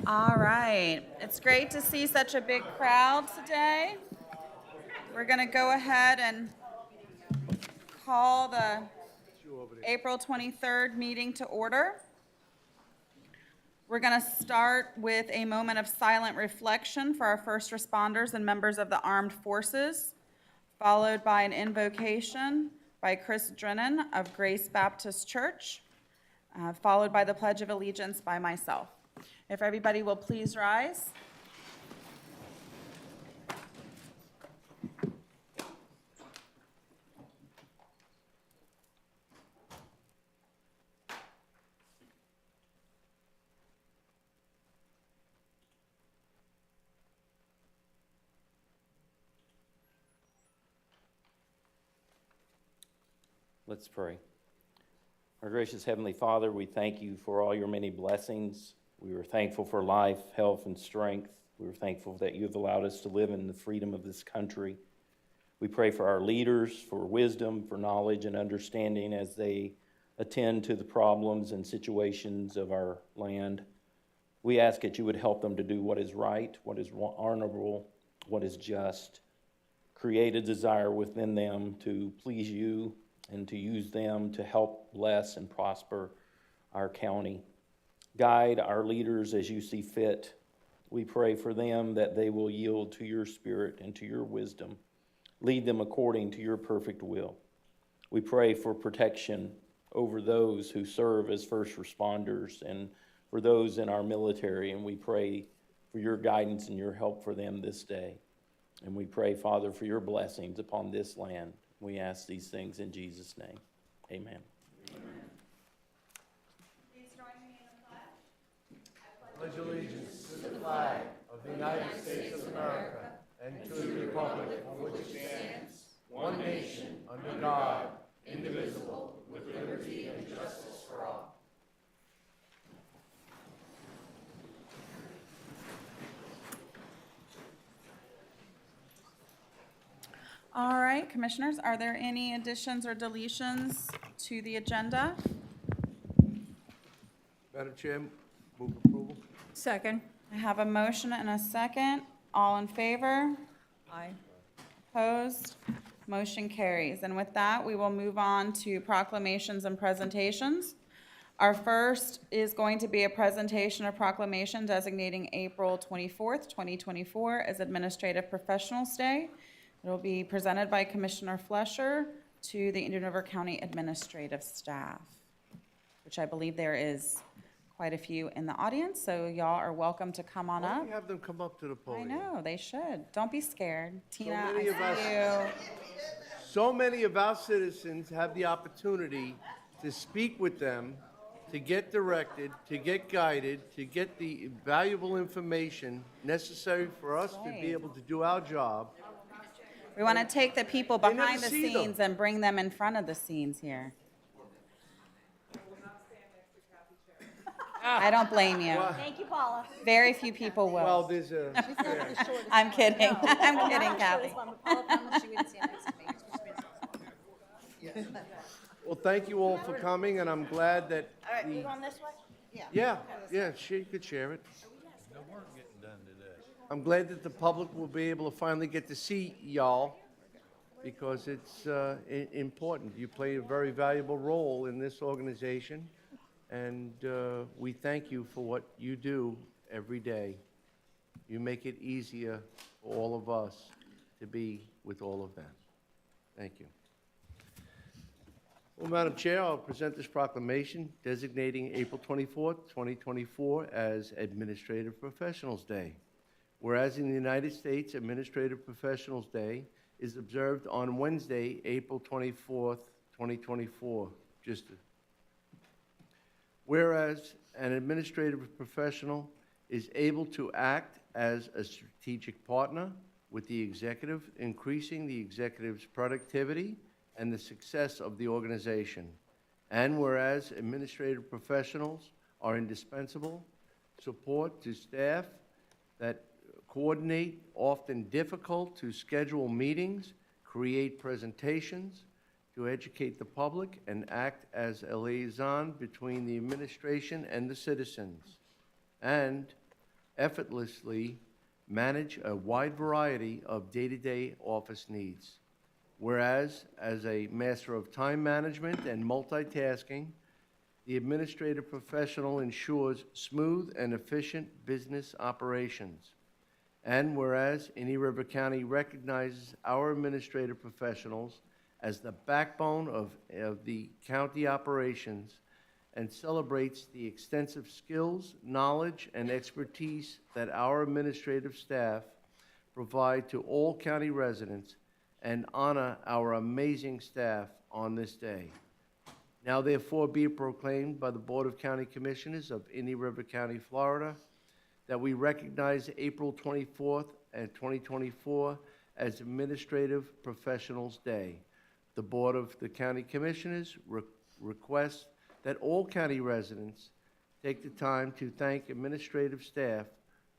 All right. It's great to see such a big crowd today. We're going to go ahead and call the April 23rd meeting to order. We're going to start with a moment of silent reflection for our first responders and members of the armed forces, followed by an invocation by Chris Drennan of Grace Baptist Church, followed by the Pledge of Allegiance by myself. If everybody will please rise. Let's pray. Our gracious Heavenly Father, we thank you for all your many blessings. We are thankful for life, health, and strength. We are thankful that you have allowed us to live in the freedom of this country. We pray for our leaders, for wisdom, for knowledge, and understanding as they attend to the problems and situations of our land. We ask that you would help them to do what is right, what is honorable, what is just. Create a desire within them to please you and to use them to help bless and prosper our county. Guide our leaders as you see fit. We pray for them that they will yield to your spirit and to your wisdom. Lead them according to your perfect will. We pray for protection over those who serve as first responders and for those in our military, and we pray for your guidance and your help for them this day. And we pray, Father, for your blessings upon this land. We ask these things in Jesus' name. Amen. Please join me in the pledge. Pledge allegiance to the flag of the United States of America and to the republic for which it stands, one nation, under God, indivisible, with liberty and justice for all. All right, Commissioners, are there any additions or deletions to the agenda? Madam Chair, move approval. Second. I have a motion and a second. All in favor? Aye. Opposed? Motion carries. And with that, we will move on to proclamations and presentations. Our first is going to be a presentation of proclamation designating April 24th, 2024 as Administrative Professionals Day. It will be presented by Commissioner Flesher to the Indian River County administrative staff, which I believe there is quite a few in the audience, so y'all are welcome to come on Why up. don't we have them come up to the I podium? know, they should. Don't be scared. Tina, I many of us- see you. So many of our citizens have the opportunity to speak with them, to get directed, to get guided, to get the valuable information necessary for us to Right. be able to do our job. We want to take the people They never behind the see them. scenes and bring them in front of the scenes here. I don't blame you. Thank you, Paula. Very few people Well, will. there's a, yeah. I'm kidding. I'm kidding, Kathy. Paula promised she wouldn't stand next to me. Well, thank you all for coming, and I'm glad that All right, the, move on this way? yeah, she could share it. I'm glad that the public will be able to finally get to see y'all, because it's important. You play a very valuable role in this organization, and we thank you for what you do every day. You make it easier for all of us to be with all of them. Thank you. Well, Madam Chair, I'll present this proclamation designating April 24th, 2024 as Administrative Professionals Day. Whereas in the United States, Administrative Professionals Day is observed on Wednesday, April 24th, 2024. Whereas an administrative professional is able to act as a strategic partner with the executive, increasing the executive's productivity and the success of the organization. And whereas administrative professionals are indispensable support to staff that coordinate often difficult to schedule meetings, create presentations, to educate the public, and act as a liaison between the administration and the citizens. And effortlessly manage a wide variety of day-to-day office needs. Whereas, as a master of time management and multitasking, the administrative professional ensures smooth and efficient business operations. And whereas Indian River County recognizes our administrative professionals as the backbone of the county operations and celebrates the extensive skills, knowledge, and expertise that our administrative staff provide to all county residents, and honor our amazing staff on this day. Now therefore be it proclaimed by the Board of County Commissioners of Indian River County, Florida, that we recognize April 24th and 2024 as Administrative Professionals Day. The Board of the County Commissioners requests that all county residents take the time to thank administrative staff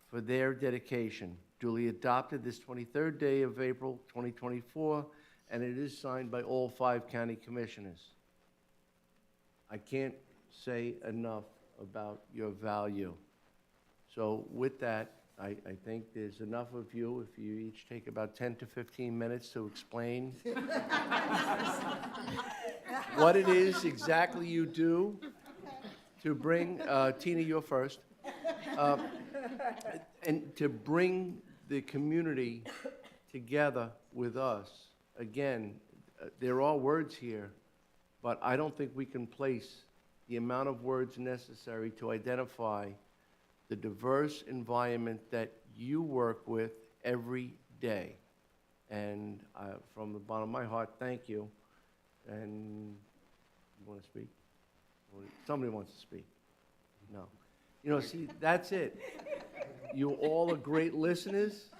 for their dedication. Duly adopted this 23rd day of April 2024, and it is signed by all 5 county commissioners. I can't say enough about your value. So with that, I think there's enough of you, if you each take about 10 to 15 minutes to explain what it is exactly you do to bring, Tina, you're first, and to bring the community together with us. Again, there are words here, but I don't think we can place the amount of words necessary to identify the diverse environment that you work with every day. And from the bottom of my heart, thank you. And you want to speak? Somebody wants to speak? No. You know, see, that's it. You all are great listeners,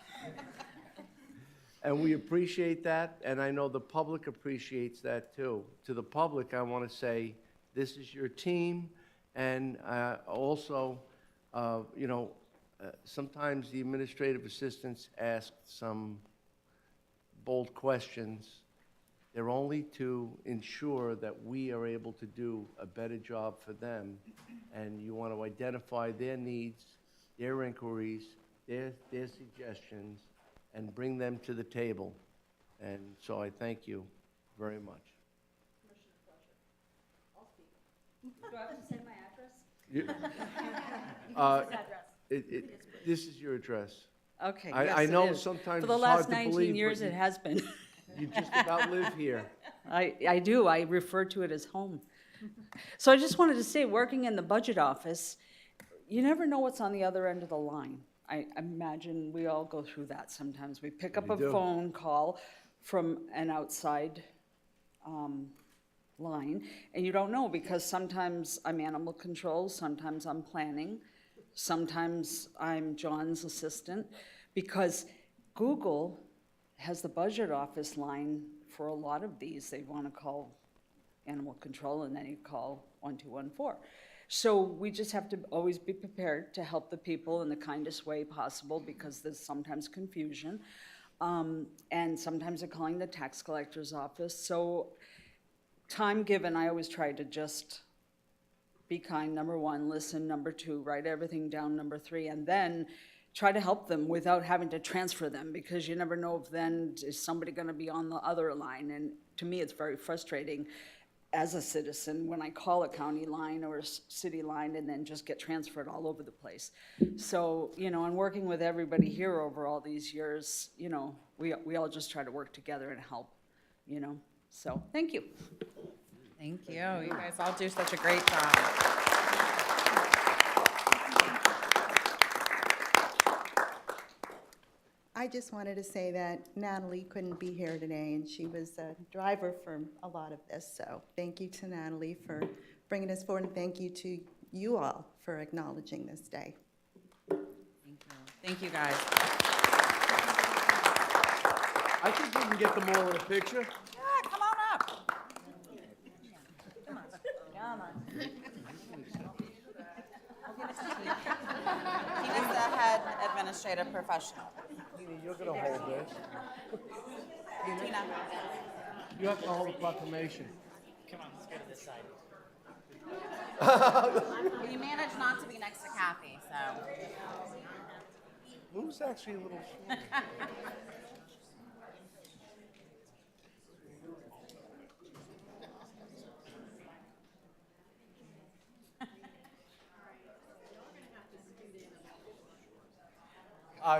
and we appreciate that, and I know the public appreciates that too. To the public, I want to say, this is your team, and also, you know, sometimes the administrative assistants ask some bold questions. They're only to ensure that we are able to do a better job for them, and you want to identify their needs, their inquiries, their suggestions, and bring them to the table. And so I thank you very much. Do I have to say my address? You- This is your address. Okay, I yes, it know is. sometimes For the it's hard last to 19 believe, years, but it has been. You just about live here. I do, I refer to it as home. So I just wanted to say, working in the budget office, you never know what's on the other end of the line. I imagine we all go through that sometimes. We pick up We a do. phone call from an outside line, and you don't know, because sometimes I'm animal control, sometimes I'm planning, sometimes I'm John's assistant, because Google has the budget office line for a lot of these. They want to call animal control, and then you call 1214. So we just have to always be prepared to help the people in the kindest way possible, because there's sometimes confusion. And sometimes they're calling the tax collector's office. So time given, I always try to just be kind, number one, listen, number two, write everything down, number three, and then try to help them without having to transfer them, because you never know if then is somebody gonna be on the other line. And to me, it's very frustrating as a citizen when I call a county line or a city line and then just get transferred all over the place. So, you know, and working with everybody here over all these years, you know, we all just try to work together and help, you know, so, thank you. Thank you. You guys all do such a great job. I just wanted to say that Natalie couldn't be here today, and she was a driver for a lot of this. So thank you to Natalie for bringing this forward, and thank you to you all for acknowledging this day. Thank you. Thank you, guys. I think we can get them all in a picture. Yeah, come on up. Tina's the head administrative professional. Tina, you're gonna hold this. Tina. You have to hold the proclamation. You managed not to be next to Kathy, so. Lou's actually a little short.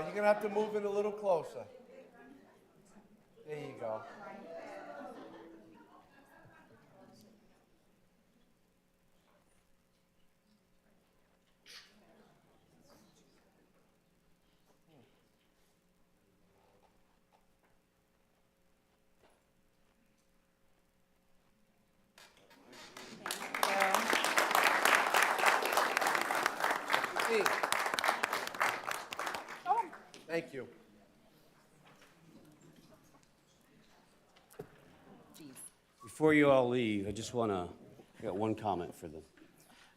You're gonna have to move in a little closer. There you go. Hey. Thank you. Before you all leave, I just want to, I got one comment for them.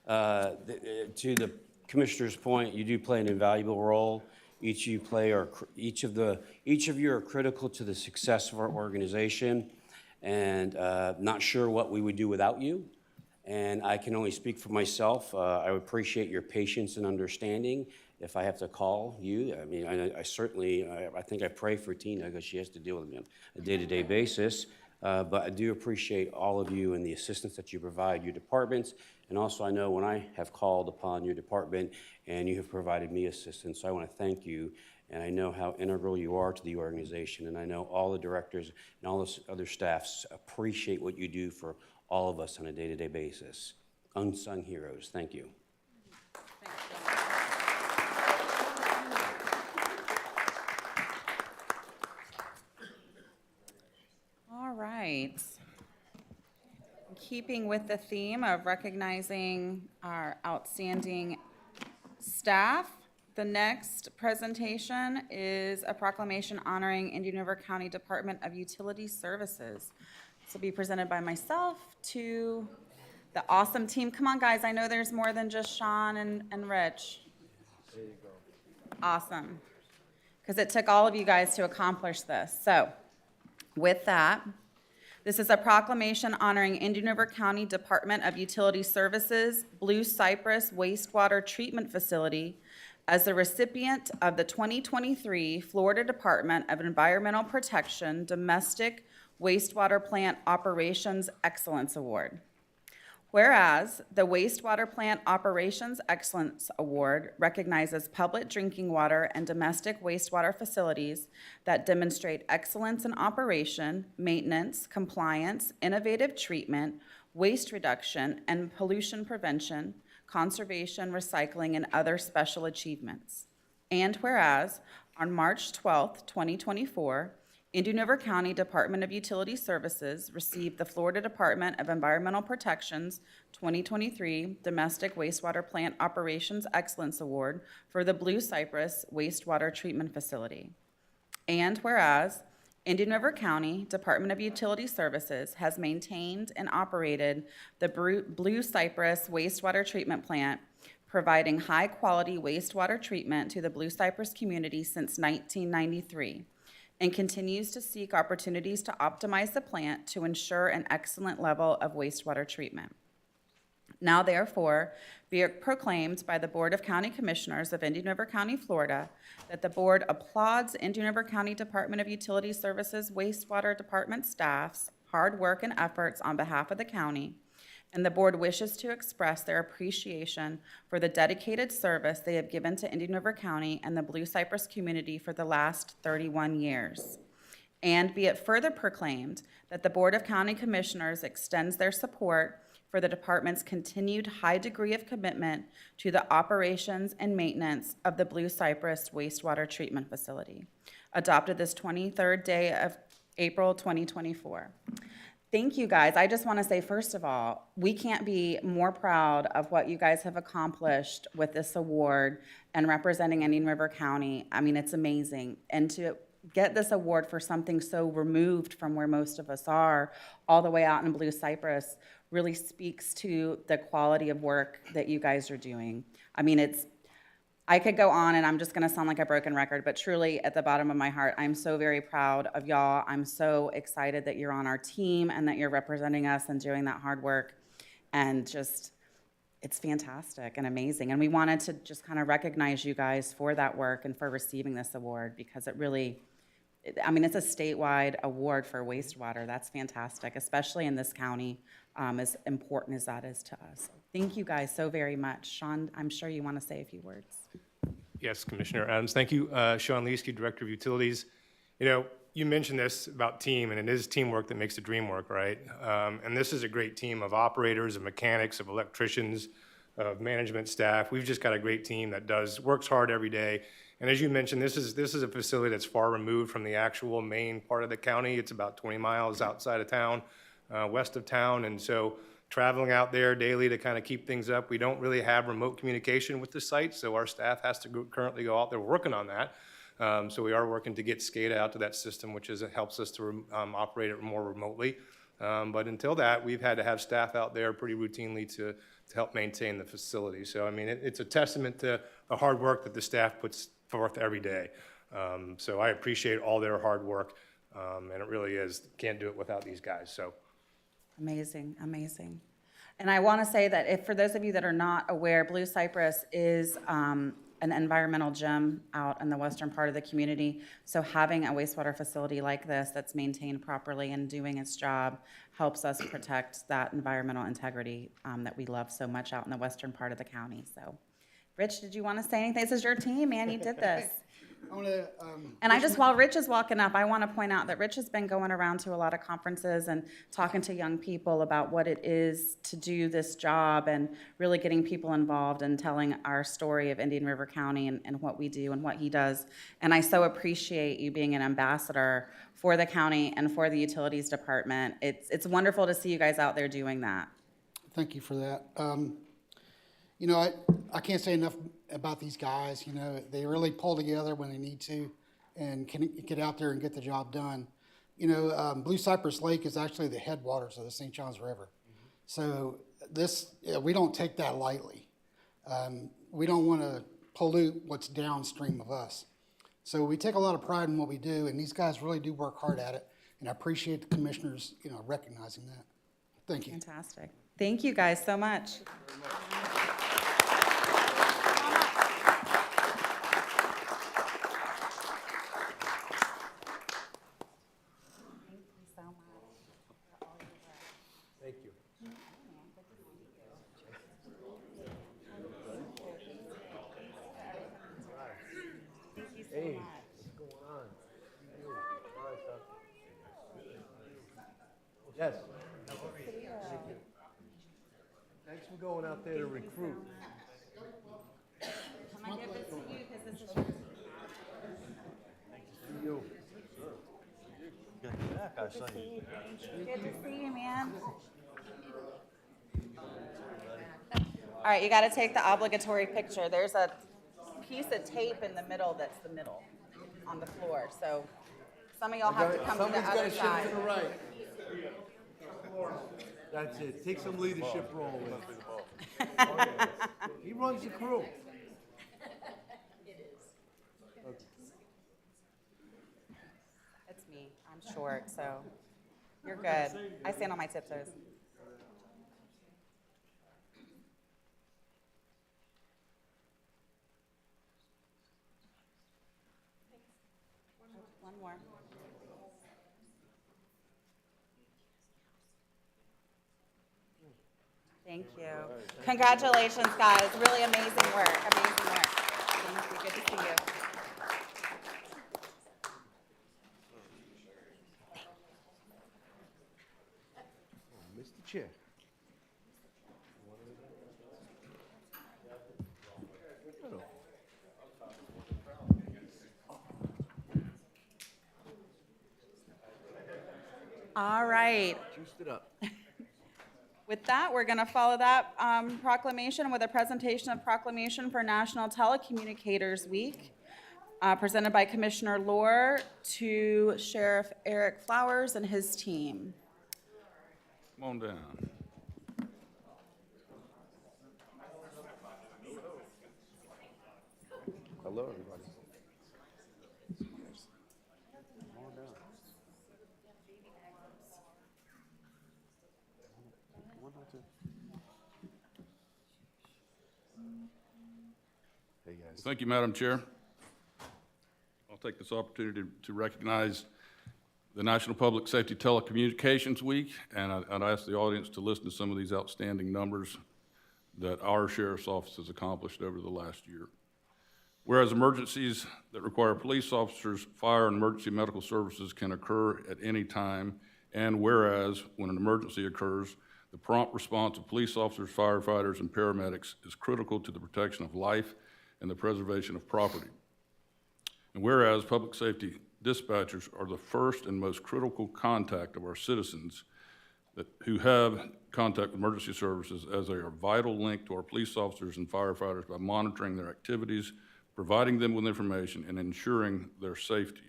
To the commissioner's point, you do play an invaluable role. Each of you are critical to the success of our organization, and not sure what we would do without you. And I can only speak for myself. I would appreciate your patience and understanding if I have to call you. I mean, I certainly, I think I pray for Tina because she has to deal with me on a day-to-day basis. But I do appreciate all of you and the assistance that you provide your departments. And also, I know when I have called upon your department and you have provided me assistance, so I want to thank you. And I know how integral you are to the organization. And I know all the directors and all the other staffs appreciate what you do for all of us on a day-to-day basis. Unsung heroes, thank you. All right. Keeping with the theme of recognizing our outstanding staff, the next presentation is a proclamation honoring Indian River County Department of Utility Services. This will be presented by myself to the awesome team. Come on, guys, I know there's more than just Sean and Rich. There you go. Awesome. Because it took all of you guys to accomplish this. So, with that, this is a proclamation honoring Indian River County Department of Utility Services Blue Cypress Wastewater Treatment Facility as the recipient of the 2023 Florida Department of Environmental Protection Domestic Wastewater Plant Operations Excellence Award. Whereas the Wastewater Plant Operations Excellence Award recognizes public drinking water and domestic wastewater facilities that demonstrate excellence in operation, maintenance, compliance, innovative treatment, waste reduction, and pollution prevention, conservation, recycling, and other special achievements. And whereas on March 12th, 2024, Indian River County Department of Utility Services received the Florida Department of Environmental Protection's 2023 Domestic Wastewater Plant Operations Excellence Award for the Blue Cypress Wastewater Treatment Facility. And whereas Indian River County Department of Utility Services has maintained and operated the Blue Cypress Wastewater Treatment Plant, providing high-quality wastewater treatment to the Blue Cypress community since 1993. And continues to seek opportunities to optimize the plant to ensure an excellent level of wastewater treatment. Now therefore, be it proclaimed by the Board of County Commissioners of Indian River County, Florida, that the board applauds Indian River County Department of Utility Services wastewater department staff's hard work and efforts on behalf of the county, and the board wishes to express their appreciation for the dedicated service they have given to Indian River County and the Blue Cypress community for the last 31 years. And be it further proclaimed that the Board of County Commissioners extends their support for the department's continued high degree of commitment to the operations and maintenance of the Blue Cypress Wastewater Treatment Facility, adopted this 23rd day of April 2024. Thank you, guys. I just want to say, first of all, we can't be more proud of what you guys have accomplished with this award and representing Indian River County. I mean, it's amazing. And to get this award for something so removed from where most of us are, all the way out in Blue Cypress, really speaks to the quality of work that you guys are doing. I mean, I could go on and I'm just gonna sound like a broken record, but truly at the bottom of my heart, I'm so very proud of y'all. I'm so excited that you're on our team and that you're representing us and doing that hard work. And just, it's fantastic and amazing. And we wanted to just kind of recognize you guys for that work and for receiving this award, because it really, I mean, it's a statewide award for wastewater. That's fantastic, especially in this county, as important as that is to us. Thank you guys so very much. Sean, I'm sure you want to say a few words. Yes, Commissioner Adams. Thank you. Sean Leesky, Director of Utilities. You know, you mentioned this about team, and it is teamwork that makes the dream work, right? And this is a great team of operators, of mechanics, of electricians, of management staff. We've just got a great team that works hard every day. And as you mentioned, this is a facility that's far removed from the actual main part of the county. It's about 20 miles outside of town, west of town. And so traveling out there daily to kind of keep things up, we don't really have remote communication with the site, so our staff has to currently go out there. We're working on that. So we are working to get SCADA out to that system, which helps us to operate it more remotely. But until that, we've had to have staff out there pretty routinely to help maintain the facility. So, I mean, it's a testament to the hard work that the staff puts forth every day. So I appreciate all their hard work, and it really is, can't do it without these guys, so. Amazing, amazing. And I want to say that if, for those of you that are not aware, Blue Cypress is an environmental gem out in the western part of the community. So having a wastewater facility like this that's maintained properly and doing its job helps us protect that environmental integrity that we love so much out in the western part of the county. So, Rich, did you want to say anything? This is your team, man. You did this. I want to. And while Rich is walking up, I want to point out that Rich has been going around to a lot of conferences and talking to young people about what it is to do this job and really getting people involved and telling our story of Indian River County and what we do and what he does. And I so appreciate you being an ambassador for the county and for the utilities department. It's wonderful to see you guys out there doing that. Thank you for that. You know, I can't say enough about these guys. You know, they really pull together when they need to and can get out there and get the job done. You know, Blue Cypress Lake is actually the headwaters of the St. Johns River. So we don't take that lightly. We don't want to pollute what's downstream of us. So we take a lot of pride in what we do, and these guys really do work hard at it. And I appreciate the commissioners, you know, recognizing that. Thank you. Fantastic. Thank you guys so much. Thank you. Hey, what's going on? All right, son. Yes. Thanks for going out there to recruit. Can I give this to you because this is yours? See you. Good to see you, man. All right, you got to take the obligatory picture. There's a piece of tape in the middle that's the middle on the floor. So some of y'all have to come to the other side. Somebody's got to shift to the right. That's it. Take some leadership role in it. He runs the crew. It's me. I'm short, so you're good. I stand on my tiptoes. One more. Thank you. Congratulations, guys. Really amazing work. Amazing work. Thank you. Good to see you. Mr. Chair. All right. Juiced it up. With that, we're going to follow that proclamation with a presentation of proclamation for National Telecommunicators Week, presented by Commissioner Lohr to Sheriff Eric Flowers and his team. Come on down. Hello, everybody. Thank you, Madam Chair. I'll take this opportunity to recognize the National Public Safety Telecommunications Week, and I'd ask the audience to listen to some of these outstanding numbers that our sheriff's office has accomplished over the last year. Whereas emergencies that require police officers, fire, and emergency medical services can occur at any time, and whereas when an emergency occurs, the prompt response of police officers, firefighters, and paramedics is critical to the protection of life and the preservation of property. And whereas public safety dispatchers are the first and most critical contact of our citizens who have contact with emergency services, as they are a vital link to our police officers and firefighters by monitoring their activities, providing them with information, and ensuring their safety.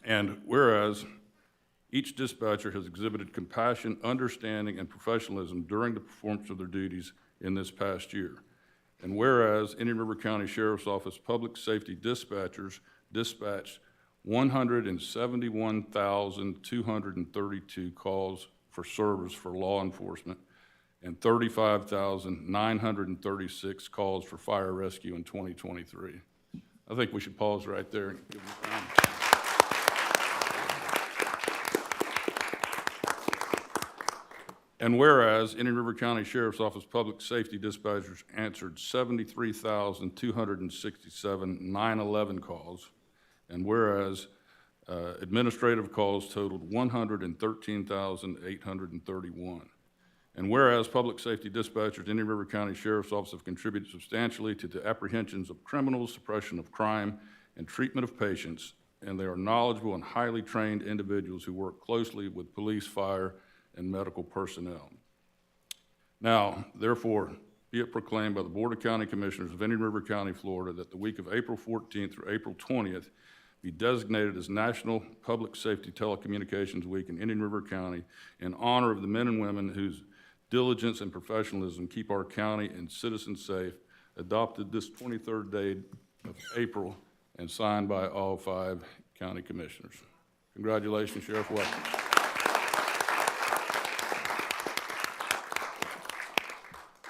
And whereas each dispatcher has exhibited compassion, understanding, and professionalism during the performance of their duties in this past year. And whereas Indian River County Sheriff's Office public safety dispatchers dispatched 171,232 calls for service for law enforcement and 35,936 calls for fire rescue in 2023. I think we should pause right there and give them a round. And whereas Indian River County Sheriff's Office public safety dispatchers answered 73,267 911 calls, and whereas administrative calls totaled 113,831. And whereas public safety dispatchers in Indian River County Sheriff's Office have contributed substantially to the apprehensions of criminals, suppression of crime, and treatment of patients, and they are knowledgeable and highly trained individuals who work closely with police, fire, and medical personnel. Now, therefore, be it proclaimed by the Board of County Commissioners of Indian River County, Florida, that the week of April 14th through April 20th be designated as National Public Safety Telecommunications Week in Indian River County in honor of the men and women whose diligence and professionalism keep our county and citizens safe, adopted this 23rd day of April and signed by all 5 county commissioners. Congratulations, Sheriff Weston.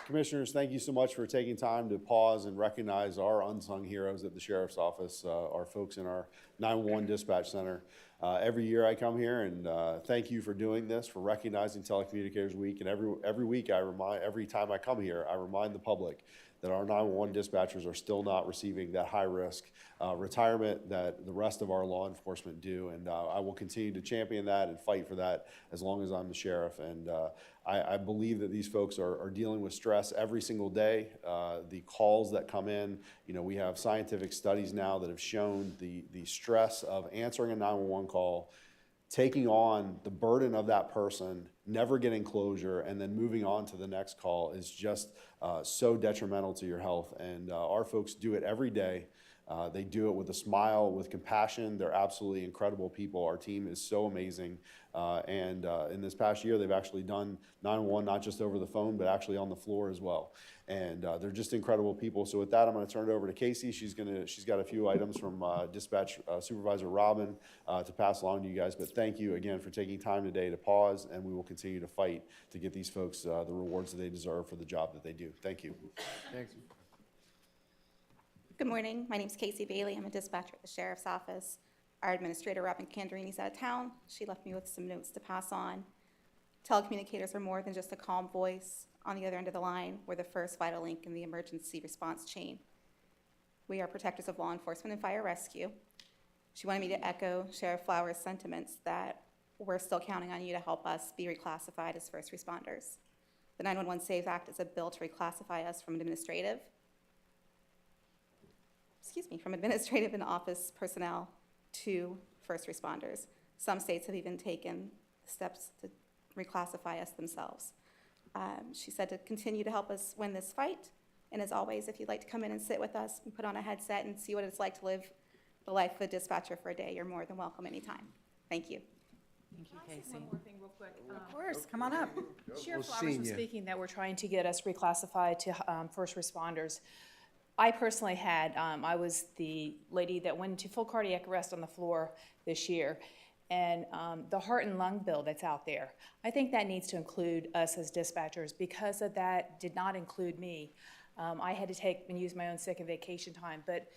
Commissioners, thank you so much for taking time to pause and recognize our unsung heroes at the Sheriff's Office, our folks in our 911 dispatch center. Every year I come here and thank you for doing this, for recognizing Telecommunicators Week. And every week every time I come here, I remind the public that our 911 dispatchers are still not receiving that high-risk retirement that the rest of our law enforcement do. And I will continue to champion that and fight for that as long as I'm the sheriff. And I believe that these folks are dealing with stress every single day. The calls that come in, we have scientific studies now that have shown the stress of answering a 911 call, taking on the burden of that person, never getting closure, and then moving on to the next call is just so detrimental to your health. And our folks do it every day. They do it with a smile, with compassion. They're absolutely incredible people. Our team is so amazing. And in this past year, they've actually done 911, not just over the phone, but actually on the floor as well. And they're just incredible people. So with that, I'm going to turn it over to Casey. She's got a few items from Dispatch Supervisor Robin to pass along to you guys. But thank you again for taking time today to pause, and we will continue to fight to get these folks the rewards that they deserve for the job that they do. Thank you. Thanks. Good morning. My name's Casey Bailey. I'm a dispatcher at the Sheriff's Office. Our administrator, Robin Candarini's out of town. She left me with some notes to pass on. Telecommunicators are more than just a calm voice on the other end of the line. We're the first vital link in the emergency response chain. We are protectors of law enforcement and fire rescue. She wanted me to echo Sheriff Flowers' sentiments that we're still counting on you to help us be reclassified as first responders. The 911 SAVES Act is a bill to reclassify us from administrative and office personnel to first responders. Some states have even taken steps to reclassify us themselves. She said to continue to help us win this fight. And as always, if you'd like to come in and sit with us and put on a headset and see what it's like to live the life of a dispatcher for a day, you're more than welcome anytime. Thank you. Thank you, Casey. One more thing real quick. Of course, come on up. Sheriff We'll Flowers see was ya. speaking that we're trying to get us reclassified to first responders. I personally had, I was the lady that went into full cardiac arrest on the floor this year. And the heart and lung bill that's out there, I think that needs to include us as dispatchers. Because of that did not include me. I had to take and use my own sick and vacation time, but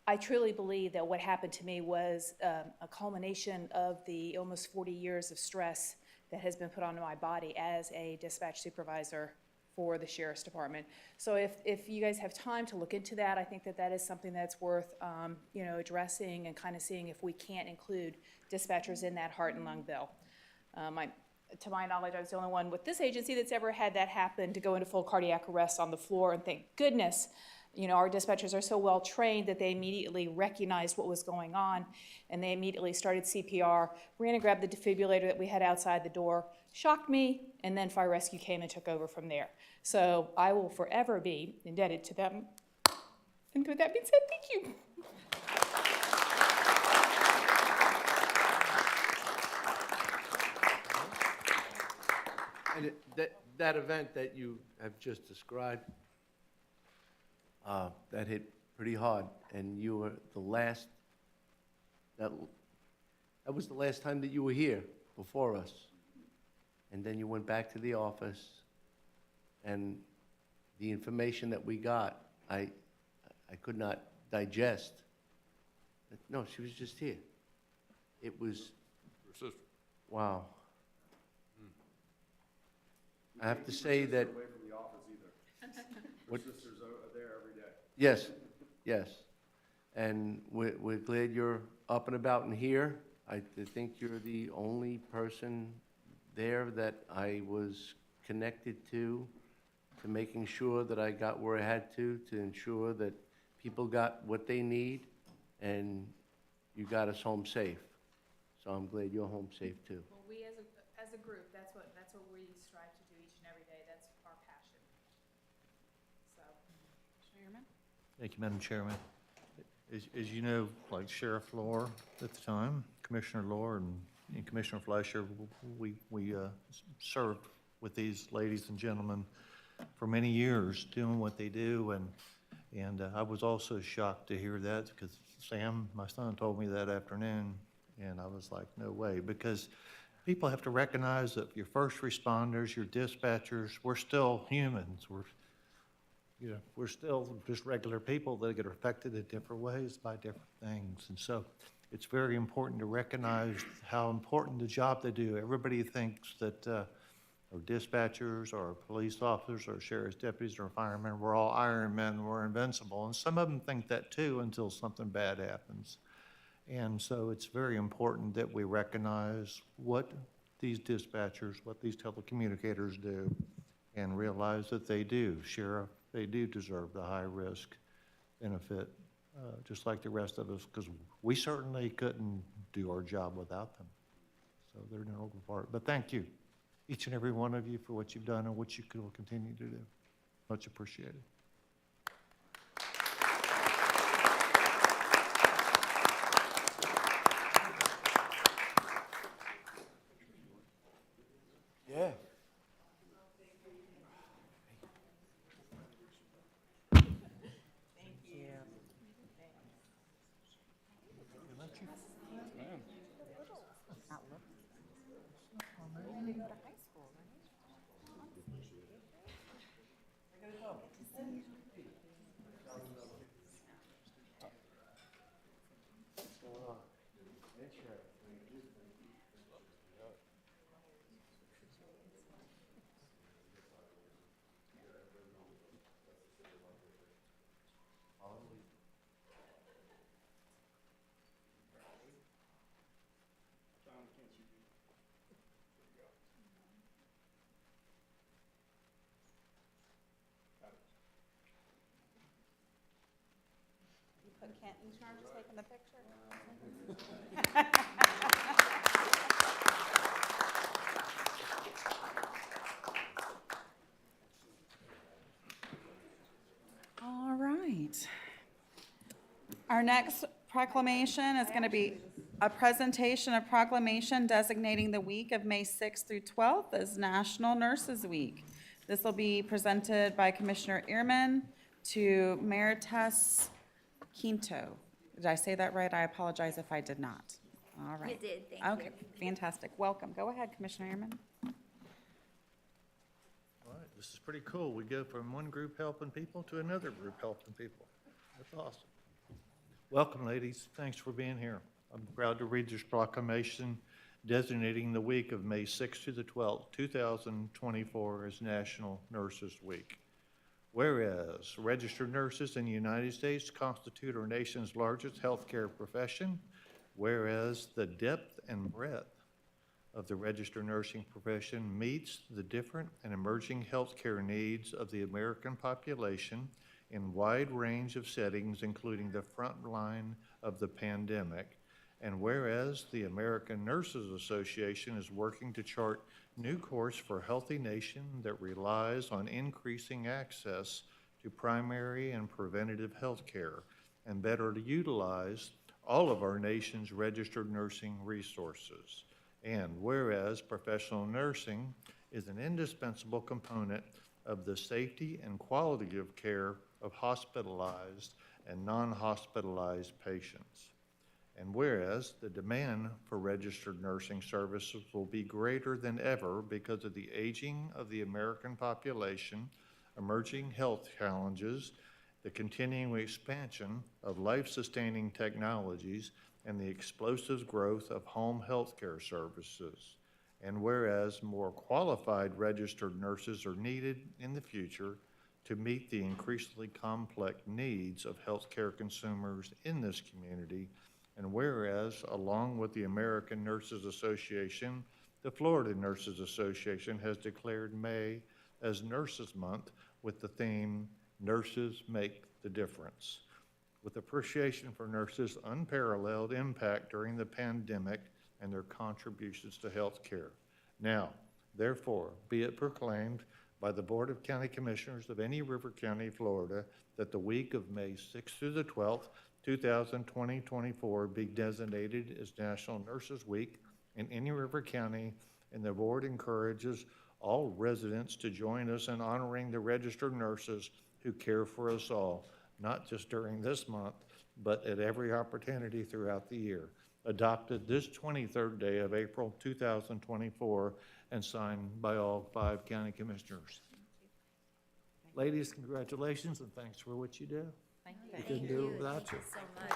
I truly believe that what happened to me was a culmination of the almost 40 years of stress that has been put onto my body as a dispatch supervisor for the Sheriff's Department. So if you guys have time to look into that, I think that that is something that's worth, addressing and kind of seeing if we can't include dispatchers in that heart and lung bill. To my knowledge, I was the only one with this agency that's ever had that happen, to go into full cardiac arrest on the floor, and thank goodness, our dispatchers are so well trained that they immediately recognized what was going on, and they immediately started CPR, ran and grabbed the defibrillator that we had outside the door, shocked me, and then fire rescue came and took over from there. So I will forever be indebted to them. And with that being said, thank you. And that event that you have just described, that hit pretty hard, and you were the last, that was the last time that you were here before us. And then you went back to the office, and the information that we got, I could not digest. No, she was just here. It was, Her sister. wow. I have to say that. Away from the office either. What- Sisters are there every day. Yes, yes. And we're glad you're up and about and here. I think you're the only person there that I was connected to making sure that I got where I had to ensure that people got what they need, and you got us home safe. So I'm glad you're home safe too. Well, we as a group, that's what we strive to do each and every day. That's our passion. So, Chairman? Thank you, Madam Chairman. As you know, like Sheriff Lohr at the time, Commissioner Lohr and Commissioner Fleischer, we served with these ladies and gentlemen for many years, doing what they do, and I was also shocked to hear that, because Sam, my son, told me that afternoon, and I was like, no way, because people have to recognize that your first responders, your dispatchers, we're still humans. We're still just regular people that get affected in different ways by different things. And so it's very important to recognize how important the job they do. Everybody thinks that our dispatchers or police officers or sheriff's deputies or firemen, we're all Iron Men, we're invincible. And some of them think that too until something bad happens. And so it's very important that we recognize what these dispatchers, what these telecommunicators do, and realize that they do. Sheriff, they do deserve the high-risk benefit, just like the rest of us, because we certainly couldn't do our job without them. So they're an integral part. But thank you, each and every one of you, for what you've done and what you will continue to do. Much appreciated. Yeah. You put Kent in charge of taking the picture? All right. Our next proclamation is going to be a presentation of proclamation designating the week of May 6th through 12th as National Nurses Week. This will be presented by Commissioner Ehrman to Meritas Quinto. Did I say that right? I apologize if I did not. All right. You did, thank you. Okay, fantastic. Welcome. Go ahead, Commissioner Ehrman. All right. This is pretty cool. We go from one group helping people to another group helping people. That's awesome. Welcome, ladies. Thanks for being here. I'm proud to read this proclamation designating the week of May 6th to the 12th, 2024 as National Nurses Week. Whereas registered nurses in the United States constitute our nation's largest healthcare profession, whereas the depth and breadth of the registered nursing profession meets the different and emerging healthcare needs of the American population in wide range of settings, including the front line of the pandemic. And whereas the American Nurses Association is working to chart new course for a healthy nation that relies on increasing access to primary and preventative health care and better to utilize all of our nation's registered nursing resources. And whereas professional nursing is an indispensable component of the safety and quality of care of hospitalized and non-hospitalized patients. And whereas the demand for registered nursing services will be greater than ever because of the aging of the American population, emerging health challenges, the continuing expansion of life-sustaining technologies, and the explosive growth of home health care services. And whereas more qualified registered nurses are needed in the future to meet the increasingly complex needs of healthcare consumers in this community, and whereas, along with the American Nurses Association, the Florida Nurses Association has declared May as Nurses Month with the theme, Nurses Make the Difference. With appreciation for nurses' unparalleled impact during the pandemic and their contributions to healthcare. Now, therefore, be it proclaimed by the Board of County Commissioners of any River County, Florida, that the week of May 6th through the 12th, 2024 be designated as National Nurses Week in any River County, and the board encourages all residents to join us in honoring the registered nurses who care for us all, not just during this month, but at every opportunity throughout the year. Adopted this 23rd day of April 2024 and signed by all 5 county commissioners. Ladies, congratulations and thanks for what you do. Thank We couldn't do it without you. so much.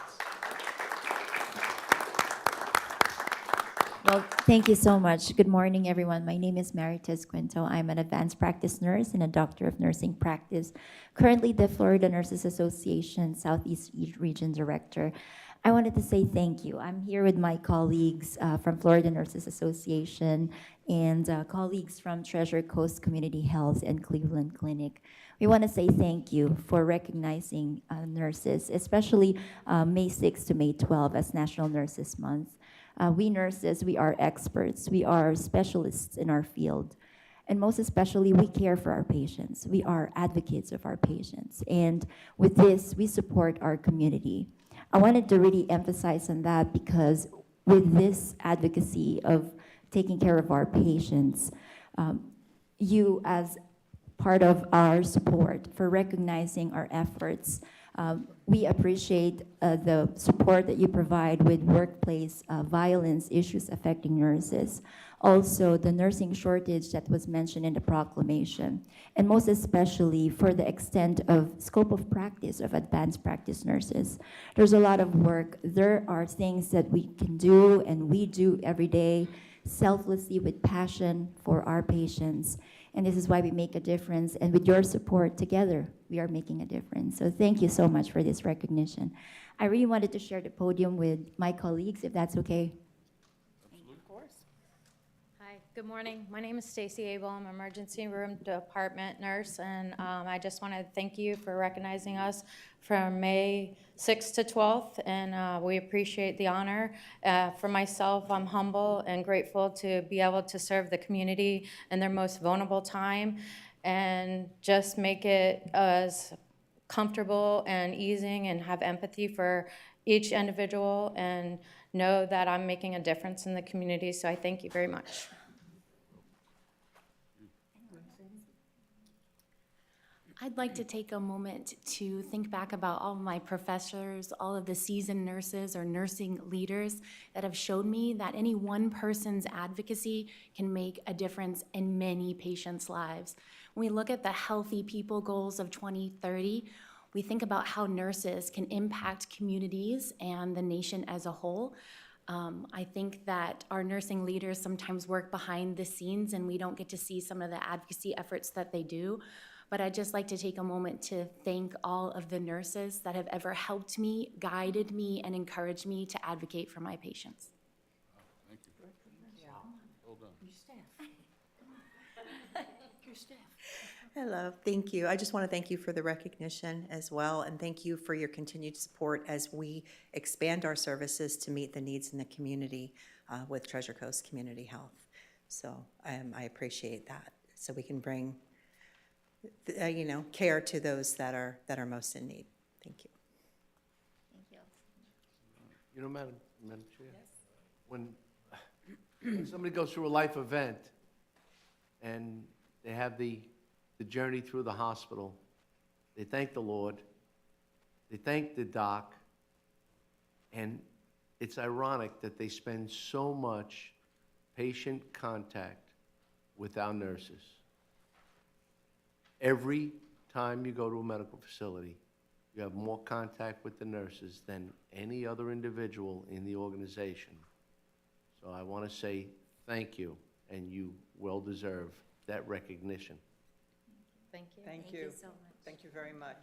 Well, thank you so much. Good morning, everyone. My name is Marites Quinto. I'm an advanced practice nurse and a doctor of nursing practice, currently the Florida Nurses Association Southeast Region Director. I wanted to say thank you. I'm here with my colleagues from Florida Nurses Association and colleagues from Treasure Coast Community Health and Cleveland Clinic. We want to say thank you for recognizing nurses, especially May 6 to May 12 as National Nurses Month. We nurses, we are experts. We are specialists in our field. And most especially, we care for our patients. We are advocates of our patients. And with this, we support our community. I wanted to really emphasize on that because with this advocacy of taking care of our patients, you as part of our support for recognizing our efforts, we appreciate the support that you provide with workplace violence issues affecting nurses. Also, the nursing shortage that was mentioned in the proclamation, and most especially for the extent of scope of practice of advanced practice nurses. There's a lot of work. There are things that we can do and we do every day selflessly with passion for our patients. And this is why we make a difference. And with your support together, we are making a difference. So thank you so much for this recognition. I really wanted to share the podium with my colleagues, if that's okay. Of course. Hi, good morning. My name is Stacy Abel. I'm an emergency room department nurse, and I just want to thank you for recognizing us from May 6th to 12th, and we appreciate the honor. For myself, I'm humble and grateful to be able to serve the community in their most vulnerable time and just make it as comfortable and easing and have empathy for each individual and know that I'm making a difference in the community. So I thank you very much. I'd like to take a moment to think back about all of my professors, all of the seasoned nurses or nursing leaders that have showed me that any one person's advocacy can make a difference in many patients' lives. When we look at the Healthy People Goals of 2030, we think about how nurses can impact communities and the nation as a whole. I think that our nursing leaders sometimes work behind the scenes and we don't get to see some of the advocacy efforts that they do. But I'd just like to take a moment to thank all of the nurses that have ever helped me, guided me, and encouraged me to advocate for my patients. Thank you. Well done. Hello, thank you. I just want to thank you for the recognition as well, and thank you for your continued support as we expand our services to meet the needs in the community with Treasure Coast Community Health. So I appreciate that, so we can bring care to those that are most in need. Thank you. Thank you. You know, Madam Chair? When somebody goes through a life event and they have the journey through the hospital, they thank the Lord, they thank the doc, and it's ironic that they spend so much patient contact with our nurses. Every time you go to a medical facility, you have more contact with the nurses than any other individual in the organization. So I want to say thank you, and you well deserve that recognition. Thank you. Thank you. So much. Thank you very much.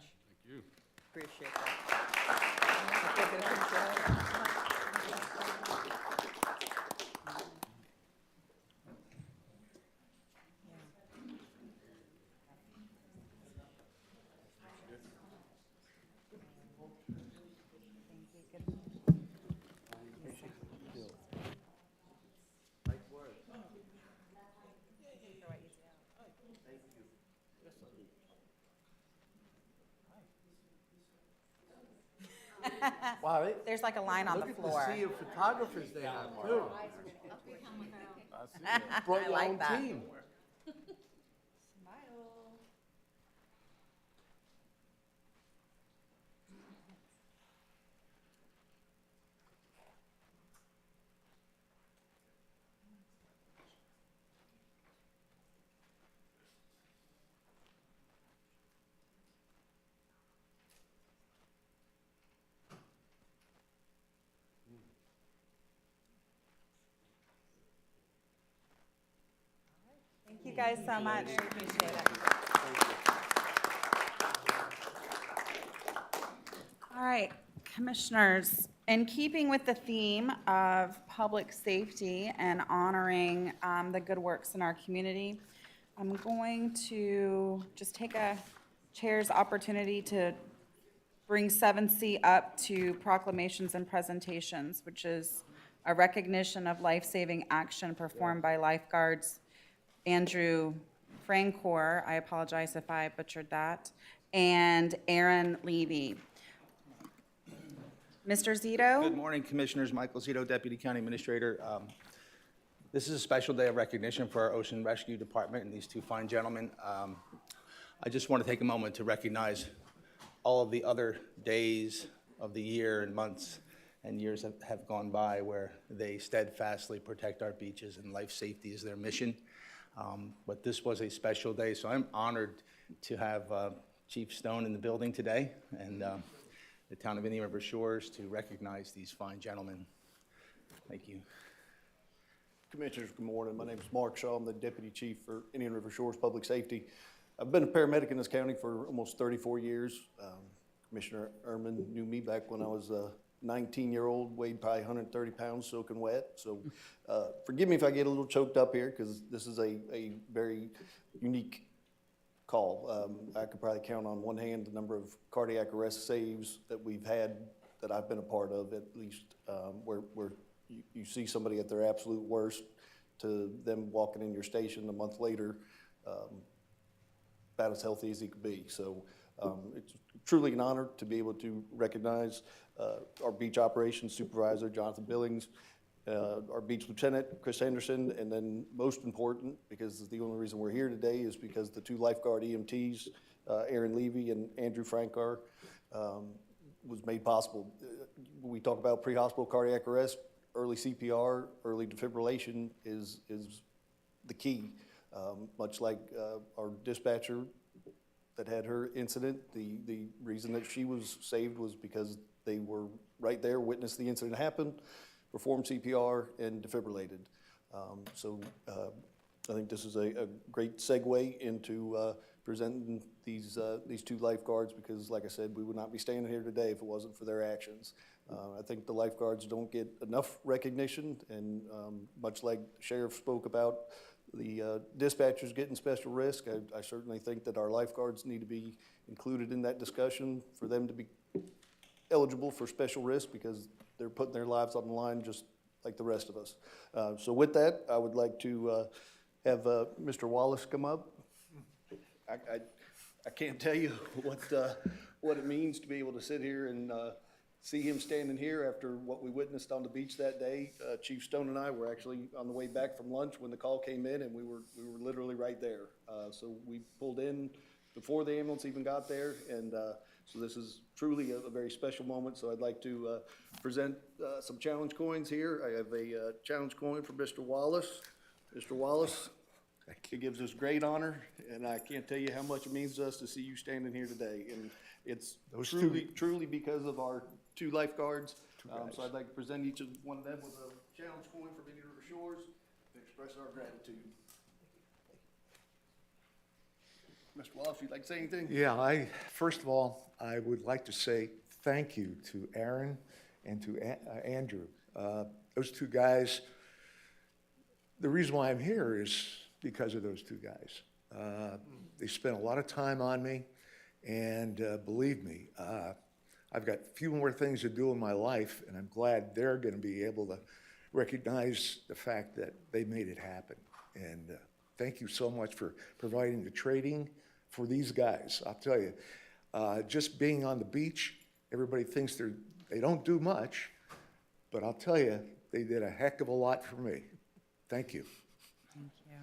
Thank you. Appreciate that. Wow, There's like a line on the floor. Look at the sea of photographers they have, too. Brought I your like own that. team. Thank you guys so much. Appreciate it. All right, commissioners, in keeping with the theme of public safety and honoring the good works in our community, I'm going to just take a chair's opportunity to bring 7C up to proclamations and presentations, which is a recognition of life-saving action performed by lifeguards Andrew Francor, I apologize if I butchered that, and Aaron Levy. Mr. Zito? Good morning, Commissioners. Michael Zito, Deputy County Administrator. This is a special day of recognition for our Ocean Rescue Department and these two fine gentlemen. I just want to take a moment to recognize all of the other days of the year and months and years have gone by where they steadfastly protect our beaches, and life safety is their mission. But this was a special day, so I'm honored to have Chief Stone in the building today and the town of Indian River Shores to recognize these fine gentlemen. Thank you. Commissioners, good morning. My name is Mark Shaw. I'm the Deputy Chief for Indian River Shores Public Safety. I've been a paramedic in this county for almost 34 years. Commissioner Ehrman knew me back when I was a 19-year-old, weighed probably 130 pounds, soaking wet. So forgive me if I get a little choked up here, because this is a very unique call. I could probably count on one hand the number of cardiac arrest saves that we've had, that I've been a part of at least, where you see somebody at their absolute worst to them walking in your station a month later, about as healthy as he could be. So it's truly an honor to be able to recognize our beach operations supervisor, Jonathan Billings, our beach lieutenant, Chris Henderson, and then most important, because the only reason we're here today is because the two lifeguard EMTs, Aaron Levy and Andrew Frankar, was made possible. When we talk about pre-hospital cardiac arrest, early CPR, early defibrillation is the key. Much like our dispatcher that had her incident, the reason that she was saved was because they were right there, witnessed the incident happen, performed CPR, and defibrillated. I think this is a great segue into presenting these two lifeguards, because like I said, we would not be standing here today if it wasn't for their actions. I think the lifeguards don't get enough recognition, and much like the sheriff spoke about the dispatchers getting special risk, I certainly think that our lifeguards need to be included in that discussion for them to be eligible for special risk, because they're putting their lives on the line just like the rest of us. So with that, I would like to have Mr. Wallace come up. I can't tell you what it means to be able to sit here and see him standing here after what we witnessed on the beach that day. Chief Stone and I were actually on the way back from lunch when the call came in, and we were literally right there. So we pulled in before the ambulance even got there, and so this is truly a very special moment. So I'd like to present some challenge coins here. I have a challenge coin for Mr. Wallace. Mr. Wallace, it gives us great honor, and I can't tell you how much it means to us to see you standing here today. And it's truly because of our two lifeguards. So I'd like to present each one of them with a challenge coin from Indian River Shores to express our gratitude. Mr. Wallace, you'd like to say anything? Yeah, first of all, I would like to say thank you to Aaron and to Andrew. Those two guys, the reason why I'm here is because of those two guys. They spent a lot of time on me, and believe me, I've got a few more things to do in my life, and I'm glad they're going to be able to recognize the fact that they made it happen. And thank you so much for providing the training for these guys. I'll tell you, just being on the beach, everybody thinks they don't do much, but I'll tell you, they did a heck of a lot for me. Thank you. Thank you.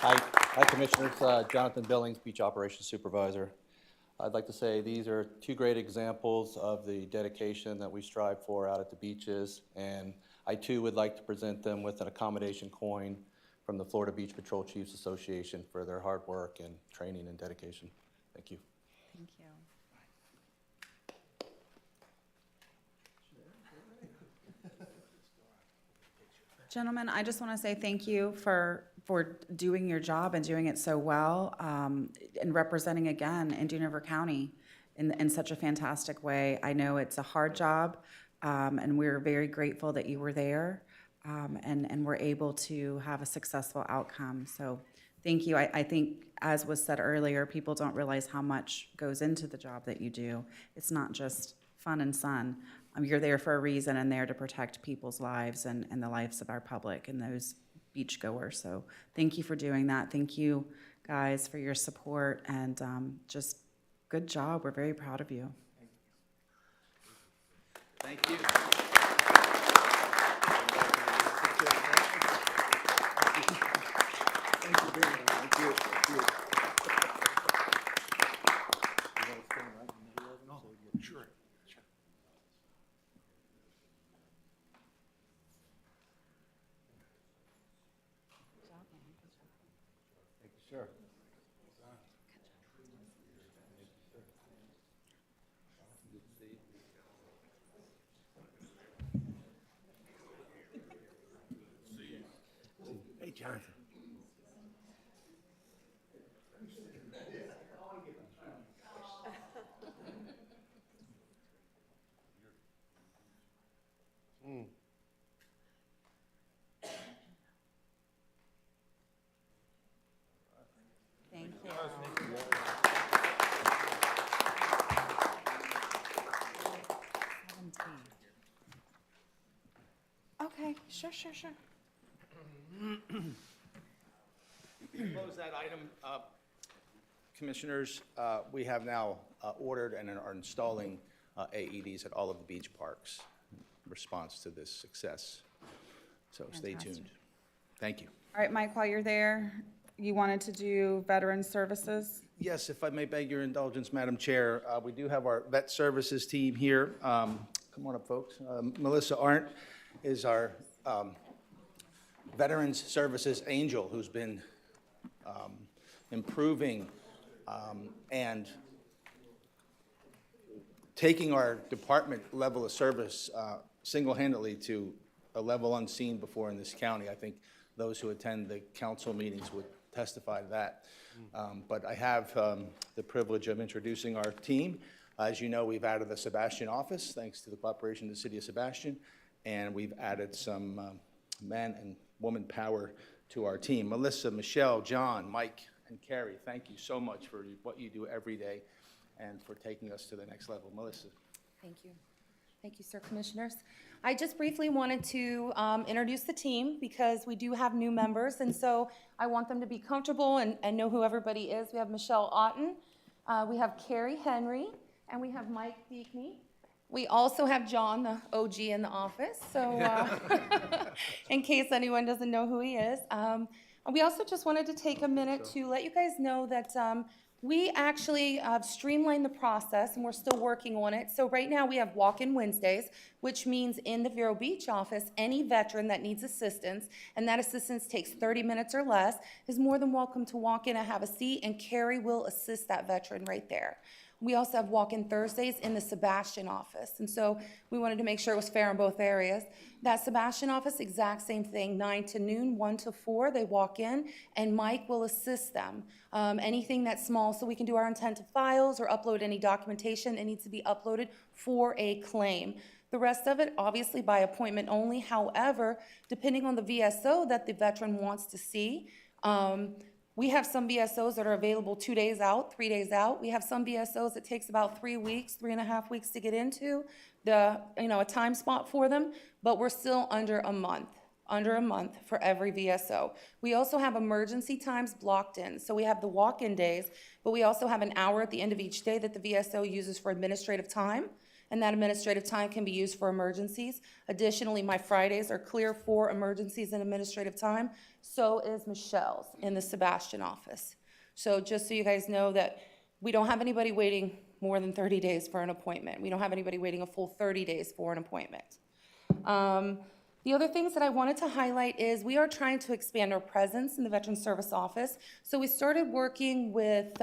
Hi, Commissioners. Jonathan Billings, Beach Operations Supervisor. I'd like to say these are two great examples of the dedication that we strive for out at the beaches, and I too would like to present them with an accommodation coin from the Florida Beach Patrol Chiefs Association for their hard work and training and dedication. Thank you. Thank you. Gentlemen, I just want to say thank you for doing your job and doing it so well, and representing again Indian River County in such a fantastic way. I know it's a hard job, and we're very grateful that you were there, and were able to have a successful outcome. So thank you. I think, as was said earlier, people don't realize how much goes into the job that you do. It's not just fun and sun. You're there for a reason, and there to protect people's lives and the lives of our public and those beachgoers. So thank you for doing that. Thank you, guys, for your support, and just good job. We're very proud of you. Thank you. Sure. Sure. Hey, Jonathan. Thank you. Okay, sure. Close that item. Commissioners, we have now ordered and are installing AEDs at all of the beach parks in response to this success. So stay Fantastic. tuned. Thank you. All right, Mike, while you're there, you wanted to do veteran services? Yes, if I may beg your indulgence, Madam Chair, we do have our vet services team here. Come on up, folks. Melissa Arndt is our Veterans Services Angel, who's been improving and taking our department level of service single-handedly to a level unseen before in this county. I think those who attend the council meetings would testify to that. But I have the privilege of introducing our team. As you know, we've added the Sebastian office, thanks to the cooperation of the city of Sebastian, and we've added some man and woman power to our team. Melissa, Michelle, John, Mike, and Carrie, thank you so much for what you do every day and for taking us to the next level. Melissa. Thank you. Thank you, sir, commissioners. I just briefly wanted to introduce the team because we do have new members, and so I want them to be comfortable and know who everybody is. We have Michelle Otten, we have Carrie Henry, and we have Mike Beekney. We also have John, the OG in the office, so in case anyone doesn't know who he is. We also just wanted to take a minute to let you guys know that we actually streamlined the process, and we're still working on it. So right now we have walk-in Wednesdays, which means in the Vero Beach office, any veteran that needs assistance, and that assistance takes 30 minutes or less, is more than welcome to walk in and have a seat, and Carrie will assist that veteran right there. We also have walk-in Thursdays in the Sebastian office, and so we wanted to make sure it was fair in both areas. That Sebastian office, exact same thing, 9 to noon, 1 to 4, they walk in, and Mike will assist them. Anything that's small, so we can do our intent to files or upload any documentation, it needs to be uploaded for a claim. The rest of it, obviously by appointment only. However, depending on the VSO that the veteran wants to see, we have some VSOs that are available 2 days out, 3 days out. We have some VSOs that takes about 3 weeks, 3.5 weeks to get into a time spot for them, but we're still under a month for every VSO. We also have emergency times blocked in. So we have the walk-in days, but we also have an hour at the end of each day that the VSO uses for administrative time, and that administrative time can be used for emergencies. Additionally, my Fridays are clear for emergencies and administrative time. So is Michelle's in the Sebastian office. So just so you guys know that we don't have anybody waiting more than 30 days for an appointment. We don't have anybody waiting a full 30 days for an appointment. The other things that I wanted to highlight is we are trying to expand our presence in the Veterans Service Office. So we started working with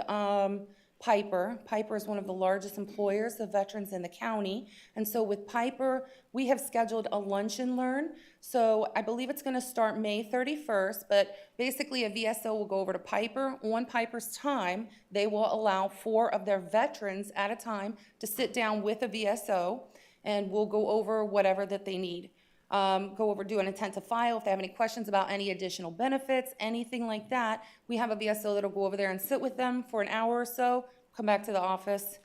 Piper. Piper is one of the largest employers of veterans in the county. And so with Piper, we have scheduled a lunch and learn. So I believe it's gonna start May 31st, but basically a VSO will go over to Piper. On Piper's time, they will allow 4 of their veterans at a time to sit down with a VSO, and we'll go over whatever that they need. Go over, do an intent to file. If they have any questions about any additional benefits, anything like that, we have a VSO that'll go over there and sit with them for an hour or so, come back to the office.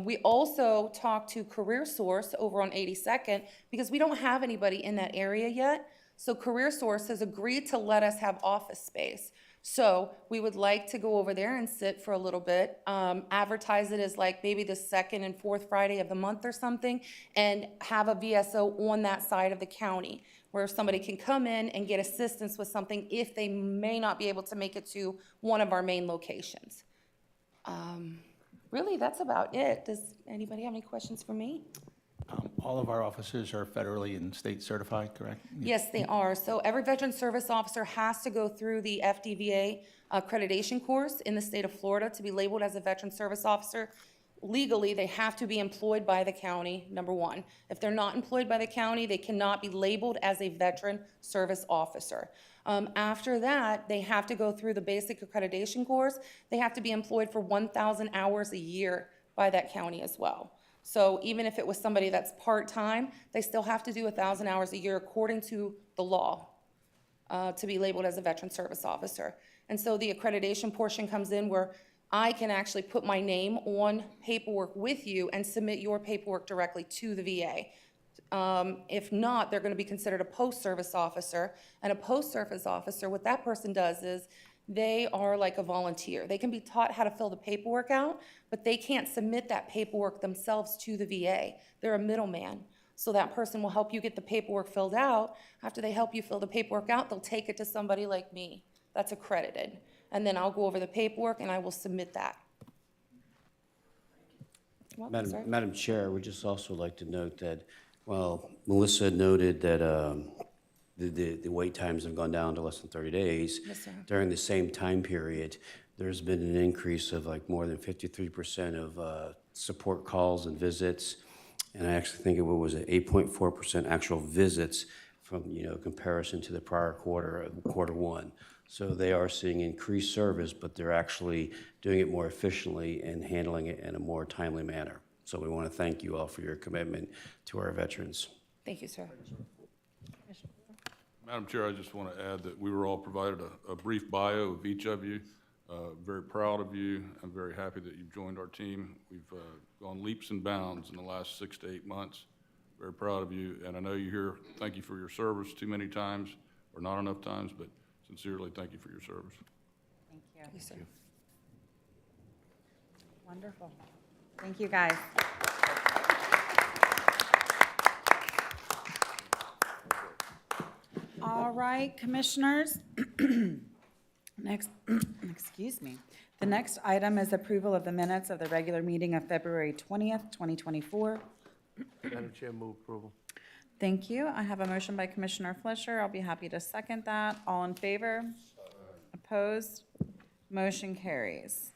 We also talk to CareerSource over on 82nd because we don't have anybody in that area yet. So CareerSource has agreed to let us have office space. So we would like to go over there and sit for a little bit, advertise it as like maybe the 2nd and 4th Friday of the month or something, and have a VSO on that side of the county where somebody can come in and get assistance with something if they may not be able to make it to one of our main locations. Really, that's about it. Does anybody have any questions for me? All of our officers are federally and state certified, correct? Yes, they are. So every veteran service officer has to go through the FDVA accreditation course in the state of Florida to be labeled as a veteran service officer. Legally, they have to be employed by the county, number one. If they're not employed by the county, they cannot be labeled as a veteran service officer. After that, they have to go through the basic accreditation course. They have to be employed for 1,000 hours a year by that county as well. So even if it was somebody that's part-time, they still have to do 1,000 hours a year according to the law to be labeled as a veteran service officer. And so the accreditation portion comes in where I can actually put my name on paperwork with you and submit your paperwork directly to the VA. If not, they're going to be considered a post-service officer. And a post-service officer, what that person does is they are like a volunteer. They can be taught how to fill the paperwork out, but they can't submit that paperwork themselves to the VA. They're a middleman. So that person will help you get the paperwork filled out. After they help you fill the paperwork out, they'll take it to somebody like me that's accredited. And then I'll go over the paperwork and I will submit that. Well, sorry. Madam Chair, we'd just also like to note that, well, Melissa noted that the wait times have gone down to less than 30 days. Yes, sir. During the same time period, there's been an increase of like more than 53% of support calls and visits. And I actually think it was an 8.4% actual visits from, comparison to the prior quarter, quarter one. So they are seeing increased service, but they're actually doing it more efficiently and handling it in a more timely manner. So we want to thank you all for your commitment to our veterans. Thank you, sir. Madam Chair, I just want to add that we were all provided a brief bio of each of you. Very proud of you. I'm very happy that you've joined our team. We've gone leaps and bounds in the last 6 to 8 months. Very proud of you, and I know you're here. Thank you for your service too many times, or not enough times, but sincerely, thank you for your service. Thank you. Yes, sir. Wonderful. Thank you, guys. All right, commissioners. Next, excuse me. The next item is approval of the minutes of the regular meeting of February 20th, 2024. Madam Chair, move approval. Thank you. I have a motion by Commissioner Fleischer. I'll be happy to second that. All in favor? Opposed? Motion carries.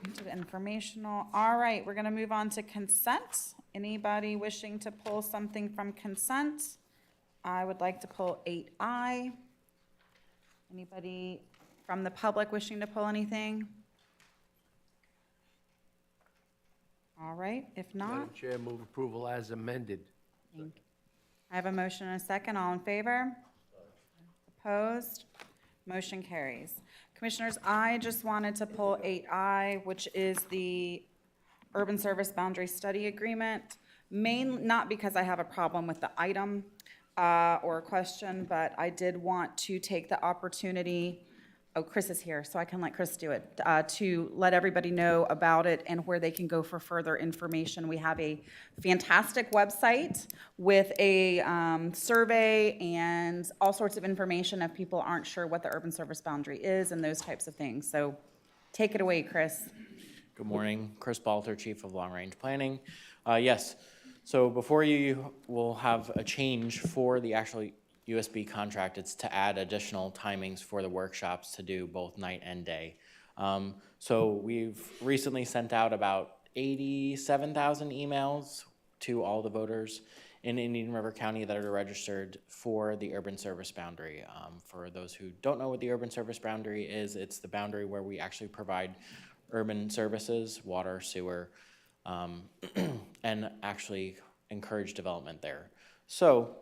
Into the informational. All right, we're going to move on to consent. Anybody wishing to pull something from consent? I would like to pull 8I. Anybody from the public wishing to pull anything? All right, if not, Madam Chair, move approval as amended. I have a motion and a second. All in favor? Opposed? Motion carries. Commissioners, I just wanted to pull 8I, which is the Urban Service Boundary Study Agreement. Not because I have a problem with the item or a question, but I did want to take the opportunity, Chris is here, so I can let Chris do it, to let everybody know about it and where they can go for further information. We have a fantastic website with a survey and all sorts of information if people aren't sure what the urban service boundary is and those types of things. So take it away, Chris. Good morning, Chris Balter, Chief of Long Range Planning. Yes, so before you will have a change for the actual USB contract. It's to add additional timings for the workshops to do both night and day. So we've recently sent out about 87,000 emails to all the voters in Indian River County that are registered for the urban service boundary. For those who don't know what the urban service boundary is, it's the boundary where we actually provide urban services, water, sewer, and actually encourage development there. So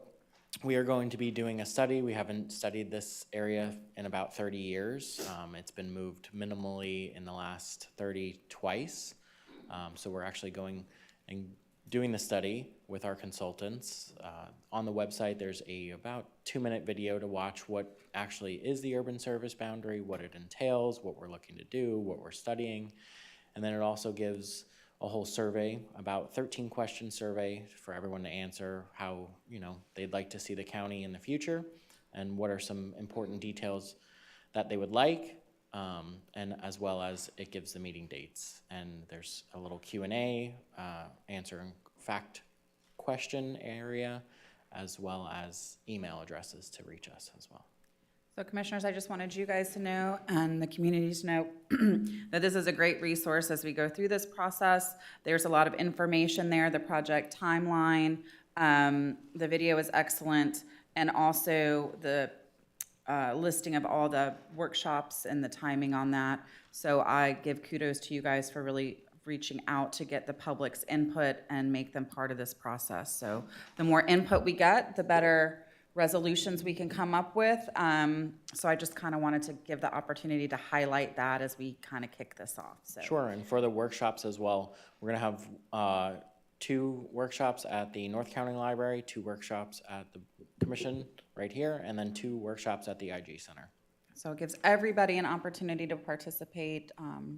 we are going to be doing a study. We haven't studied this area in about 30 years. It's been moved minimally in the last 30 twice. So we're actually going and doing the study with our consultants. On the website, there's about 2-minute video to watch what actually is the urban service boundary, what it entails, what we're looking to do, what we're studying. And then it also gives a whole survey, about 13-question survey for everyone to answer how, they'd like to see the county in the future and what are some important details that they would like, and as well as it gives the meeting dates. And there's a little Q&A, answering fact question area, as well as email addresses to reach us as well. So Commissioners, I just wanted you guys to know and the community to know that this is a great resource as we go through this process. There's a lot of information there, the project timeline, the video is excellent, and also the listing of all the workshops and the timing on that. So I give kudos to you guys for really reaching out to get the public's input and make them part of this process. So the more input we get, the better resolutions we can come up with. So I just kind of wanted to give the opportunity to highlight that as we kind of kick this off. So. Sure, and for the workshops as well, we're gonna have 2 workshops at the North County Library, 2 workshops at the Commission right here, and then 2 workshops at the IG Center. So it gives everybody an opportunity to participate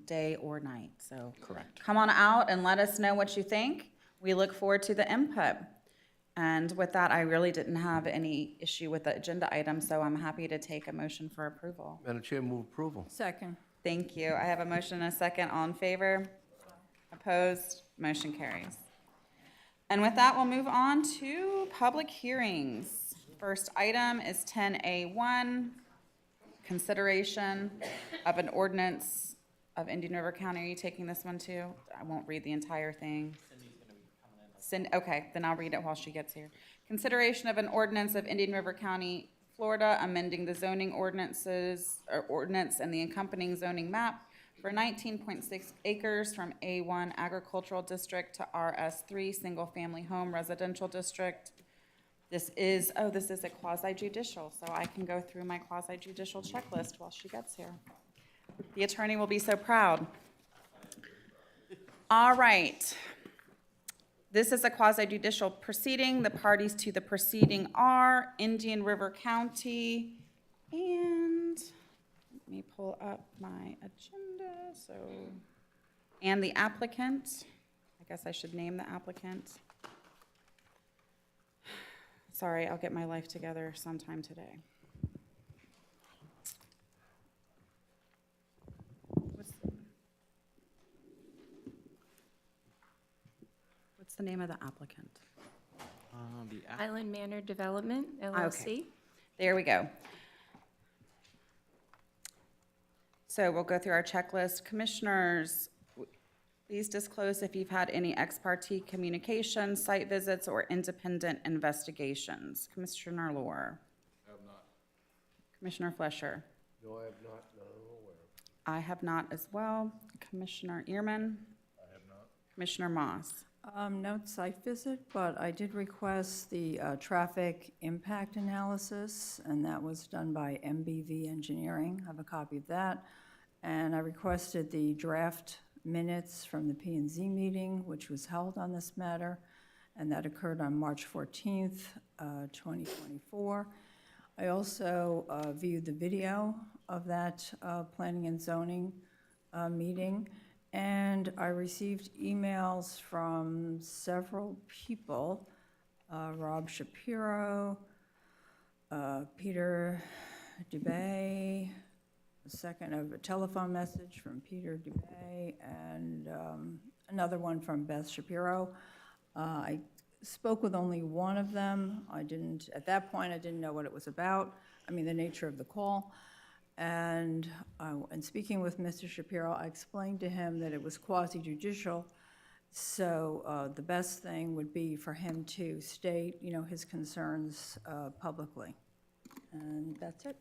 day or night. So correct. Come on out and let us know what you think. We look forward to the input. And with that, I really didn't have any issue with the agenda item, so I'm happy to take a motion for approval. Madam Chair, move approval. Second. Thank you. I have a motion and a second. All in favor? Opposed? Motion carries. And with that, we'll move on to public hearings. First item is 10A1, consideration of an ordinance of Indian River County. Are you taking this one too? I won't read the entire thing. Okay, then I'll read it while she gets here. Consideration of an ordinance of Indian River County, Florida, amending the zoning ordinance and the accompanying zoning map for 19.6 acres from A1 Agricultural District to RS3 Single Family Home Residential District. This is a quasi judicial, so I can go through my quasi judicial checklist while she gets here. The attorney will be so proud. All right. This is a quasi judicial proceeding. The parties to the proceeding are Indian River County, and let me pull up my agenda, and the applicant. I guess I should name the applicant. Sorry, I'll get my life together sometime today. What's the name of the applicant? Island Manor Development, LLC. Okay. There we go. So we'll go through our checklist. Commissioners, please disclose if you've had any ex parte communication, site visits, or independent investigations. Commissioner Lohr. I have not. Commissioner Flesher. No, I have not, none I'm aware of. I have not as well. Commissioner Ehrman. I have not. Commissioner Moss. No site visit, but I did request the traffic impact analysis, and that was done by MBV Engineering. I have a copy of that. And I requested the draft minutes from the P&Z meeting, which was held on this matter, and that occurred on March 14th, 2024. I also viewed the video of that planning and zoning meeting, and I received emails from several people, Rob Shapiro, Peter Dubay, a telephone message from Peter Dubay, and another one from Beth Shapiro. I spoke with only one of them. At that point, I didn't know what it was about, the nature of the call. And in speaking with Mr. Shapiro, I explained to him that it was quasi-judicial, so the best thing would be for him to state, his concerns publicly. And that's it.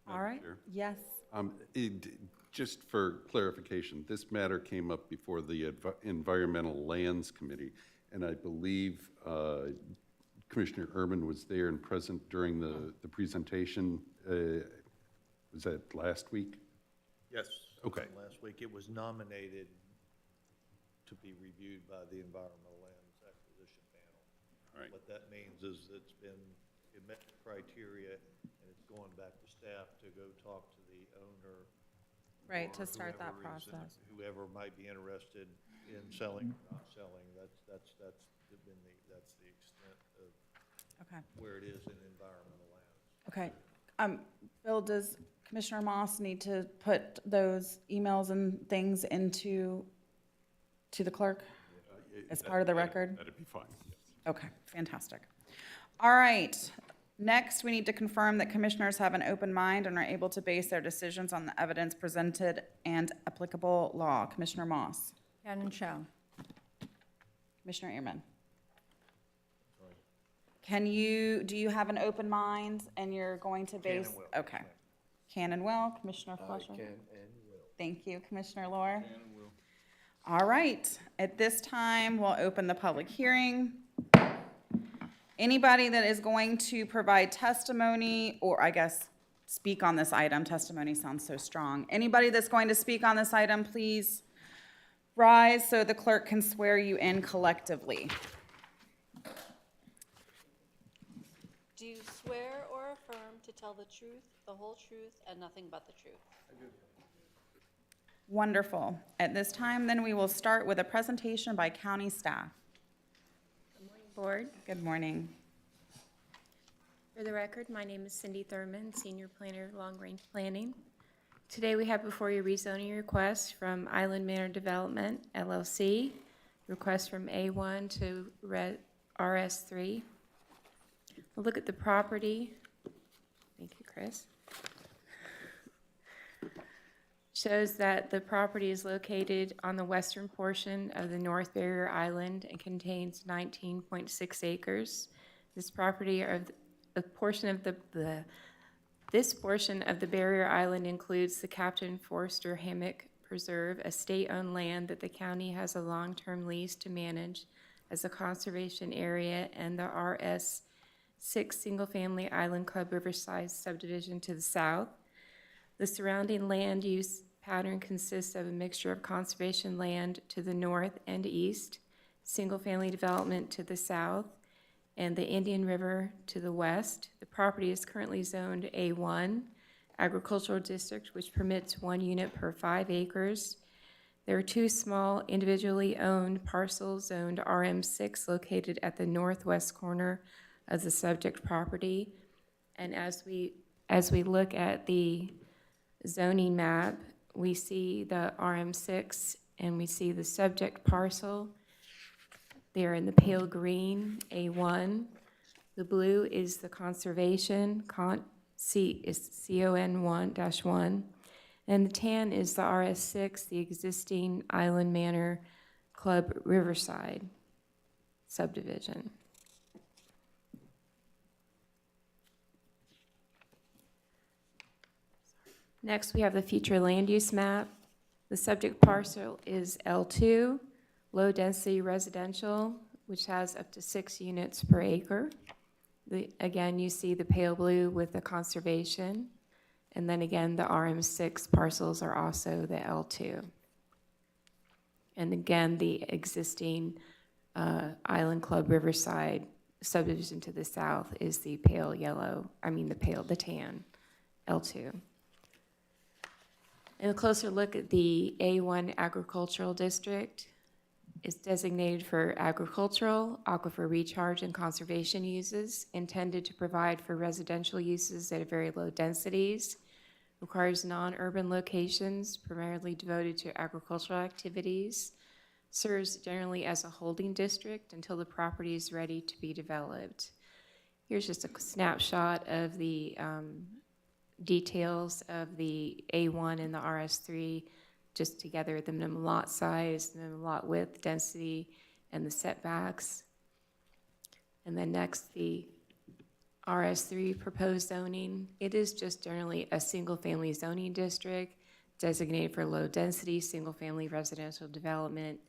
All right. Yes. Just for clarification, this matter came up before the Environmental Lands Committee, and I believe Commissioner Ehrman was there and present during the presentation. Was that last week? Yes. Okay. Last week, it was nominated to be reviewed by the Environmental Lands Acquisition Panel. All right. What that means is it met the criteria, and it's going back to staff to go talk to the owner. Right, to or start that whoever is in- process. Whoever might be interested in selling or not selling, that's the extent of Okay. where it is in environmental lands. Okay. Bill, does Commissioner Moss need to put those emails and things to the clerk as part of the record? That'd be fine, yes. Okay, fantastic. All right. Next, we need to confirm that commissioners have an open mind and are able to base their decisions on the evidence presented and applicable law. Commissioner Moss. Cannon Chow. Commissioner Ehrman. Do you have an open mind and you're going to base? and will. Okay. Can and will. Commissioner Fletcher. I can and will. Thank you, Commissioner Lohr. All right, at this time, we'll open the public hearing. Anybody that is going to provide testimony, or I guess, speak on this item, testimony sounds so strong. Anybody that's going to speak on this item, please rise so the clerk can swear you in collectively. Do you swear or affirm to tell the truth, the whole truth, and nothing but the truth? Wonderful. At this time, then, we will start with a presentation by county staff. Good morning, Board. Good morning. For the record, my name is Cindy Thurman, Senior Planner, Long Range Planning. Today we have before you rezoning requests from Island Manor Development, LLC, request from A1 to RS3. We'll look at the property. Thank you, Chris. Shows that the property is located on the western portion of the North Barrier Island and contains 19.6 acres. This property, or a portion of this portion of the Barrier Island includes the Captain Forster Hammock Preserve, a state-owned land that the county has a long-term lease to manage as a conservation area, and the RS6 Single-Family Island Club Riverside subdivision to the south. The surrounding land use pattern consists of a mixture of conservation land to the north and east, single-family development to the south, and the Indian River to the west. The property is currently zoned A1, agricultural district, which permits 1 unit per 5 acres. There are 2 small individually owned parcels zoned RM6 located at the northwest corner of the subject property. And as we look at the zoning map, we see the RM6 and we see the subject parcel. They're in the pale green, A1. The blue is the conservation, C is CON1-1. And the tan is the RS6, the existing Island Manor Club Riverside subdivision. Next, we have the future land use map. The subject parcel is L2, low-density residential, which has up to 6 units per acre. Again, you see the pale blue with the conservation. And then again, the RM6 parcels are also the L2. And again, the existing Island Club Riverside subdivision to the south is the pale yellow, the tan, L2. And a closer look at the A1 agricultural district is designated for agricultural, aquifer recharge, and conservation uses, intended to provide for residential uses at very low densities, requires non-urban locations primarily devoted to agricultural activities, serves generally as a holding district until the property is ready to be developed. Here's just a snapshot of the details of the A1 and the RS3 just together, the minimum lot size, the minimum lot width, density, and the setbacks. And then next, the RS3 proposed zoning. It is just generally a single-family zoning district designated for low-density, single-family residential development,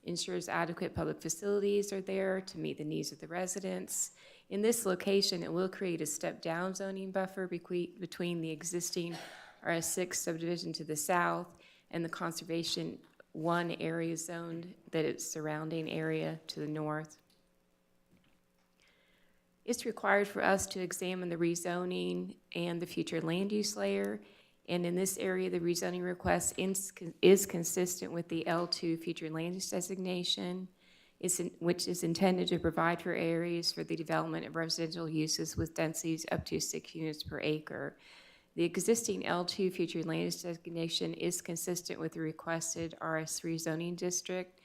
ensures adequate public facilities are there to meet the needs of the residents. In this location, it will create a step-down zoning buffer between the existing RS6 subdivision to the south and the Conservation 1 area zoned that it's surrounding area to the north. It's required for us to examine the rezoning and the future land use layer. And in this area, the rezoning request is consistent with the L2 future land use designation, which is intended to provide for areas for the development of residential uses with densities up to 6 units per acre. The existing L2 future land use designation is consistent with the requested RS3 zoning district.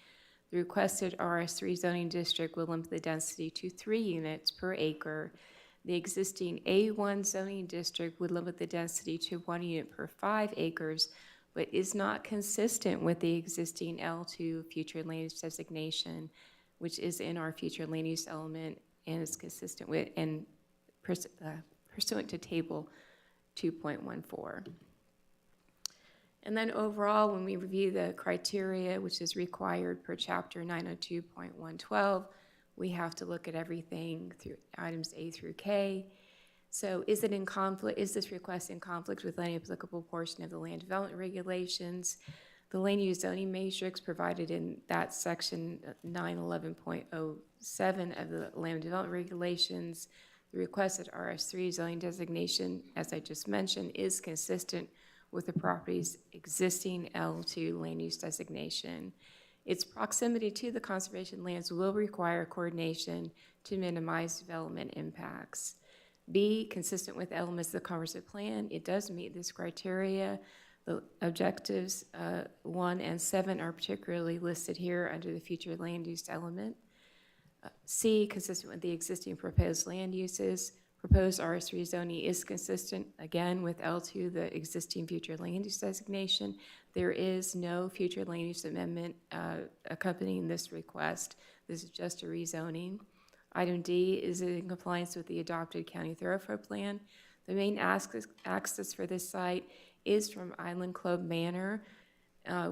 The requested RS3 zoning district will limit the density to 3 units per acre. The existing A1 zoning district would limit the density to 1 unit per 5 acres, but is not consistent with the existing L2 future land use designation, which is in our future land use element and is consistent with and pursuant to table 2.14. And then overall, when we review the criteria, which is required per chapter 902.112, we have to look at everything through items A through K. So is this request in conflict with any applicable portion of the land development regulations? The land use zoning matrix provided in that section 911.07 of the land development regulations, the requested RS3 zoning designation, as I just mentioned, is consistent with the property's existing L2 land use designation. Its proximity to the conservation lands will require coordination to minimize development impacts. B, consistent with elements of the comprehensive plan, it does meet this criteria. The objectives 1 and 7 are particularly listed here under the future land use element. C, consistent with the existing proposed land uses. Proposed RS3 zoning is consistent, again, with L2, the existing future land use designation. There is no future land use amendment accompanying this request. This is just a rezoning. Item D is in compliance with the adopted county thoroughfare plan. The main access for this site is from Island Club Manor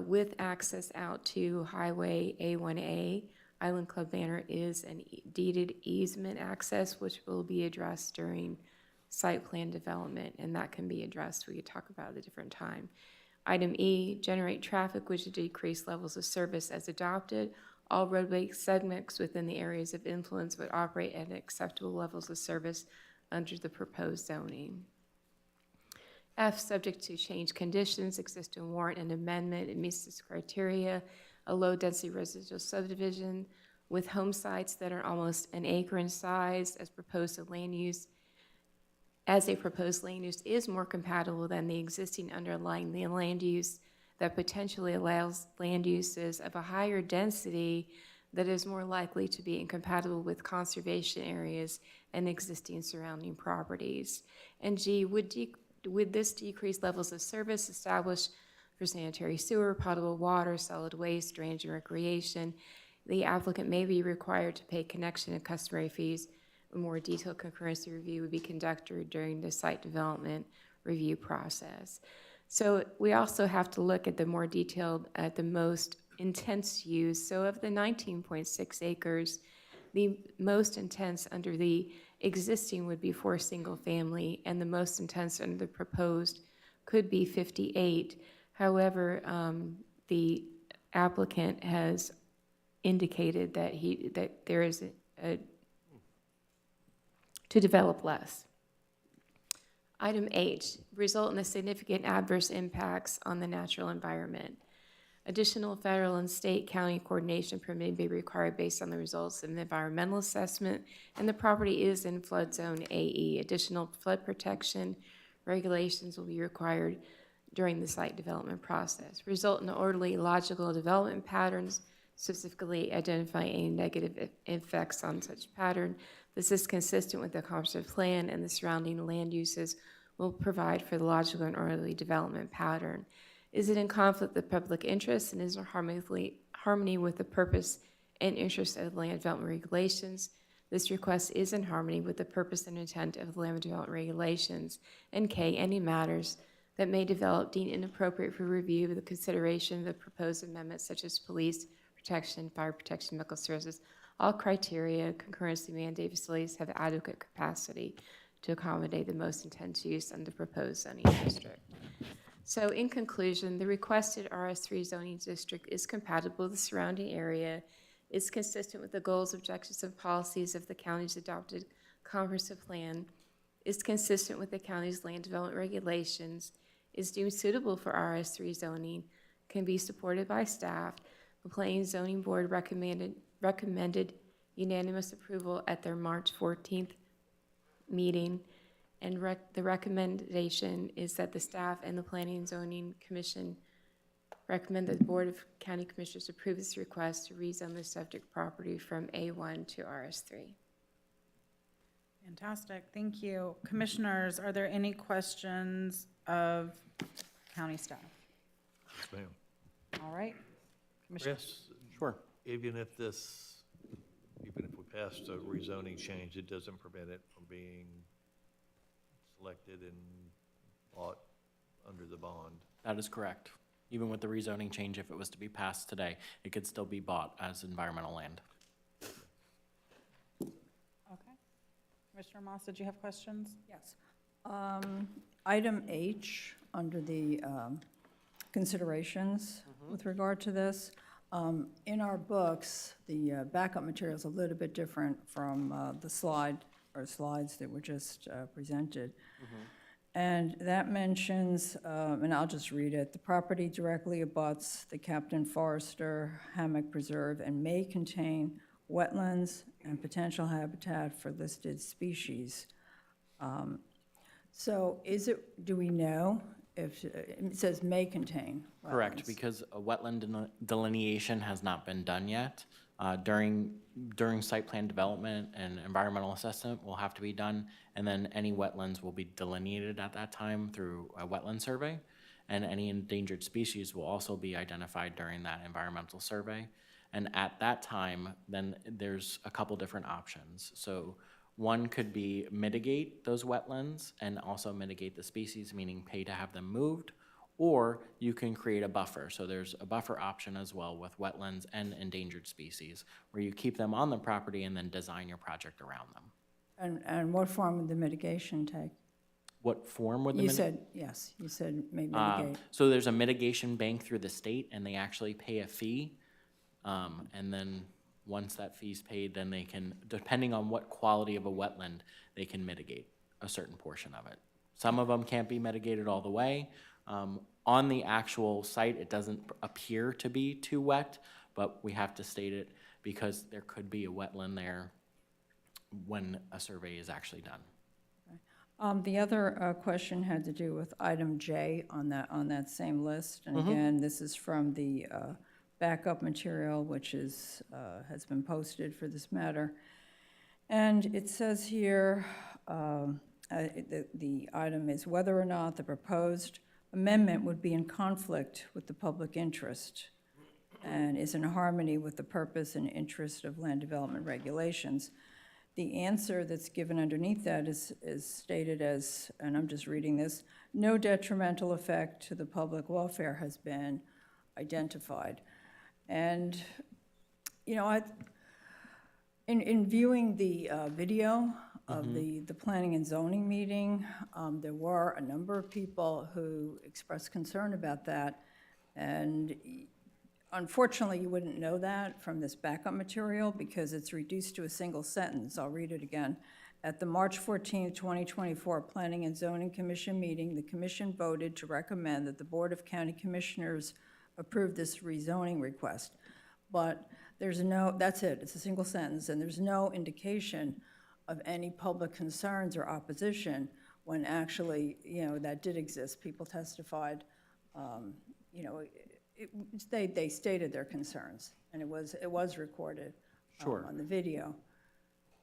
with access out to Highway A1A. Island Club Manor is an deeded easement access, which will be addressed during site plan development, and that can be addressed. We could talk about it at a different time. Item E, generate traffic which would decrease levels of service as adopted. All roadway segments within the areas of influence would operate at acceptable levels of service under the proposed zoning. F, subject to change conditions, exist to warrant an amendment. It meets this criteria. A low-density residential subdivision with home sites that are almost an acre in size as proposed to land use, as a proposed land use is more compatible than the existing underlying land use that potentially allows land uses of a higher density that is more likely to be incompatible with conservation areas and existing surrounding properties. And G, would this decrease levels of service established for sanitary sewer, potable water, solid waste, drainage, and recreation? The applicant may be required to pay connection and customary fees. A more detailed concurrency review would be conducted during the site development review process. So we also have to look at the more detailed, at the most intense use. So of the 19.6 acres, the most intense under the existing would be 4 single family, and the most intense under the proposed could be 58. However, the applicant has indicated that there is to develop less. Item H, result in a significant adverse impacts on the natural environment. Additional federal and state county coordination permitting may be required based on the results of an environmental assessment, and the property is in flood zone AE. Additional flood protection regulations will be required during the site development process. Result in orderly, logical development patterns, specifically identifying any negative effects on such pattern. This is consistent with the comprehensive plan, and the surrounding land uses will provide for the logical and orderly development pattern. Is it in conflict with public interest and is in harmony with the purpose and interest of the land development regulations? This request is in harmony with the purpose and intent of the land development regulations. And K, any matters that may develop deemed inappropriate for review of the consideration of the proposed amendments such as police protection, fire protection, medical services. All criteria, concurrency mandate facilities have adequate capacity to accommodate the most intense use under the proposed zoning district. So in conclusion, the requested RS3 zoning district is compatible with the surrounding area, is consistent with the goals, objectives, and policies of the county's adopted comprehensive plan, is consistent with the county's land development regulations, is deemed suitable for RS3 zoning, can be supported by staff. The Planning and Zoning Board recommended unanimous approval at their March 14th meeting, and the recommendation is that the staff and the Planning and Zoning Commission recommend that the Board of County Commissioners approve this request to rezone the subject property from A1 to RS3. Fantastic, thank you. Commissioners, are there any questions of county staff? Yes, ma'am. All right. Commissioner. Chris? Sure. Even if we passed a rezoning change, it doesn't prevent it from being selected and bought under the bond. That is correct. Even with the rezoning change, if it was to be passed today, it could still be bought as environmental land. Okay. Commissioner Moss, did you have questions? Yes. Item H, under the considerations with regard to this, in our books, the backup material is a little bit different from the slides that were just presented. And that mentions, and I'll just read it, the property directly abuts the Captain Forrester Hammock Preserve and may contain wetlands, and potential habitat for listed species. So do we know if, it says may contain Correct, wetlands. because a wetland delineation has not been done yet. During site plan development and environmental assessment will have to be done, and then any wetlands will be delineated at that time through a wetland survey, and any endangered species will also be identified during that environmental survey. And at that time, then there's a couple different options. So one could be mitigate those wetlands and also mitigate the species, meaning pay to have them moved, or you can create a buffer. So there's a buffer option as well with wetlands and endangered species, where you keep them on the property and then design your project around them. And what form would the mitigation take? What form would the You said, yes, you said may Uh, mitigate. So there's a mitigation bank through the state, and they actually pay a fee. And then once that fee's paid, then they can, depending on what quality of a wetland, they can mitigate a certain portion of it. Some of them can't be mitigated all the way. On the actual site, it doesn't appear to be too wet, but we have to state it because there could be a wetland there when a survey is actually done. The other question had to do with item J on that same list. And Mhm. again, this is from the backup material, which is, has been posted for this matter. And it says here, the item is whether or not the proposed amendment would be in conflict with the public interest and is in harmony with the purpose and interest of land development regulations. The answer that's given underneath that is stated as, and I'm just reading this, no detrimental effect to the public welfare has been identified. And, you know, in viewing the video of the planning and zoning meeting, there were a number of people who expressed concern about that. And unfortunately, you wouldn't know that from this backup material because it's reduced to a single sentence. I'll read it again. At the March 14, 2024 Planning and Zoning Commission meeting, the commission voted to recommend that the Board of County Commissioners approve this rezoning request. But there's no, that's it, it's a single sentence, and there's no indication of any public concerns or opposition when actually, you know, that did exist. People testified, you know, they stated their concerns, and it was recorded Sure. on the video.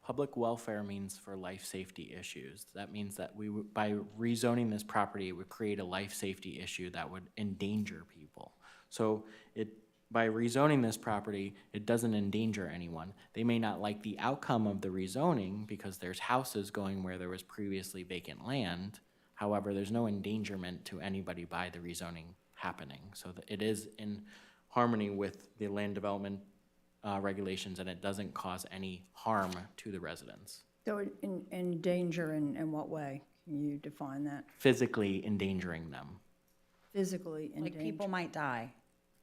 Public welfare means for life safety issues. That means that by rezoning this property, it would create a life safety issue that would endanger people. So by rezoning this property, it doesn't endanger anyone. They may not like the outcome of the rezoning because there's houses going where there was previously vacant land. However, there's no endangerment to anybody by the rezoning happening. So that it is in harmony with the land development regulations, and it doesn't cause any harm to the residents. So in danger in what way? Can you define that? Physically endangering them. Physically in Like danger? people might die.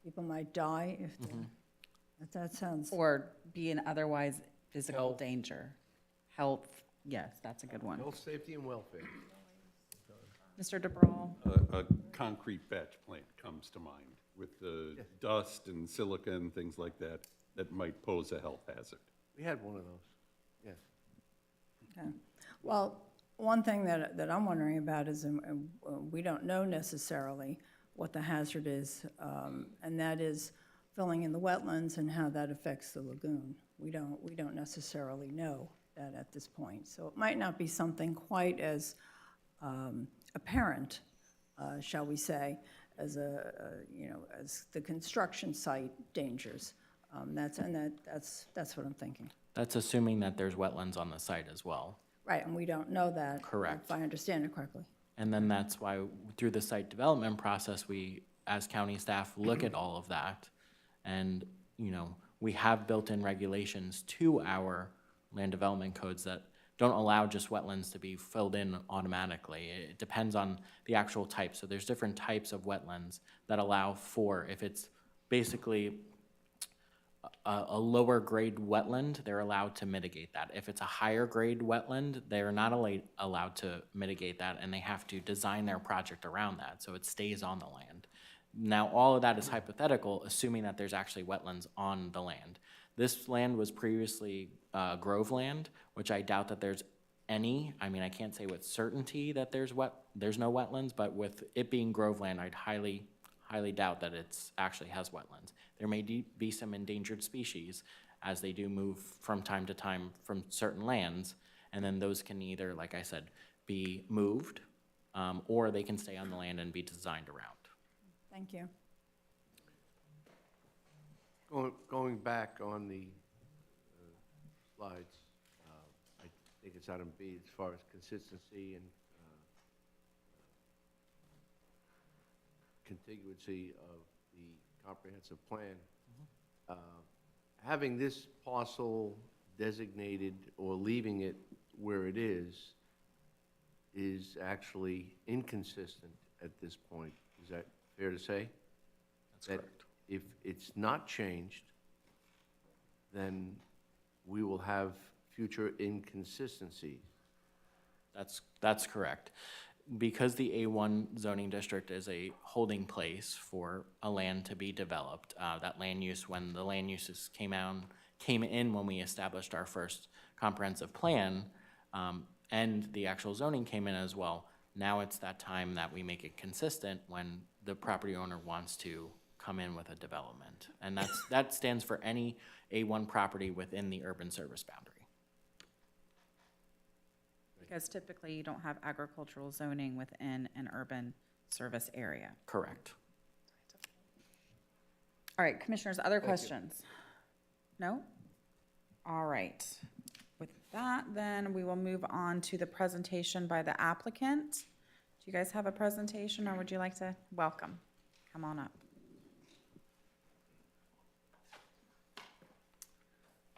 People might die if that sounds. Or be in otherwise physical danger. Health, yes, that's a good one. Health, safety, and welfare. Mr. DeBrawl? A concrete batch plant comes to mind with the dust and silica and things like that that might pose a health hazard. We had one of those, yes. Okay. Well, one thing that I'm wondering about is we don't know necessarily what the hazard is, and that is filling in the wetlands and how that affects the lagoon. We don't necessarily know that at this point. So it might not be something quite as apparent, shall we say, as as the construction site dangers. That's what I'm thinking. That's assuming that there's wetlands on the site as well. Right, and we don't know that. Correct. If I understand it correctly. And then that's why through the site development process, we, as county staff, look at all of that. And, you know, we have built-in regulations to our land development codes that don't allow just wetlands to be filled in automatically. It depends on the actual type. So there's different types of wetlands that allow for, if it's basically a lower grade wetland, they're allowed to mitigate that. If it's a higher grade wetland, they're not allowed to mitigate that, and they have to design their project around that so it stays on the land. Now, all of that is hypothetical, assuming that there's actually wetlands on the land. This land was previously grove land, which I doubt that there's any. I mean, I can't say with certainty that there's no wetlands, but with it being grove land, I'd highly doubt that it's actually has wetlands. There may be some endangered species as they do move from time to time from certain lands, and then those can either, like I said, be moved, or they can stay on the land and be designed around. Thank you. Going back on the slides, I think it's item B as far as consistency and contiguity of the comprehensive plan. Having this parcel designated or leaving it where it is actually inconsistent at this point. Is that fair to say? That's correct. If it's not changed, then we will have future inconsistencies. That's correct. Because the A1 zoning district is a holding place for a land to be developed, that land use, when the land uses came in when we established our first comprehensive plan, and the actual zoning came in as well, now it's that time that we make it consistent when the property owner wants to come in with a development. And that stands for any A1 property within the urban service boundary. Because typically you don't have agricultural zoning within an urban service area. Correct. All right, commissioners, other questions? No? All right. With that, then we will move on to the presentation by the applicant. Do you guys have a presentation, or would you like to welcome? Come on up.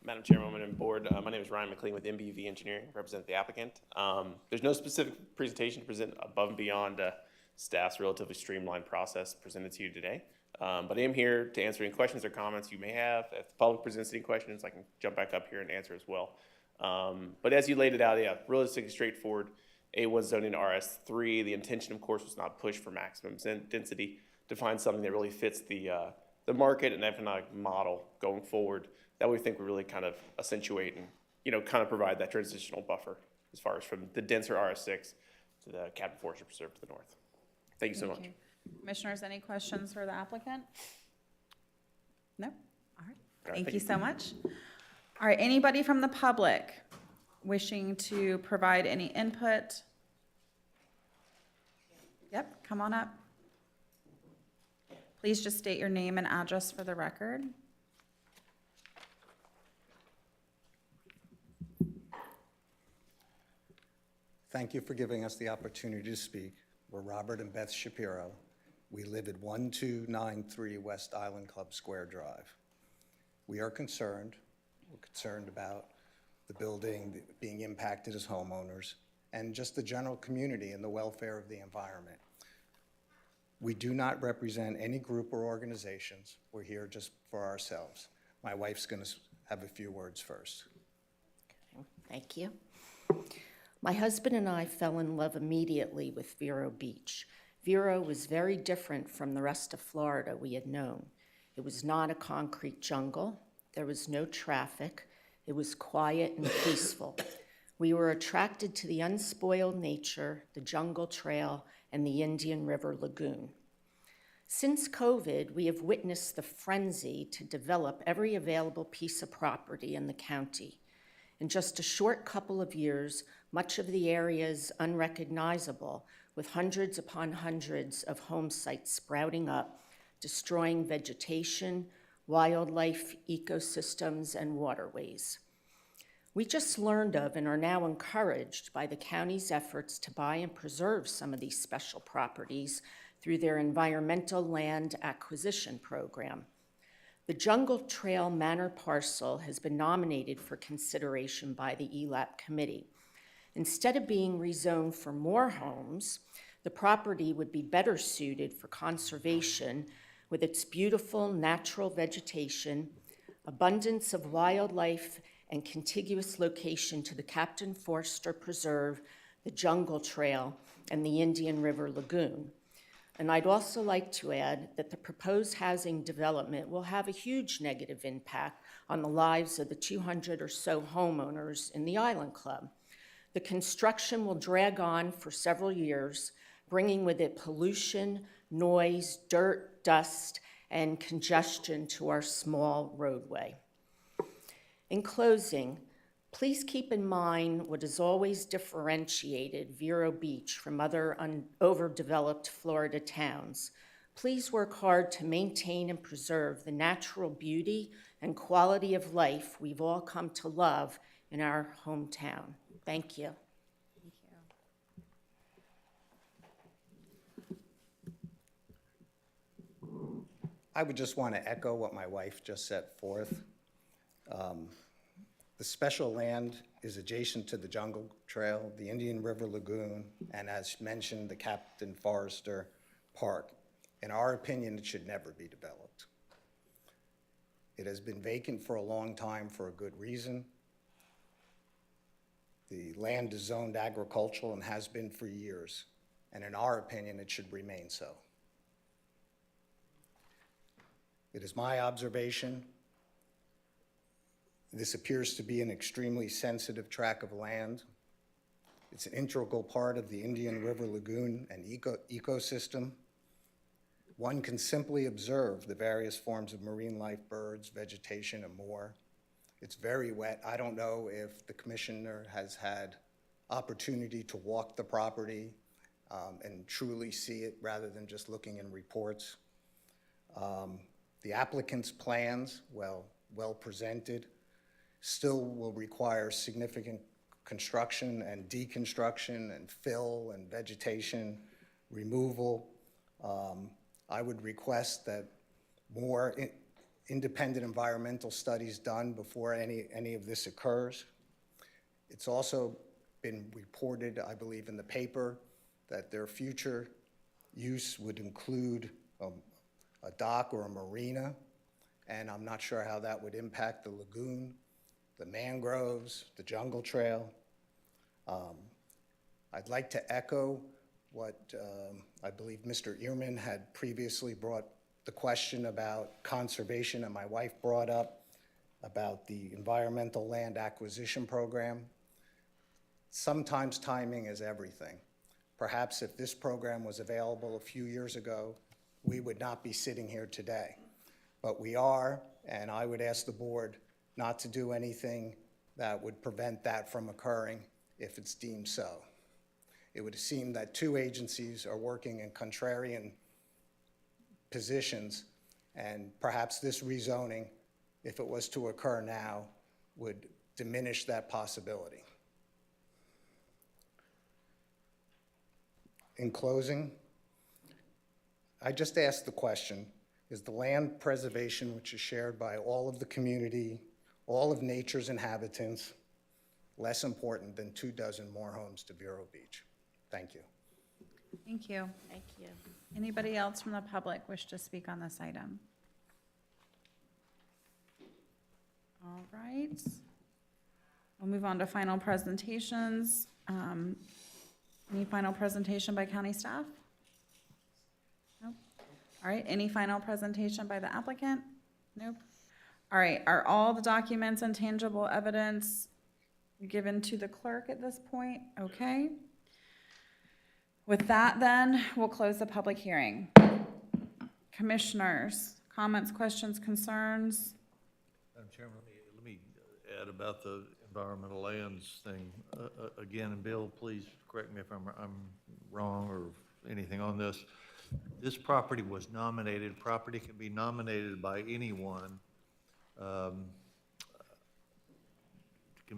Madam Chairwoman and Board, my name is Ryan McLean with MBV Engineering, represent the applicant. There's no specific presentation to present above and beyond staff's relatively streamlined process presented to you today. But I am here to answer any questions or comments you may have. If the public presents any questions, I can jump back up here and answer as well. But as you laid it out, yeah, relatively straightforward. A1 zoning to RS3. The intention, of course, was not push for maximum density, to find something that really fits the market and economic model going forward that we think would really kind of accentuate and, kind of provide that transitional buffer as far as from the denser RS6 to the Captain Forester Preserve to the north. Thank you so much. Commissioners, any questions for the applicant? No? All right. Thank thank you you. so much. All right, anybody from the public wishing to provide any input? Yep, come on up. Please just state your name and address for the record. Thank you for giving us the opportunity to speak. We're Robert and Beth Shapiro. We live at 1293 West Island Club Square Drive. We are concerned. We're concerned about the building being impacted as homeowners and just the general community and the welfare of the environment. We do not represent any group or organizations. We're here just for ourselves. My wife's going to have a few words first. Thank you. My husband and I fell in love immediately with Vero Beach. Vero was very different from the rest of Florida we had known. It was not a concrete jungle. There was no traffic. It was quiet and peaceful. We were attracted to the unspoiled nature, the jungle trail, and the Indian River Lagoon. Since COVID, we have witnessed the frenzy to develop every available piece of property in the county. In just a short couple of years, much of the area is unrecognizable, with hundreds upon hundreds of home sites sprouting up, destroying vegetation, wildlife, ecosystems, and waterways. We just learned of and are now encouraged by the county's efforts to buy and preserve some of these special properties through their environmental land acquisition program. The Jungle Trail Manor parcel has been nominated for consideration by the ELAP committee. Instead of being rezoned for more homes, the property would be better suited for conservation with its beautiful natural vegetation, abundance of wildlife, and contiguous location to the Captain Forester Preserve, the Jungle Trail, and the Indian River Lagoon. And I'd also like to add that the proposed housing development will have a huge negative impact on the lives of the 200 or so homeowners in the Island Club. The construction will drag on for several years, bringing with it pollution, noise, dirt, dust, and congestion to our small roadway. In closing, please keep in mind what has always differentiated Vero Beach from other overdeveloped Florida towns. Please work hard to maintain and preserve the natural beauty and quality of life we've all come to love in our hometown. Thank you. I would just want to echo what my wife just set forth. The special land is adjacent to the Jungle Trail, the Indian River Lagoon, and as mentioned, the Captain Forrester Park. In our opinion, it should never be developed. It has been vacant for a long time for a good reason. The land is zoned agricultural and has been for years, and in our opinion, it should remain so. It is my observation this appears to be an extremely sensitive tract of land. It's an integral part of the Indian River Lagoon and ecosystem. One can simply observe the various forms of marine life, birds, vegetation, and more. It's very wet. I don't know if the commissioner has had opportunity to walk the property and truly see it rather than just looking in reports. The applicant's plans, well presented, still will require significant construction and deconstruction and fill and vegetation removal. I would request that more independent environmental studies done before any of this occurs. It's also been reported, I believe, in the paper that their future use would include a dock or a marina, and I'm not sure how that would impact the lagoon, the mangroves, the Jungle Trail. I'd like to echo what I believe Mr. Ehrman had previously brought the question about conservation, and my wife brought up about the environmental land acquisition program. Sometimes timing is everything. Perhaps if this program was available a few years ago, we would not be sitting here today. But we are, and I would ask the board not to do anything that would prevent that from occurring if it's deemed so. It would seem that two agencies are working in contrarian positions, and perhaps this rezoning, if it was to occur now, would diminish that possibility. In closing, I just asked the question, is the land preservation which is shared by all of the community, all of nature's inhabitants, less important than 24 more homes to Vero Beach? Thank you. Thank you. Thank you. Anybody else from the public wish to speak on this item? All right. We'll move on to final presentations. Any final presentation by county staff? Nope. All right, any final presentation by the applicant? Nope. All right, are all the documents and tangible evidence given to the clerk at this point? Okay. With that, then, we'll close the public hearing. Commissioners, comments, questions, concerns? Madam Chairman, let me add about the environmental lands thing. Again, and Bill, please correct me if I'm wrong or anything on this. This property was nominated. Property can be nominated by anyone. Can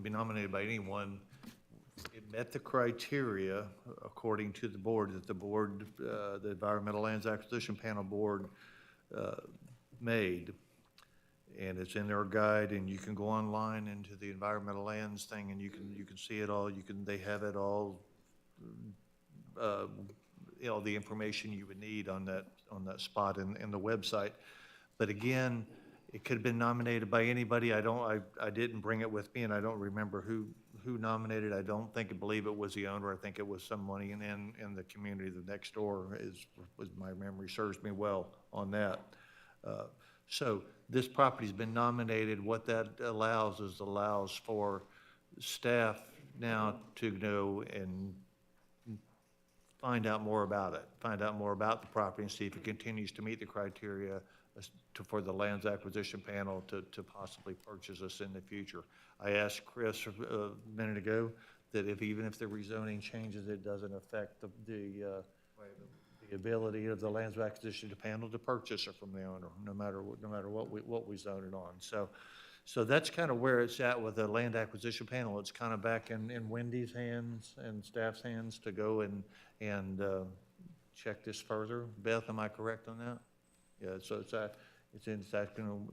be nominated by anyone. It met the criteria, according to the board, that the board, the Environmental Lands Acquisition Panel Board made. And it's in their guide, and you can go online into the environmental lands thing, and you can see it all. They have it all, the information you would need on that spot in the website. But again, it could have been nominated by anybody. I didn't bring it with me, and I don't remember who who nominated. I don't believe it was the owner. I think it was somebody in the community, the next door, was my memory serves me well on that. So this property's been nominated. What that allows for staff now to go and find out more about it, find out more about the property and see if it continues to meet the criteria for the lands acquisition panel to possibly purchase us in the future. I asked Chris a minute ago that even if the rezoning changes, it doesn't affect the ability of the lands acquisition panel to purchase it from the owner, no matter what we zone it on. So that's kind of where it's at with the land acquisition panel. It's kind of back in Wendy's hands and staff's hands to go and check this further. Beth, am I correct on that? Yeah, so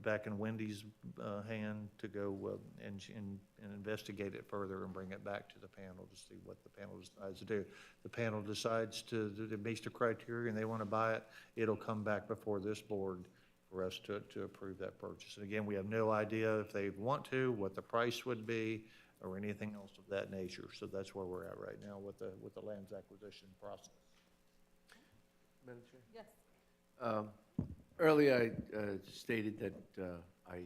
back in Wendy's hand to go and investigate it further and bring it back to the panel to see what the panel decides to do. The panel decides it meets the criteria and they want to buy it, it'll come back before this board for us to approve that purchase. And again, we have no idea if they want to, what the price would be, or anything else of that nature. So that's where we're at right now with the lands acquisition process. Madam Chair? Yes. Earlier, I stated that I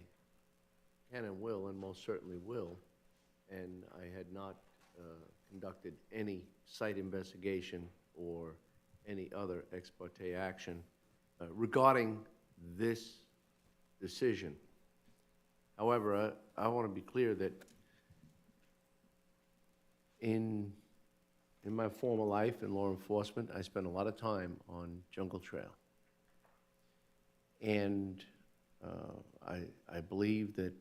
can and will, and most certainly will, and I had not conducted any site investigation or any other ex parte action regarding this decision. However, I want to be clear that in my former life in law enforcement, I spent a lot of time on Jungle Trail. And I believe that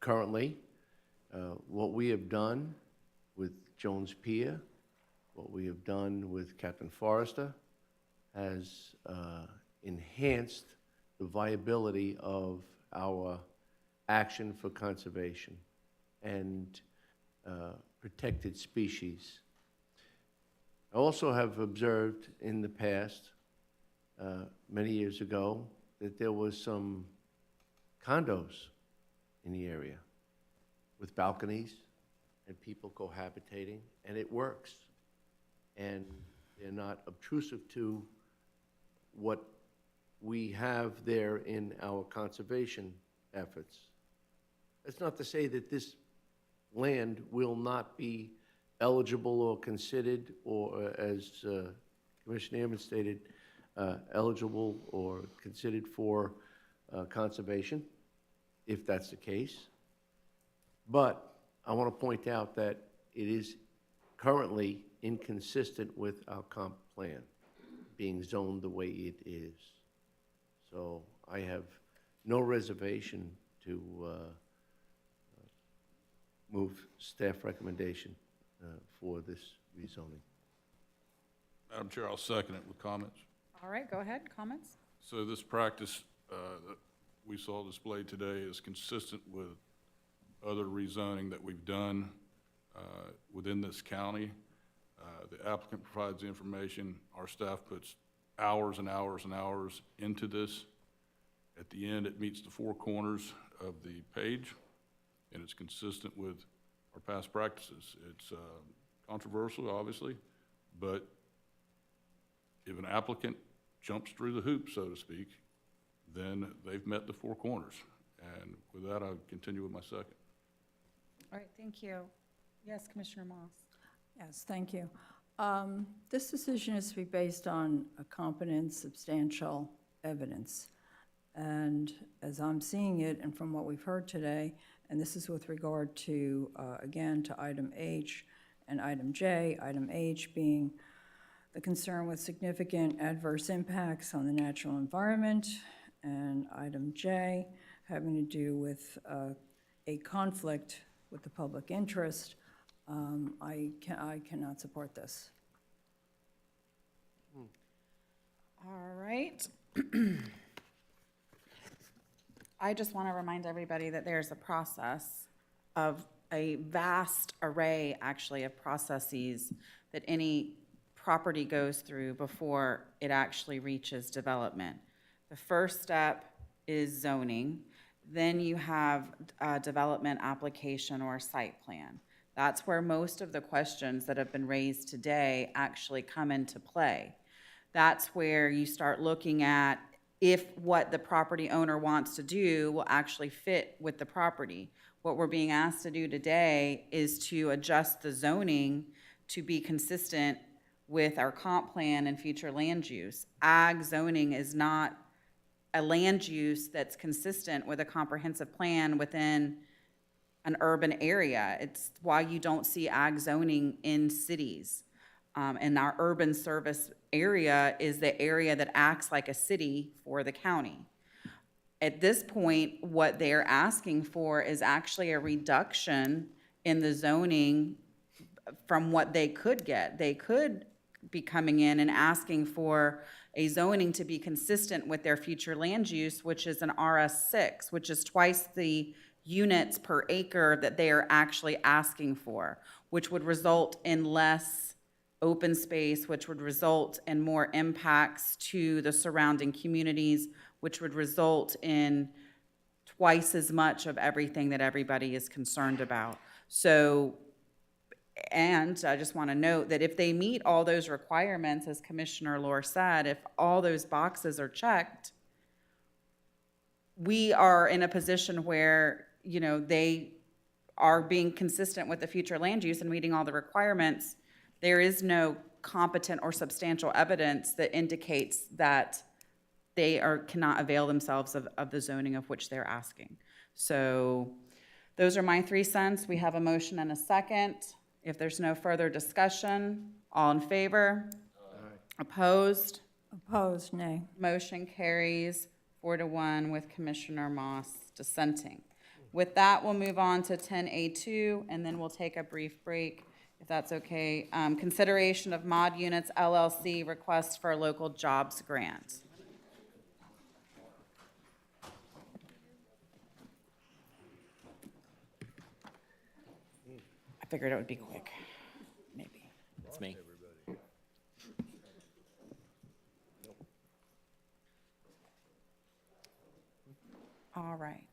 currently, what we have done with Jones Pier, what we have done with Captain Forrester, has enhanced the viability of our action for conservation and protected species. I also have observed in the past, many years ago, that there was some condos in the area with balconies and people cohabitating, and it works. And they're not obtrusive to what we have there in our conservation efforts. That's not to say that this land will not be eligible or considered, or as Commissioner Ammon stated, eligible or considered for conservation, if that's the case. But I want to point out that it is currently inconsistent with our comp plan, being zoned the way it is. So I have no reservation to move staff recommendation for this rezoning. Madam Chair, I'll second it with comments. All right, go ahead, comments? So this practice that we saw displayed today is consistent with other rezoning that we've done within this county. The applicant provides the information. Our staff puts hours and hours and hours into this. At the end, it meets the four corners of the page, and it's consistent with our past practices. It's controversial, obviously, but if an applicant jumps through the hoop, so to speak, then they've met the four corners. And with that, I'll continue with my second. All right, thank you. Yes, Commissioner Moss. Yes, thank you. This decision is to be based on a competent, substantial evidence. And as I'm seeing it, and from what we've heard today, and this is with regard to, again, to item H and item J, item H being the concern with significant adverse impacts on the natural environment, and item J having to do with a conflict with the public interest. I cannot support this. All right. I just want to remind everybody that there's a process of a vast array, actually, of processes that any property goes through before it actually reaches development. The first step is zoning. then you have a development application or site plan. That's where most of the questions that have been raised today actually come into play. That's where you start looking at if what the property owner wants to do will actually fit with the property. What we're being asked to do today is to adjust the zoning to be consistent with our comp plan and future land use. Ag zoning is not a land use that's consistent with a comprehensive plan within an urban area. It's why you don't see ag zoning in cities. And our urban service area is the area that acts like a city for the county. At this point, what they're asking for is actually a reduction in the zoning from what they could get. They could be coming in and asking for a zoning to be consistent with their future land use, which is an RS6, which is twice the units per acre that they are actually asking for, which would result in less open space, which would result in more impacts to the surrounding communities, which would result in twice as much of everything that everybody is concerned about. So, and I just want to note that if they meet all those requirements, as Commissioner Lohr said, if all those boxes are checked, we are in a position where, you know, they are being consistent with the future land use and meeting all the requirements. There is no competent or substantial evidence that indicates that they cannot avail themselves of the zoning of which they're asking. So those are my 3 cents. We have a motion and a second. If there's no further discussion, all in favor? Opposed? Opposed, nay. Motion carries 4-1 with Commissioner Moss dissenting. With that, we'll move on to 10A2, and then we'll take a brief break, if that's okay. Consideration of Mod Units LLC request for a local jobs grant. I figured it would be quick, maybe. It's me. All right.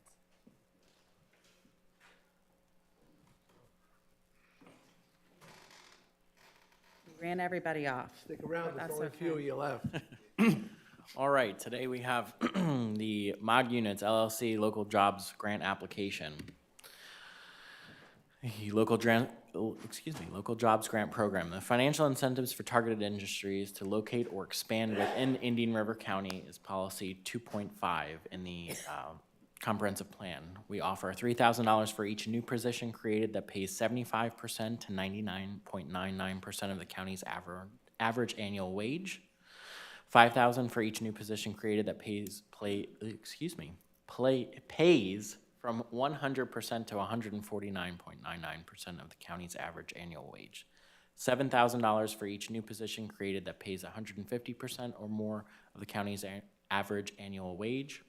We ran everybody off. Stick around, That's there's only a few okay. you left. All right, today we have the Mod Units LLC local jobs grant application. The local jobs grant program. The financial incentives for targeted industries to locate or expand within Indian River County is policy 2.5 in the comprehensive plan. We offer $3,000 for each new position created that pays 75% to 99.99% of the county's average annual wage. $5,000 for each new position created that pays from 100% to 149.99% of the county's average annual wage. $7,000 for each new position created that pays 150% or more of the county's average annual wage.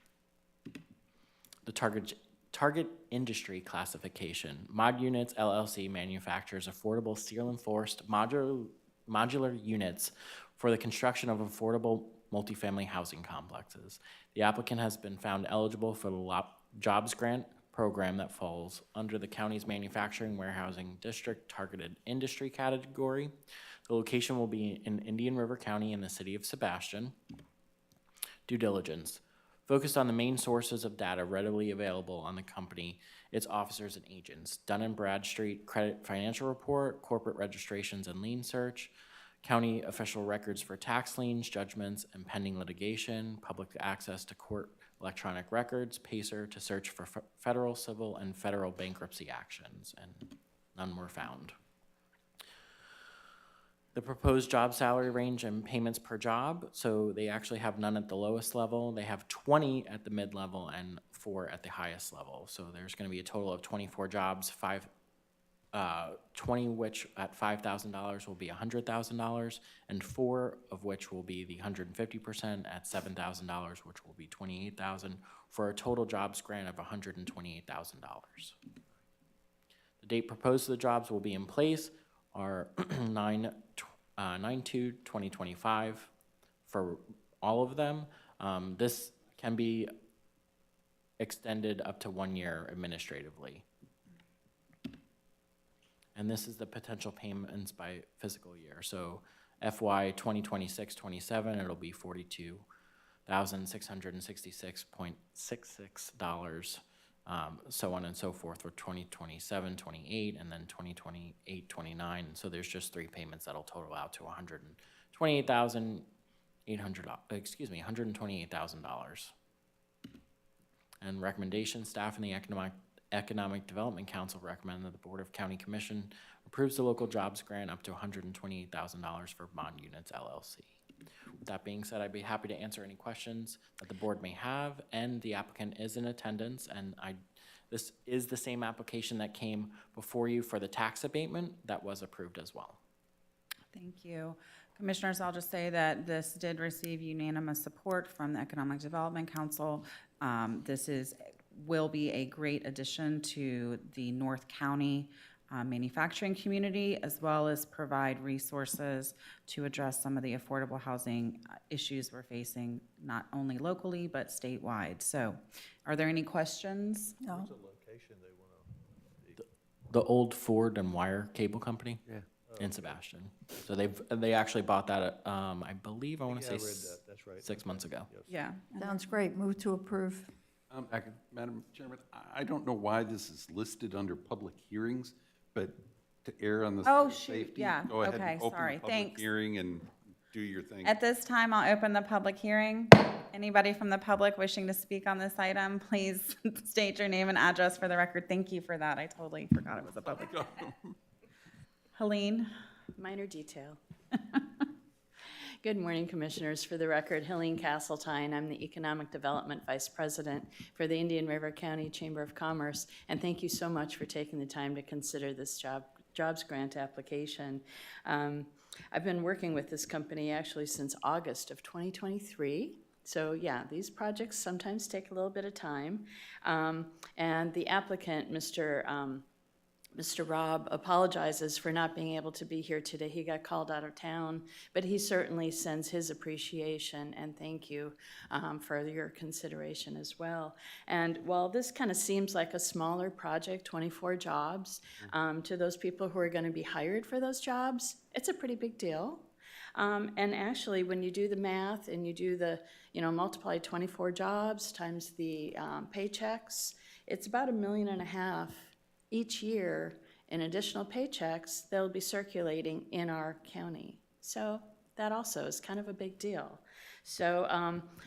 The target industry classification. Mod Units LLC manufactures affordable steel-enforced modular units for the construction of affordable multifamily housing complexes. The applicant has been found eligible for the jobs grant program that falls under the county's manufacturing warehousing district targeted industry category. The location will be in Indian River County in the city of Sebastian. Due diligence. Focused on the main sources of data readily available on the company, its officers and agents. Dun & Bradstreet credit financial report, corporate registrations and lien search, county official records for tax liens, judgments, and pending litigation, public access to court electronic records, PACER to search for federal, civil, and federal bankruptcy actions, and none were found. The proposed job salary range and payments per job, so they actually have none at the lowest level. They have 20 at the mid-level and 4 at the highest level. So there's going to be a total of 24 jobs, 20 which at $5,000 will be $100,000, and 4 of which will be the 150% at $7,000, which will be $28,000, for a total jobs grant of $128,000. The date proposed to the jobs will be in place are 9/2/2025 for all of them. This can be extended up to 1 year administratively. And this is the potential payments by fiscal year. So FY 2026-27, it'll be $42,666.66, so on and so forth for 2027-28, and then 2028-29. So there's just 3 payments that'll total out to $128,000. And recommendation, staff and the Economic Development Council recommend that the Board of County Commission approves the local jobs grant up to $128,000 for Bond Units LLC. With that being said, I'd be happy to answer any questions that the board may have, and the applicant is in attendance, and this is the same application that came before you for the tax abatement that was approved as well. Thank you. Commissioners, I'll just say that this did receive unanimous support from the Economic Development Council. This will be a great addition to the North County manufacturing community, as well as provide resources to address some of the affordable housing issues we're facing, not only locally, but statewide. So are there any questions? No. The old Ford and Wire Cable Company? Yeah. In Sebastian. So they actually bought that, I believe, I want to say Yeah, I read that. That's right. 6 months ago. Yeah. Sounds great. Move to approve. Madam Chairman, I don't know why this is listed under public hearings, but to err on the side Oh, of shoot, safety, yeah, go ahead okay, and open sorry, the public thanks. hearing and do your thing. At this time, I'll open the public hearing. Anybody from the public wishing to speak on this item, please state your name and address for the record. Thank you for that. I totally forgot it was a public. Helene? Minor detail. Good morning, Commissioners. For the record, Helene Castletine. I'm the Economic Development Vice President for the Indian River County Chamber of Commerce, and thank you so much for taking the time to consider this jobs grant application. I've been working with this company actually since August of 2023. So yeah, these projects sometimes take a little bit of time. And the applicant, Mr. Rob, apologizes for not being able to be here today. He got called out of town, but he certainly sends his appreciation and thank you for your consideration as well. And while this kind of seems like a smaller project, 24 jobs, to those people who are going to be hired for those jobs, it's a pretty big deal. And actually, when you do the math and you do the, multiply 24 jobs times the paychecks, it's about $1.5 million each year in additional paychecks they'll be circulating in our county. So that also is kind of a big deal. So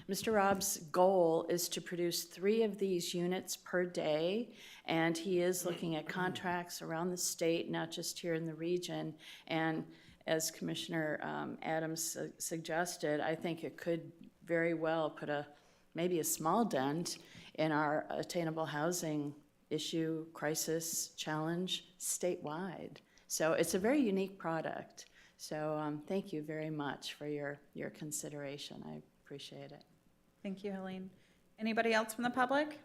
Mr. Rob's goal is to produce 3 of these units per day, and he is looking at contracts around the state, not just here in the region. And as Commissioner Adams suggested, I think it could very well put maybe a small dent in our attainable housing issue, crisis, challenge statewide. So it's a very unique product. So thank you very much for your consideration. I appreciate it. Thank you, Helene. Anybody else from the public?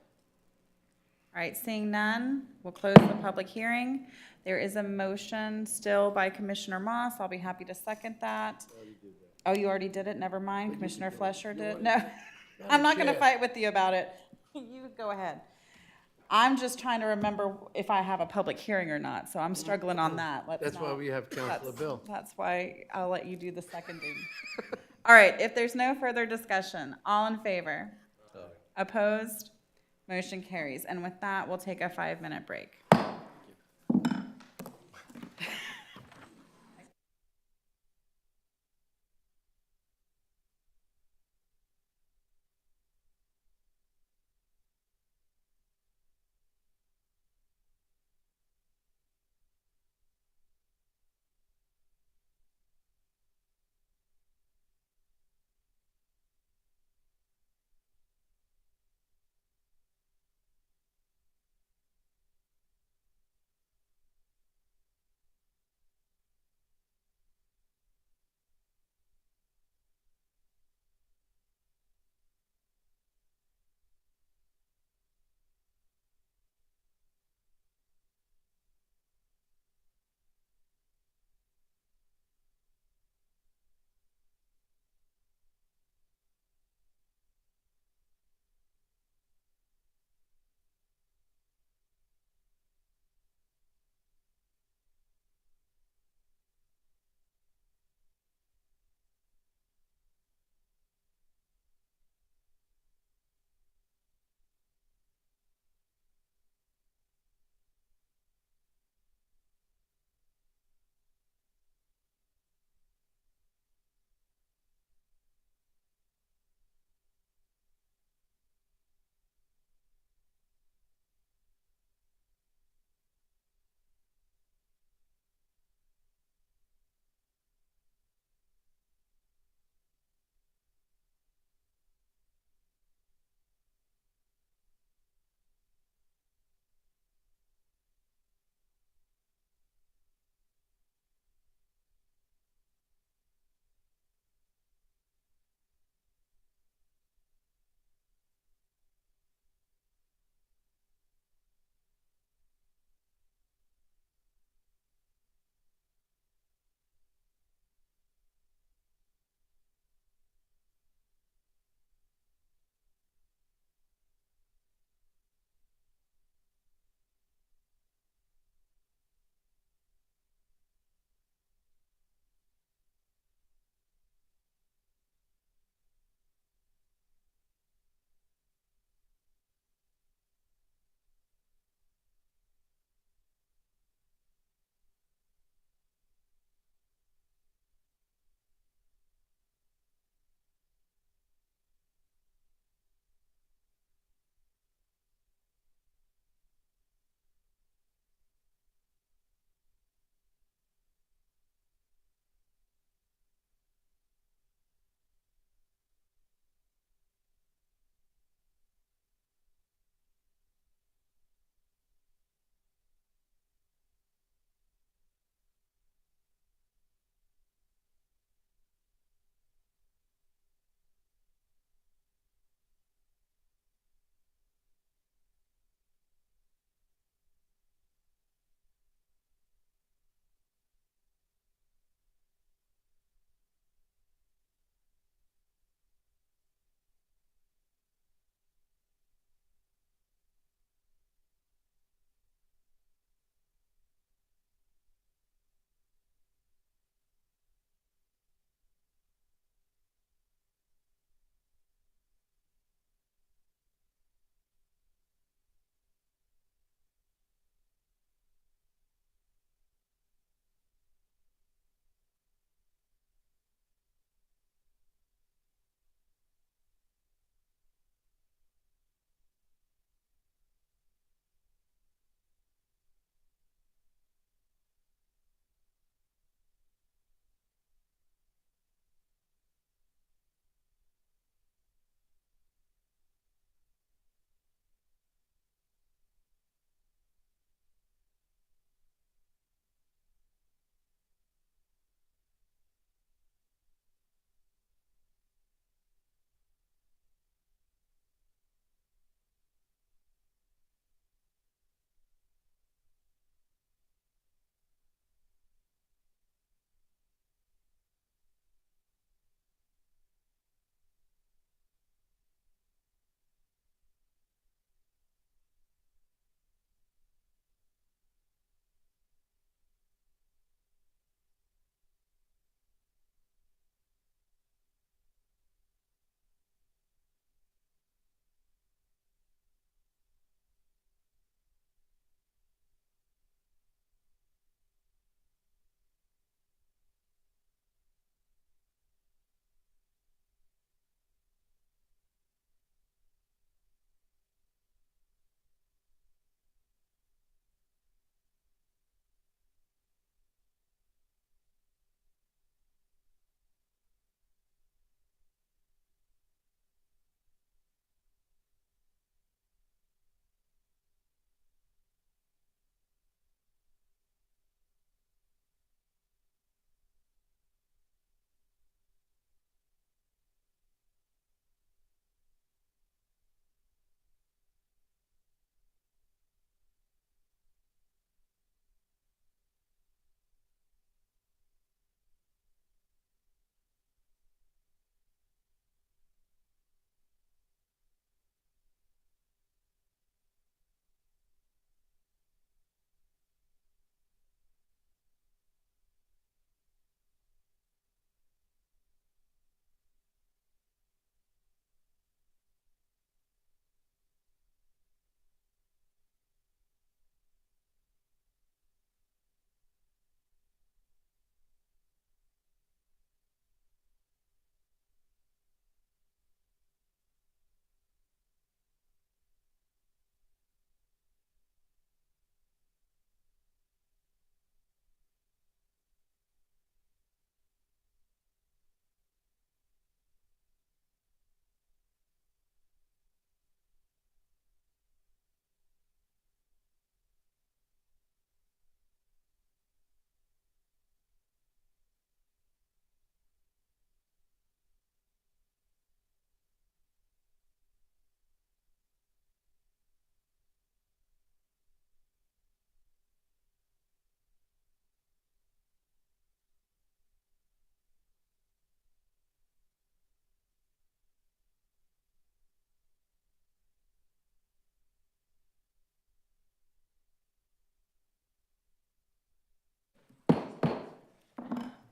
All right, seeing none, we'll close the public hearing. There is a motion still by Commissioner Moss. I'll be happy to second that. Oh, you already did it? Never mind. Commissioner Flesher did? No, I'm not going to fight with you about it. You go ahead. I'm just trying to remember if I have a public hearing or not, so I'm struggling on that. That's why we have Counselor Bill. That's why I'll let you do the seconding. All right, if there's no further discussion, all in favor? Opposed? Motion carries. And with that, we'll take a 5-minute break.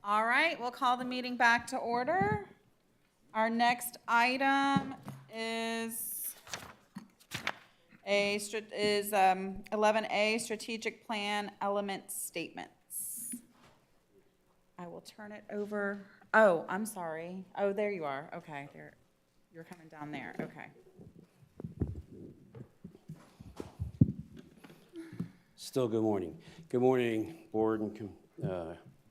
All right, we'll call the meeting back to order. Our next item is 11A, Strategic Plan Element Statements. I will turn it over. Oh, I'm sorry. Oh, there you are. Okay, there. You're coming down there. Okay. Still good morning. Good morning, board and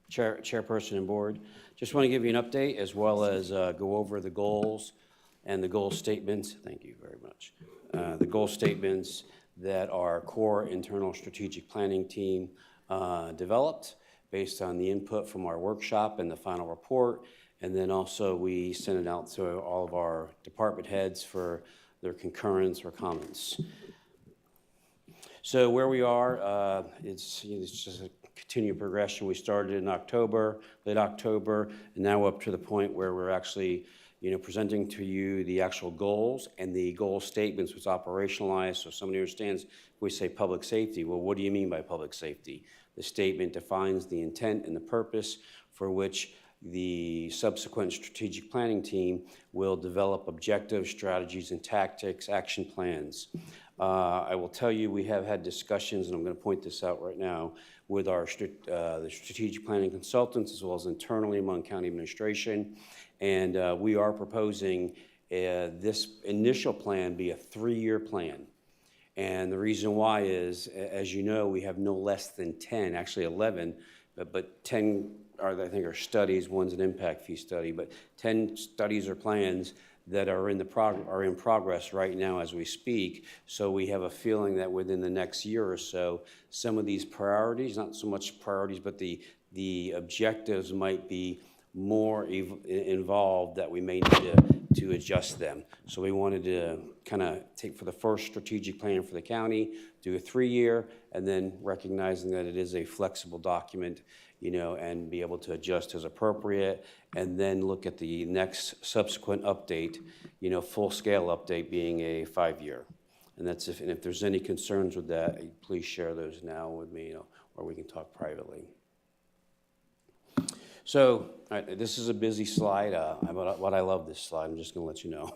chairperson and board. Just want to give you an update as well as go over the goals and the goal statements. Thank you very much. The goal statements that our core internal strategic planning team developed based on the input from our workshop and the final report. And then also we sent it out to all of our department heads for their concurrence or comments. So where we are, it's just a continued progression. We started in October, late October, and now up to the point where we're actually, presenting to you the actual goals and the goal statements was operationalized. So somebody understands, if we say public safety, well, what do you mean by public safety? The statement defines the intent and the purpose for which the subsequent strategic planning team will develop objectives, strategies, and tactics, action plans. I will tell you, we have had discussions, and I'm going to point this out right now, with our the strategic planning consultants as well as internally among county administration. And we are proposing this initial plan be a 3-year plan. And the reason why is, as you know, we have no less than 10, actually 11, but 10 are, I think, are studies. One's an impact fee study, but 10 studies or plans that are in progress right now as we speak. So we have a feeling that within the next year or so, some of these priorities, not so much priorities, but the objectives might be more involved that we may need to adjust them. So we wanted to kind of take for the first strategic plan for the county, do a 3-year, and then recognizing that it is a flexible document, and be able to adjust as appropriate, and then look at the next subsequent update, full-scale update being a 5-year. And that's and if there's any concerns with that, please share those now with me, or we can talk privately. So, this is a busy slide, but I love this slide. I'm just going to let you know.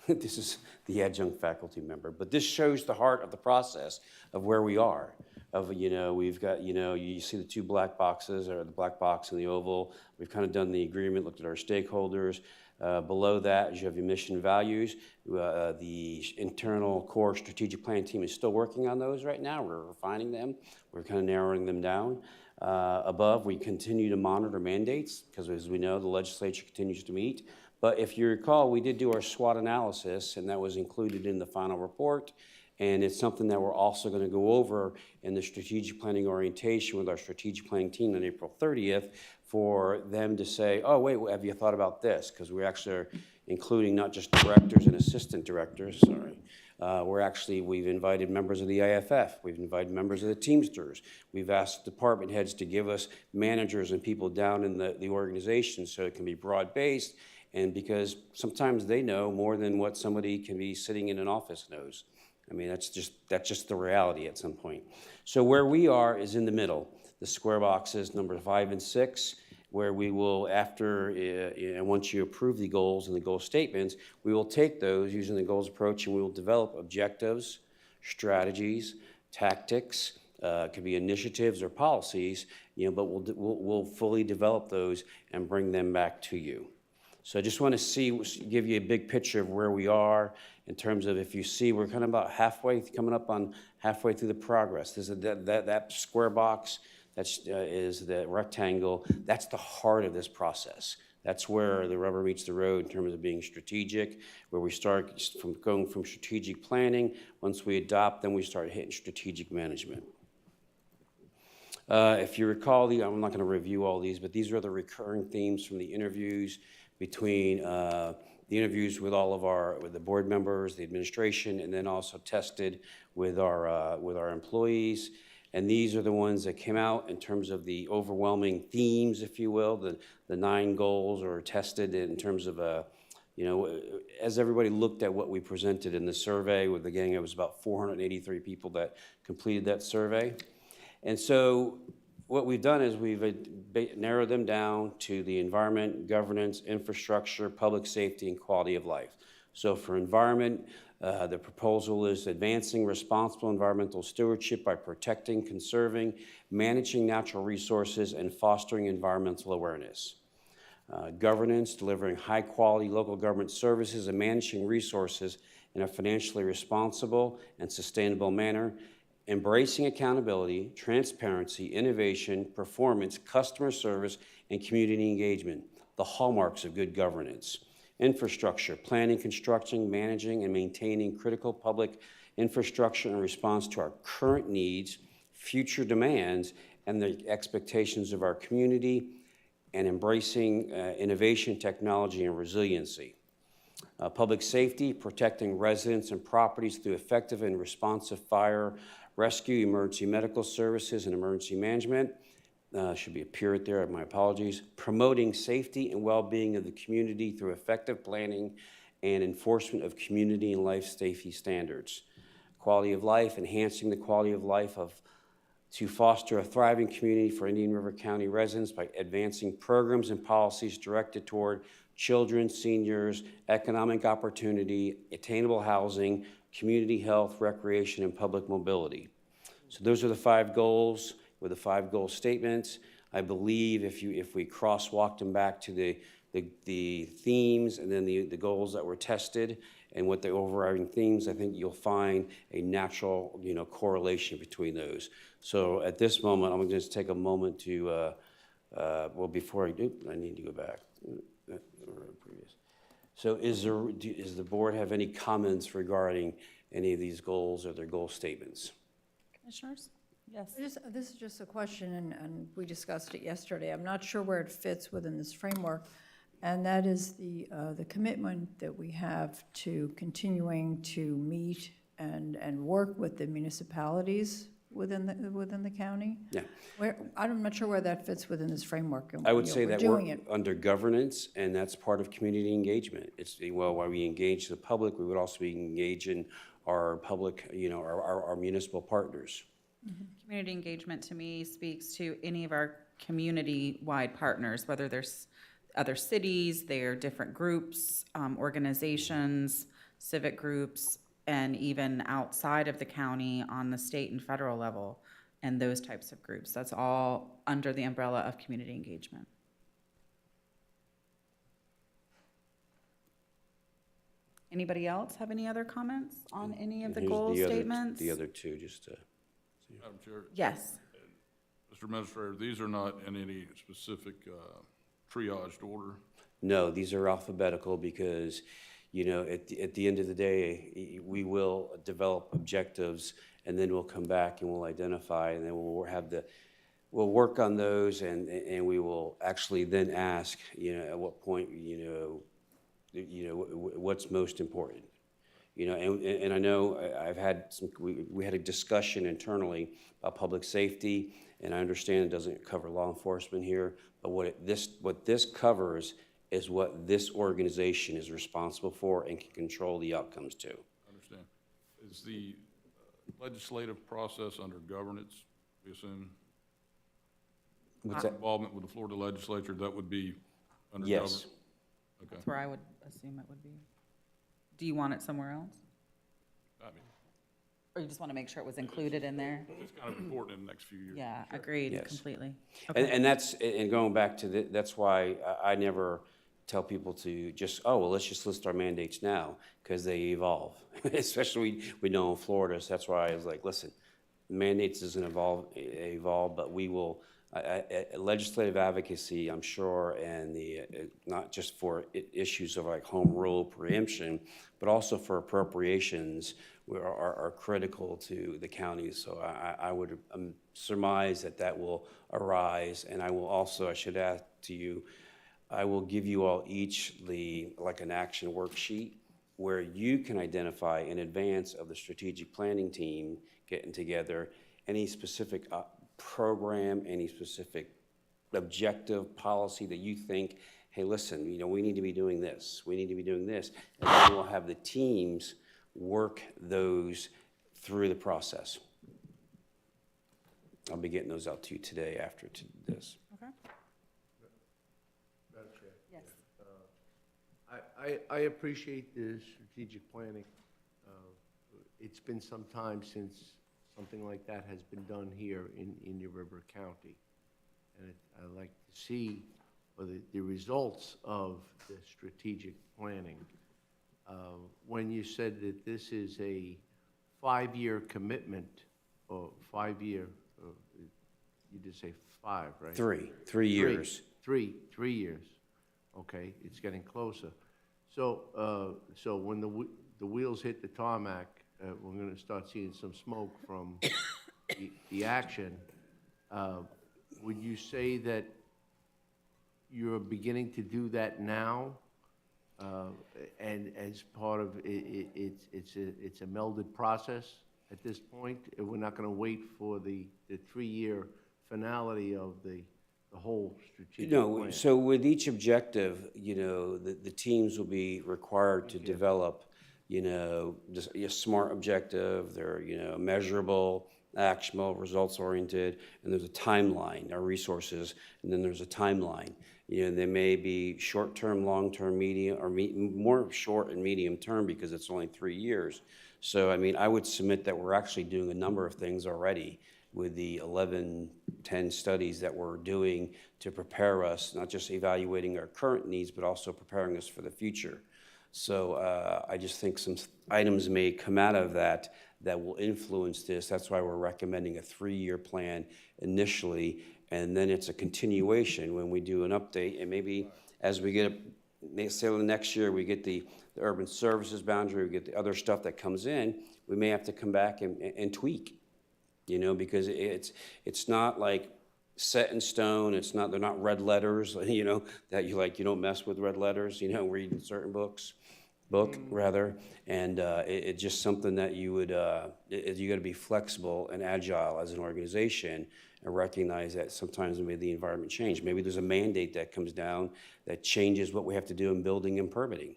This is the adjunct faculty member, but this shows the heart of the process of where we are. We've got, you see the 2 black boxes, or the black box and the oval. We've kind of done the agreement, looked at our stakeholders. Below that, you have your mission values. The internal core strategic plan team is still working on those right now. We're refining them. We're kind of narrowing them down. Above, we continue to monitor mandates, because as we know, the legislature continues to meet. But if you recall, we did do our SWOT analysis, and that was included in the final report. And it's something that we're also going to go over in the strategic planning orientation with our strategic planning team on April 30th for them to say, oh, wait, have you thought about this? Because we actually are including not just directors and assistant directors, we've invited members of the IFF. We've invited members of the Teamsters. We've asked department heads to give us managers and people down in the organization so it can be broad-based, and because sometimes they know more than what somebody can be sitting in an office knows. I mean, that's just the reality at some point. So where we are is in the middle, the square boxes, number 5 and 6, where we will, once you approve the goals and the goal statements, we will take those using the goals approach, and we will develop objectives, strategies, tactics, could be initiatives or policies, but we'll fully develop those and bring them back to you. So I just want to give you a big picture of where we are in terms of, if you see, we're kind of about coming up on halfway through the progress. This is that square box, is the rectangle. That's the heart of this process. That's where the rubber meets the road in terms of being strategic, where we start going from strategic planning. Once we adopt, then we start hitting strategic management. If you recall, I'm not going to review all these, but these are the recurring themes from the interviews between the interviews with all of with the board members, the administration, and then also tested with our employees. And these are the ones that came out in terms of the overwhelming themes, if you will. The 9 goals are tested in terms of as everybody looked at what we presented in the survey with the gang, it was about 483 people that completed that survey. And so What we've done is we've narrowed them down to the environment, governance, infrastructure, public safety, and quality of life. So for environment, the proposal is advancing responsible environmental stewardship by protecting, conserving, managing natural resources, and fostering environmental awareness. Governance, delivering high-quality local government services and managing resources in a financially responsible and sustainable manner, embracing accountability, transparency, innovation, performance, customer service, and community engagement, the hallmarks of good governance. Infrastructure, planning, constructing, managing, and maintaining critical public infrastructure in response to our current needs, future demands, and the expectations of our community, and embracing innovation, technology, and resiliency. Public safety, protecting residents and properties through effective and responsive fire, rescue, emergency medical services, and emergency management. Should be a period there, my apologies. Promoting safety and well-being of the community through effective planning and enforcement of community and life safety standards. Quality of life, enhancing the quality of life to foster a thriving community for Indian River County residents by advancing programs and policies directed toward children, seniors, economic opportunity, attainable housing, community health, recreation, and public mobility. So those are the 5 goals with the 5 goal statements. I believe if we crosswalked them back to the themes and then the goals that were tested and what the overriding themes, I think you'll find a natural, correlation between those. So at this moment, I'm going to just take a moment to, well, before I do, I need to go back. So does the board have any comments regarding any of these goals or their goal statements? Commissioners? Yes. This is just a question, and we discussed it yesterday. I'm not sure where it fits within this framework, and that is the commitment that we have to continuing to meet and work with the municipalities within the county. Yeah. I'm not sure where that fits within this framework. And, I would say that we're doing it. under governance, and that's part of community engagement. It's, well, while we engage the public, we would also be engaging our public, our municipal partners. Community engagement to me speaks to any of our community-wide partners, whether there's other cities, they're different groups, organizations, civic groups, and even outside of the county on the state and federal level, and those types of groups. That's all under the umbrella of community engagement. Anybody else have any other comments on any of the Here's goal the other- statements? The other 2, just to. Madam Chair? Yes. Mr. Administrator, these are not in any specific triaged order? No, these are alphabetical because, at the end of the day, we will develop objectives and then we'll come back and we'll identify and then we'll work on those and we will actually then ask, at what point, what's most important. And I know I've had we had a discussion internally about public safety, and I understand it doesn't cover law enforcement here, but what this covers is what this organization is responsible for and can control the outcomes to. I understand. Is the legislative process under governance, we assume? What's that? Involvement with the Florida legislature, that would be under Yes. governance? Okay. That's where I would assume it would be. Do you want it somewhere else? I mean, Or you just want to make sure it was included in there? it's kind of important in the next few years. Yeah, agreed, Yes. completely. And going back to that's why I never tell people to just, let's just list our mandates now, because they evolve. Especially we know in Florida, so that's why I was like, listen, mandates doesn't evolve, but we will, legislative advocacy, I'm sure, and not just for issues of like home rule preemption, but also for appropriations are critical to the counties. So I would surmise that will arise, and I should add to you, I will give you all each like an action worksheet where you can identify in advance of the strategic planning team getting together any specific program, any specific objective policy that you think, hey, listen, we need to be doing this, we need to be doing this, and then we'll have the teams work those through the process. I'll be getting those out to you today after this. Okay. Madam Chair. Yes. I appreciate the strategic planning. It's been some time since something like that has been done here in Indian River County. And I'd like to see the results of the strategic planning. When you said that this is a 5-year commitment, or 5-year, you did say 5, right? 3 years. Three years. Okay, it's getting closer. So, so when the wheels hit the tarmac, we're going to start seeing some smoke from the action. Would you say that you're beginning to do that now? And as part of it's a melded process at this point? We're not going to wait for the 3-year finality of the whole strategic plan? So with each objective, the teams will be required to develop, just a SMART objective. They're, measurable, actionable, results-oriented, and there's a timeline, our resources, and then there's a timeline. They may be short-term, long-term, medium, or more short and medium-term because it's only 3 years. So, I would submit that we're actually doing a number of things already with the 10 studies that we're doing to prepare us, not just evaluating our current needs, but also preparing us for the future. So I just think some items may come out of that will influence this. That's why we're recommending a 3-year plan initially, and then it's a continuation when we do an update. And maybe as we get, say the next year, we get the urban services boundary, we get the other stuff that comes in, we may have to come back and tweak. Because it's not like set in stone. They're not red letters, that you don't mess with red letters, reading certain book rather. And it's just something that you got to be flexible and agile as an organization and recognize that sometimes maybe the environment change. Maybe there's a mandate that comes down that changes what we have to do in building and permitting.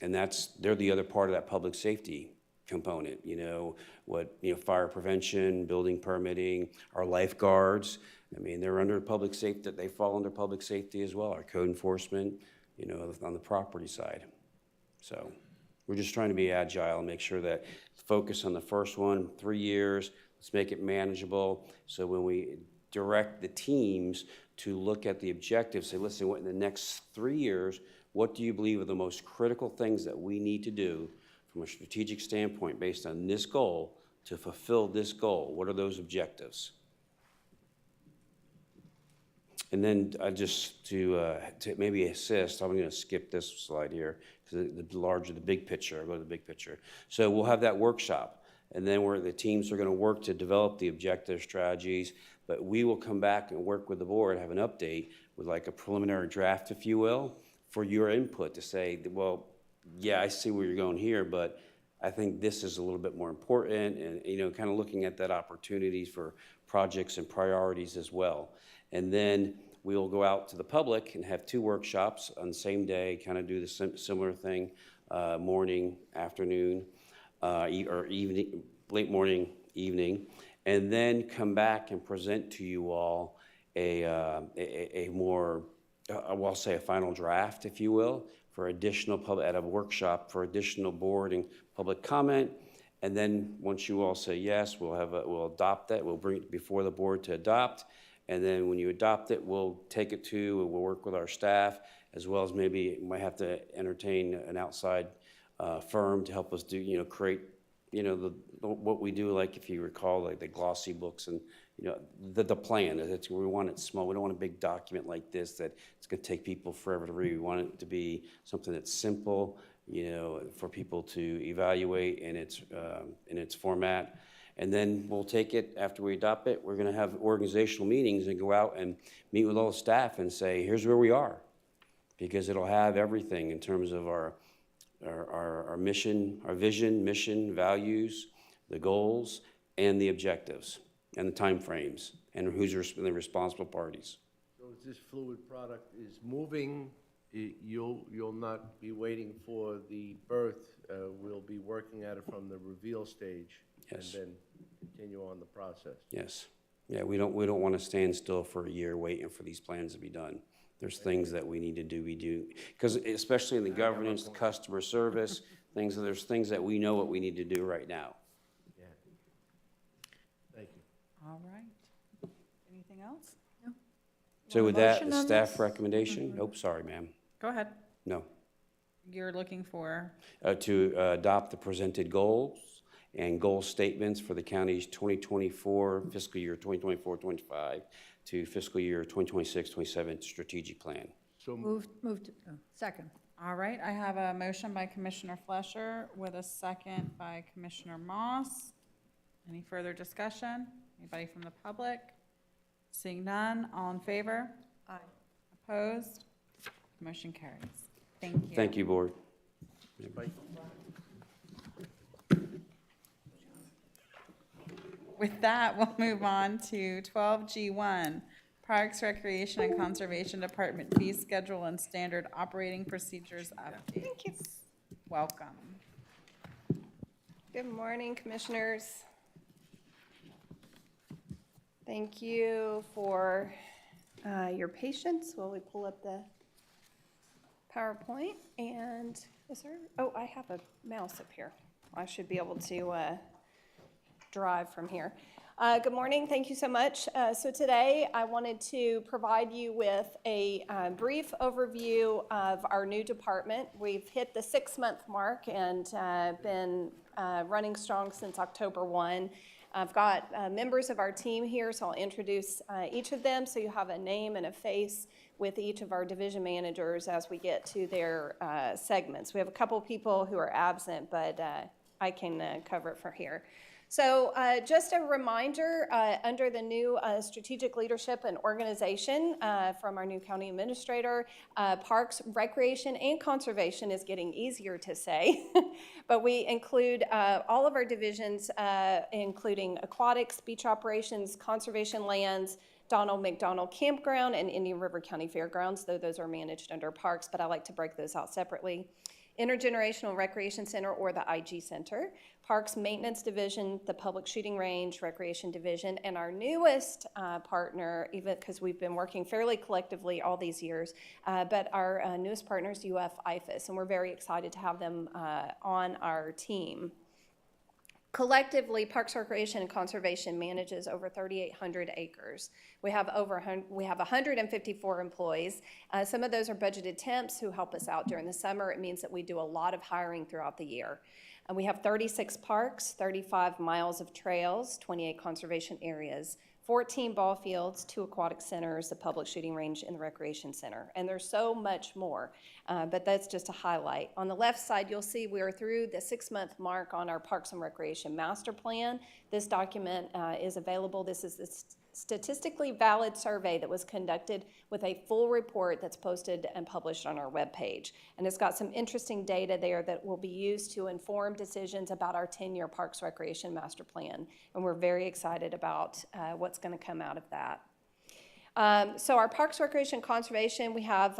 And they're the other part of that public safety component, fire prevention, building permitting, our lifeguards. They're under public safety, they fall under public safety as well, our code enforcement, on the property side. So we're just trying to be agile and make sure that focus on the first one, 3 years, let's make it manageable. So when we direct the teams to look at the objectives, say, listen, what in the next 3 years, what do you believe are the most critical things that we need to do from a strategic standpoint based on this goal to fulfill this goal? What are those objectives? And then just to maybe assist, I'm going to skip this slide here because the big picture, I'll go to the big picture. So we'll have that workshop, and then the teams are going to work to develop the objective strategies, but we will come back and work with the board, have an update with like a preliminary draft, if you will, for your input to say, well, yeah, I see where you're going here, but I think this is a little bit more important, and kind of looking at that opportunities for projects and priorities as well. And then we'll go out to the public and have 2 workshops on the same day, kind of do the similar thing, morning, afternoon, or evening, late morning, evening, and then come back and present to you all a more, I'll say a final draft, if you will, for additional at a workshop for additional board and public comment. And then once you all say yes, we'll adopt that. We'll bring it before the board to adopt. And then when you adopt it, we'll take it to, and we'll work with our staff, as well as maybe might have to entertain an outside firm to help us do, create, what we do, like if you recall, like the glossy books and, the plan. We want it small. We don't want a big document like this that it's going to take people forever to read. We want it to be something that's simple, for people to evaluate in its format. And then we'll take it, after we adopt it, we're going to have organizational meetings and go out and meet with all the staff and say, here's where we are. Because it'll have everything in terms of our mission, our vision, mission, values, the goals, and the objectives, and the timeframes, and who's the responsible parties. So as this fluid product is moving, you'll not be waiting for the birth. We'll be working at it from the reveal stage. Yes. And then continue on the process. Yes. Yeah, we don't want to stand still for a year waiting for these plans to be done. There's things that we need to do, because especially in the governance, the customer service, there's things that we know what we need to do right now. Yeah. Thank you. All right. Anything else? So with that, motion the on staff this? recommendation, nope, sorry, ma'am, Go ahead. no. You're looking for, To adopt the presented goals and goal statements for the county's 2024, fiscal year 2024-25 to fiscal year 2026-27 strategic plan. So Move to, second. all right, I have a motion by Commissioner Flesher with a second by Commissioner Moss. Any further discussion? Anybody from the public? Seeing none, all in favor? Aye. Opposed? Motion carries. Thank you. Thank you, board. With that, we'll move on to 12G1, Parks, Recreation, and Conservation Department fee schedule and standard operating procedures updates. Thank you. Welcome. Good morning, Commissioners. Thank you for your patience while we pull up the PowerPoint. And, is there, oh, I have a mouse up here. I should be able to drive from here. Good morning, thank you so much. So today I wanted to provide you with a brief overview of our new department. We've hit the 6-month mark and been running strong since October 1. I've got members of our team here, so I'll introduce each of them so you have a name and a face with each of our division managers as we get to their segments. We have a couple people who are absent, but I can cover it for here. So just a reminder, under the new strategic leadership and organization from our new county administrator, Parks, Recreation, and Conservation is getting easier to say, but we include all of our divisions, including aquatics, beach operations, conservation lands, Donald McDonald Campground, and Indian River County Fairgrounds, though those are managed under Parks, but I like to break those out separately. Intergenerational Recreation Center, or the IG Center, Parks Maintenance Division, the Public Shooting Range Recreation Division, and our newest partner, even because we've been working fairly collectively all these years, but our newest partner is UF-IFAS, and we're very excited to have them on our team. Collectively, Parks, Recreation, and Conservation manages over 3,800 acres. We have 154 employees. Some of those are budgeted temps who help us out during the summer. It means that we do a lot of hiring throughout the year. We have 36 parks, 35 miles of trails, 28 conservation areas, 14 ball fields, 2 aquatic centers, the public shooting range, and the recreation center. And there's so much more, but that's just a highlight. On the left side, you'll see we are through the 6-month mark on our Parks and Recreation Master Plan. This document is available. This is the statistically valid survey that was conducted with a full report that's posted and published on our webpage. And it's got some interesting data there that will be used to inform decisions about our 10-year Parks Recreation Master Plan. And we're very excited about what's going to come out of that. So our Parks, Recreation, Conservation, we have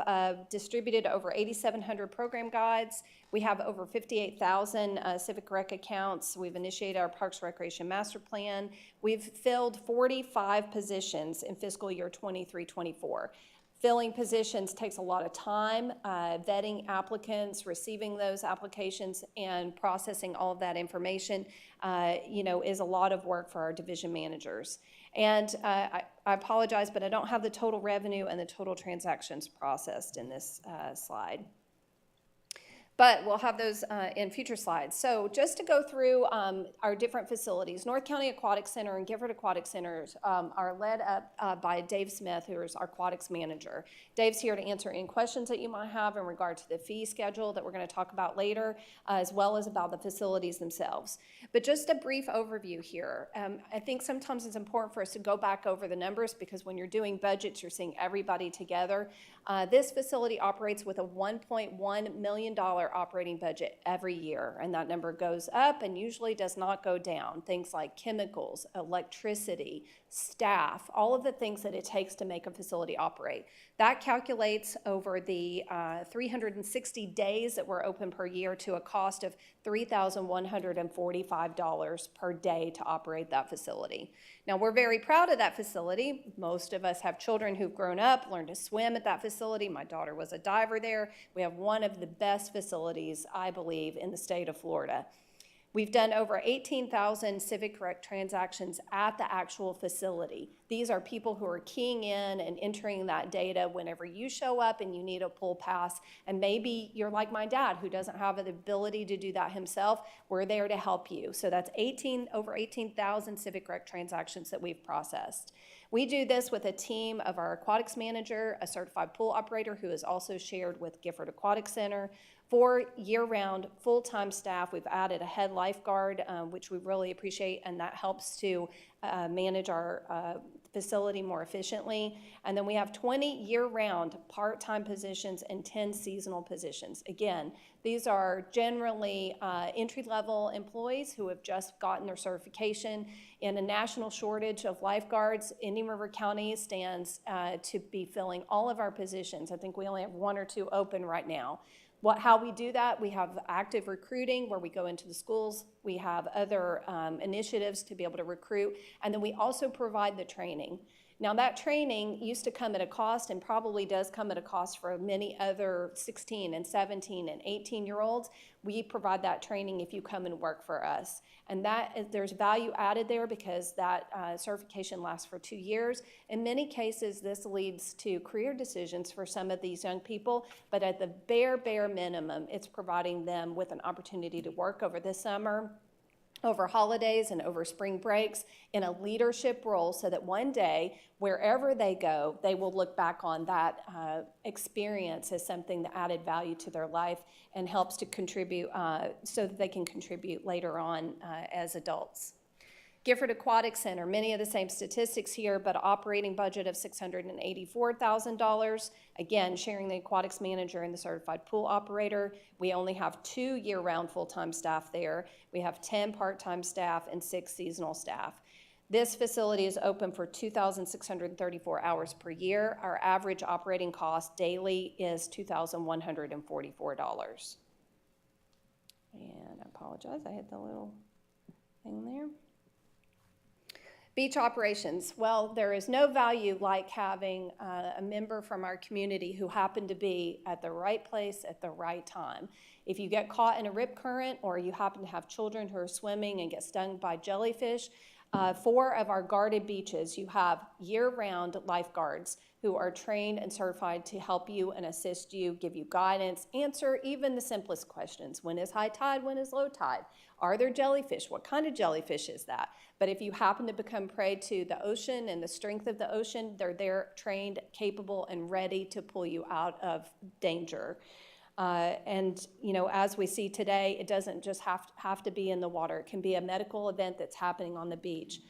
distributed over 8,700 program guides. We have over 58,000 Civic Rec accounts. We've initiated our Parks, Recreation Master Plan. We've filled 45 positions in fiscal year 23-24. Filling positions takes a lot of time. Vetting applicants, receiving those applications, and processing all of that information, is a lot of work for our division managers. And I apologize, but I don't have the total revenue and the total transactions processed in this slide. But we'll have those in future slides. So just to go through our different facilities, North County Aquatic Center and Gifford Aquatic Centers are led up by Dave Smith, who is our aquatics manager. Dave's here to answer any questions that you might have in regard to the fee schedule that we're going to talk about later, as well as about the facilities themselves. But just a brief overview here. I think sometimes it's important for us to go back over the numbers, because when you're doing budgets, you're seeing everybody together. This facility operates with a $1.1 million our operating budget every year, and that number goes up and usually does not go down. Things like chemicals, electricity, staff, all of the things that it takes to make a facility operate. That calculates over the 360 days that we're open per year to a cost of $3,145 per day to operate that facility. Now, we're very proud of that facility. Most of us have children who've grown up, learned to swim at that facility. My daughter was a diver there. We have one of the best facilities, I believe, in the state of Florida. We've done over 18,000 Civic Direct transactions at the actual facility. These are people who are keying in and entering that data whenever you show up and you need a pool pass. And maybe you're like my dad who doesn't have the ability to do that himself. We're there to help you. So that's over 18,000 Civic Direct transactions that we've processed. We do this with a team of our aquatics manager, a certified pool operator who is also shared with Gifford Aquatic Center. 4 year-round full-time staff. We've added a head lifeguard, which we really appreciate, and that helps to manage our facility more efficiently. And then we have 20 year-round part-time positions and 10 seasonal positions. Again, these are generally entry-level employees who have just gotten their certification. In a national shortage of lifeguards, Indian River County stands to be filling all of our positions. I think we only have 1 or 2 open right now. How we do that, we have active recruiting where we go into the schools. We have other initiatives to be able to recruit. And then we also provide the training. Now, that training used to come at a cost and probably does come at a cost for many other 16 and 17 and 18-year-olds. We provide that training if you come and work for us. And there's value added there because that certification lasts for 2 years. In many cases, this leads to career decisions for some of these young people, but at the bare minimum, it's providing them with an opportunity to work over the summer, over holidays and over spring breaks in a leadership role so that one day, wherever they go, they will look back on that experience as something that added value to their life and helps to contribute so that they can contribute later on as adults. Gifford Aquatic Center, many of the same statistics here, but operating budget of $684,000. Again, sharing the aquatics manager and the certified pool operator. We only have 2 year-round full-time staff there. We have 10 part-time staff and 6 seasonal staff. This facility is open for 2,634 hours per year. Our average operating cost daily is $2,144. And I apologize, I hit the little thing there. Beach operations. Well, there is no value like having a member from our community who happened to be at the right place at the right time. If you get caught in a rip current or you happen to have children who are swimming and get stung by jellyfish, 4 of our guarded beaches, you have year-round lifeguards who are trained and certified to help you and assist you, give you guidance, answer even the simplest questions. When is high tide? When is low tide? Are there jellyfish? What kind of jellyfish is that? But if you happen to become prey to the ocean and the strength of the ocean, they're there trained, capable, and ready to pull you out of danger. And, you know, as we see today, it doesn't just have to be in the water. It can be a medical event that's happening on the beach.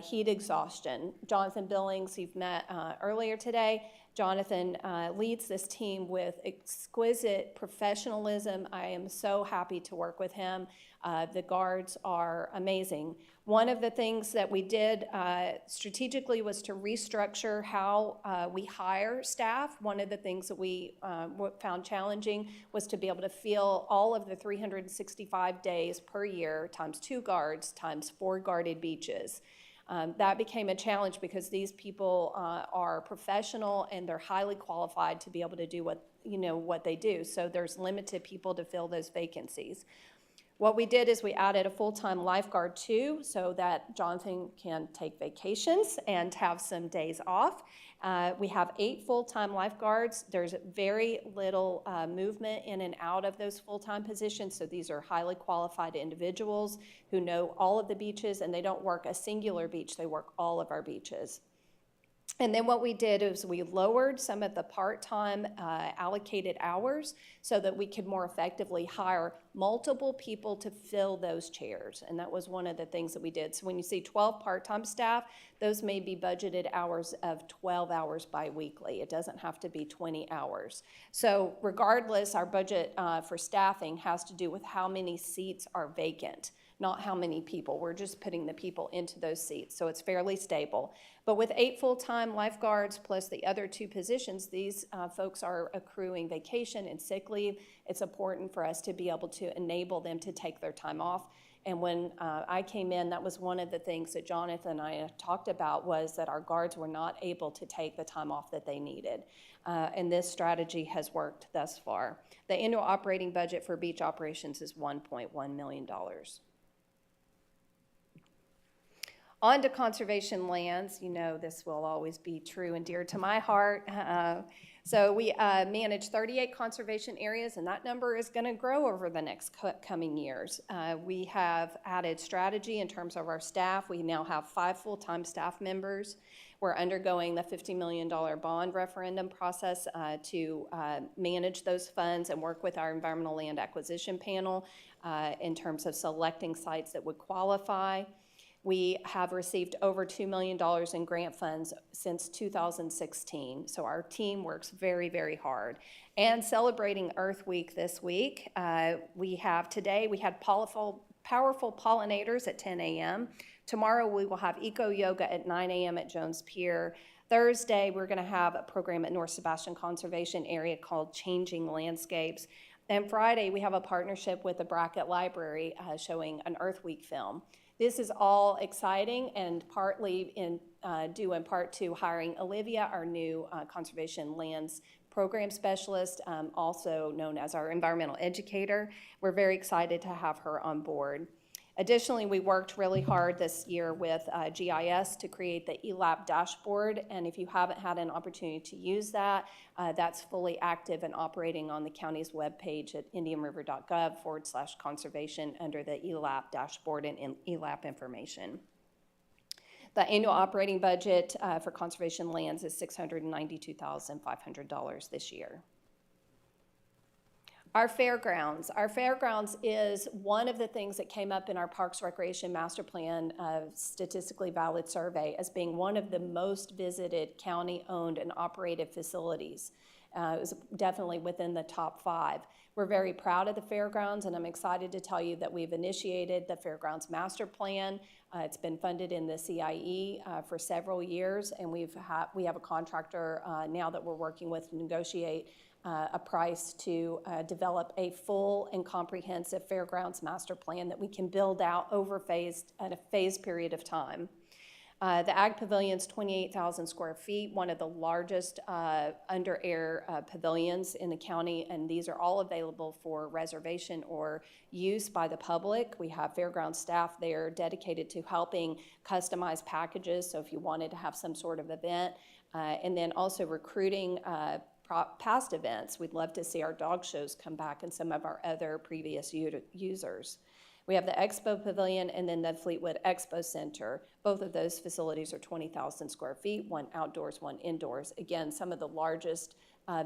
Heat exhaustion. Jonathan Billings, you've met earlier today. Jonathan leads this team with exquisite professionalism. I am so happy to work with him. The guards are amazing. One of the things that we did strategically was to restructure how we hire staff. One of the things that we found challenging was to be able to fill all of the 365 days per year times 2 guards times 4 guarded beaches. That became a challenge because these people are professional and they're highly qualified to be able to do what they do. So there's limited people to fill those vacancies. What we did is we added a full-time lifeguard too, so that Jonathan can take vacations and have some days off. We have 8 full-time lifeguards. There's very little movement in and out of those full-time positions, so these are highly qualified individuals who know all of the beaches, and they don't work a singular beach, they work all of our beaches. And then what we did is we lowered some of the part-time allocated hours so that we could more effectively hire multiple people to fill those chairs. And that was one of the things that we did. So when you see 12 part-time staff, those may be budgeted hours of 12 hours biweekly. It doesn't have to be 20 hours. So regardless, our budget for staffing has to do with how many seats are vacant, not how many people. We're just putting the people into those seats, so it's fairly stable. But with 8 full-time lifeguards plus the other 2 positions, these folks are accruing vacation and sick leave. It's important for us to be able to enable them to take their time off. And when I came in, that was one of the things that Jonathan and I talked about, was that our guards were not able to take the time off that they needed. And this strategy has worked thus far. The annual operating budget for beach operations is $1.1 million. On to conservation lands. You know this will always be true and dear to my heart. So we manage 38 conservation areas, and that number is going to grow over the next coming years. We have added strategy in terms of our staff. We now have 5 full-time staff members. We're undergoing the $50 million bond referendum process to manage those funds and work with our environmental land acquisition panel in terms of selecting sites that would qualify. We have received over $2 million in grant funds since 2016, so our team works very, very hard. And celebrating Earth Week this week, we had powerful pollinators at 10 a.m. Tomorrow we will have eco yoga at 9 a.m. at Jones Pier. Thursday we're going to have a program at North Sebastian Conservation Area called Changing Landscapes. And Friday we have a partnership with the Brackett Library showing an Earth Week film. This is all exciting and partly due in part to hiring Olivia, our new conservation lands program specialist, also known as our environmental educator. We're very excited to have her on board. Additionally, we worked really hard this year with GIS to create the ELAP dashboard, and if you haven't had an opportunity to use that, that's fully active and operating on the county's webpage at indianriver.gov/conservation under the ELAP dashboard and ELAP information. The annual operating budget for conservation lands is $692,500 this year. Our fairgrounds is one of the things that came up in our Parks Recreation Master Plan statistically valid survey as being one of the most visited county-owned and operated facilities. It was definitely within the top 5. We're very proud of the fairgrounds, and I'm excited to tell you that we've initiated the Fairgrounds Master Plan. It's been funded in the CIE for several years, and we have a contractor now that we're working with to negotiate a price to develop a full and comprehensive fairgrounds master plan that we can build out at a phased period of time. The Ag Pavilion's 28,000 square feet, one of the largest under air pavilions in the county, and these are all available for reservation or use by the public. We have fairground staff there dedicated to helping customize packages, so if you wanted to have some sort of event, and then also recruiting past events. We'd love to see our dog shows come back and some of our other previous users. We have the Expo Pavilion and then the Fleetwood Expo Center. Both of those facilities are 20,000 square feet, one outdoors, one indoors. Again, some of the largest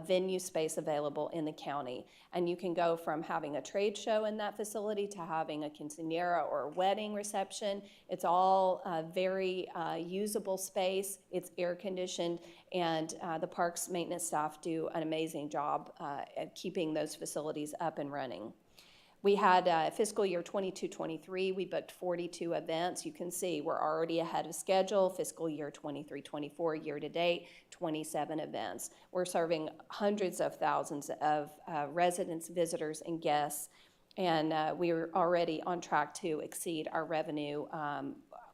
venue space available in the county. And you can go from having a trade show in that facility to having a quinceañera or a wedding reception. It's all very usable space. It's air conditioned, and the parks maintenance staff do an amazing job at keeping those facilities up and running. We had fiscal year 22-23, we booked 42 events. You can see we're already ahead of schedule. Fiscal year 23-24, year to date, 27 events. We're serving hundreds of thousands of residents, visitors, and guests, and we're already on track to exceed our revenue.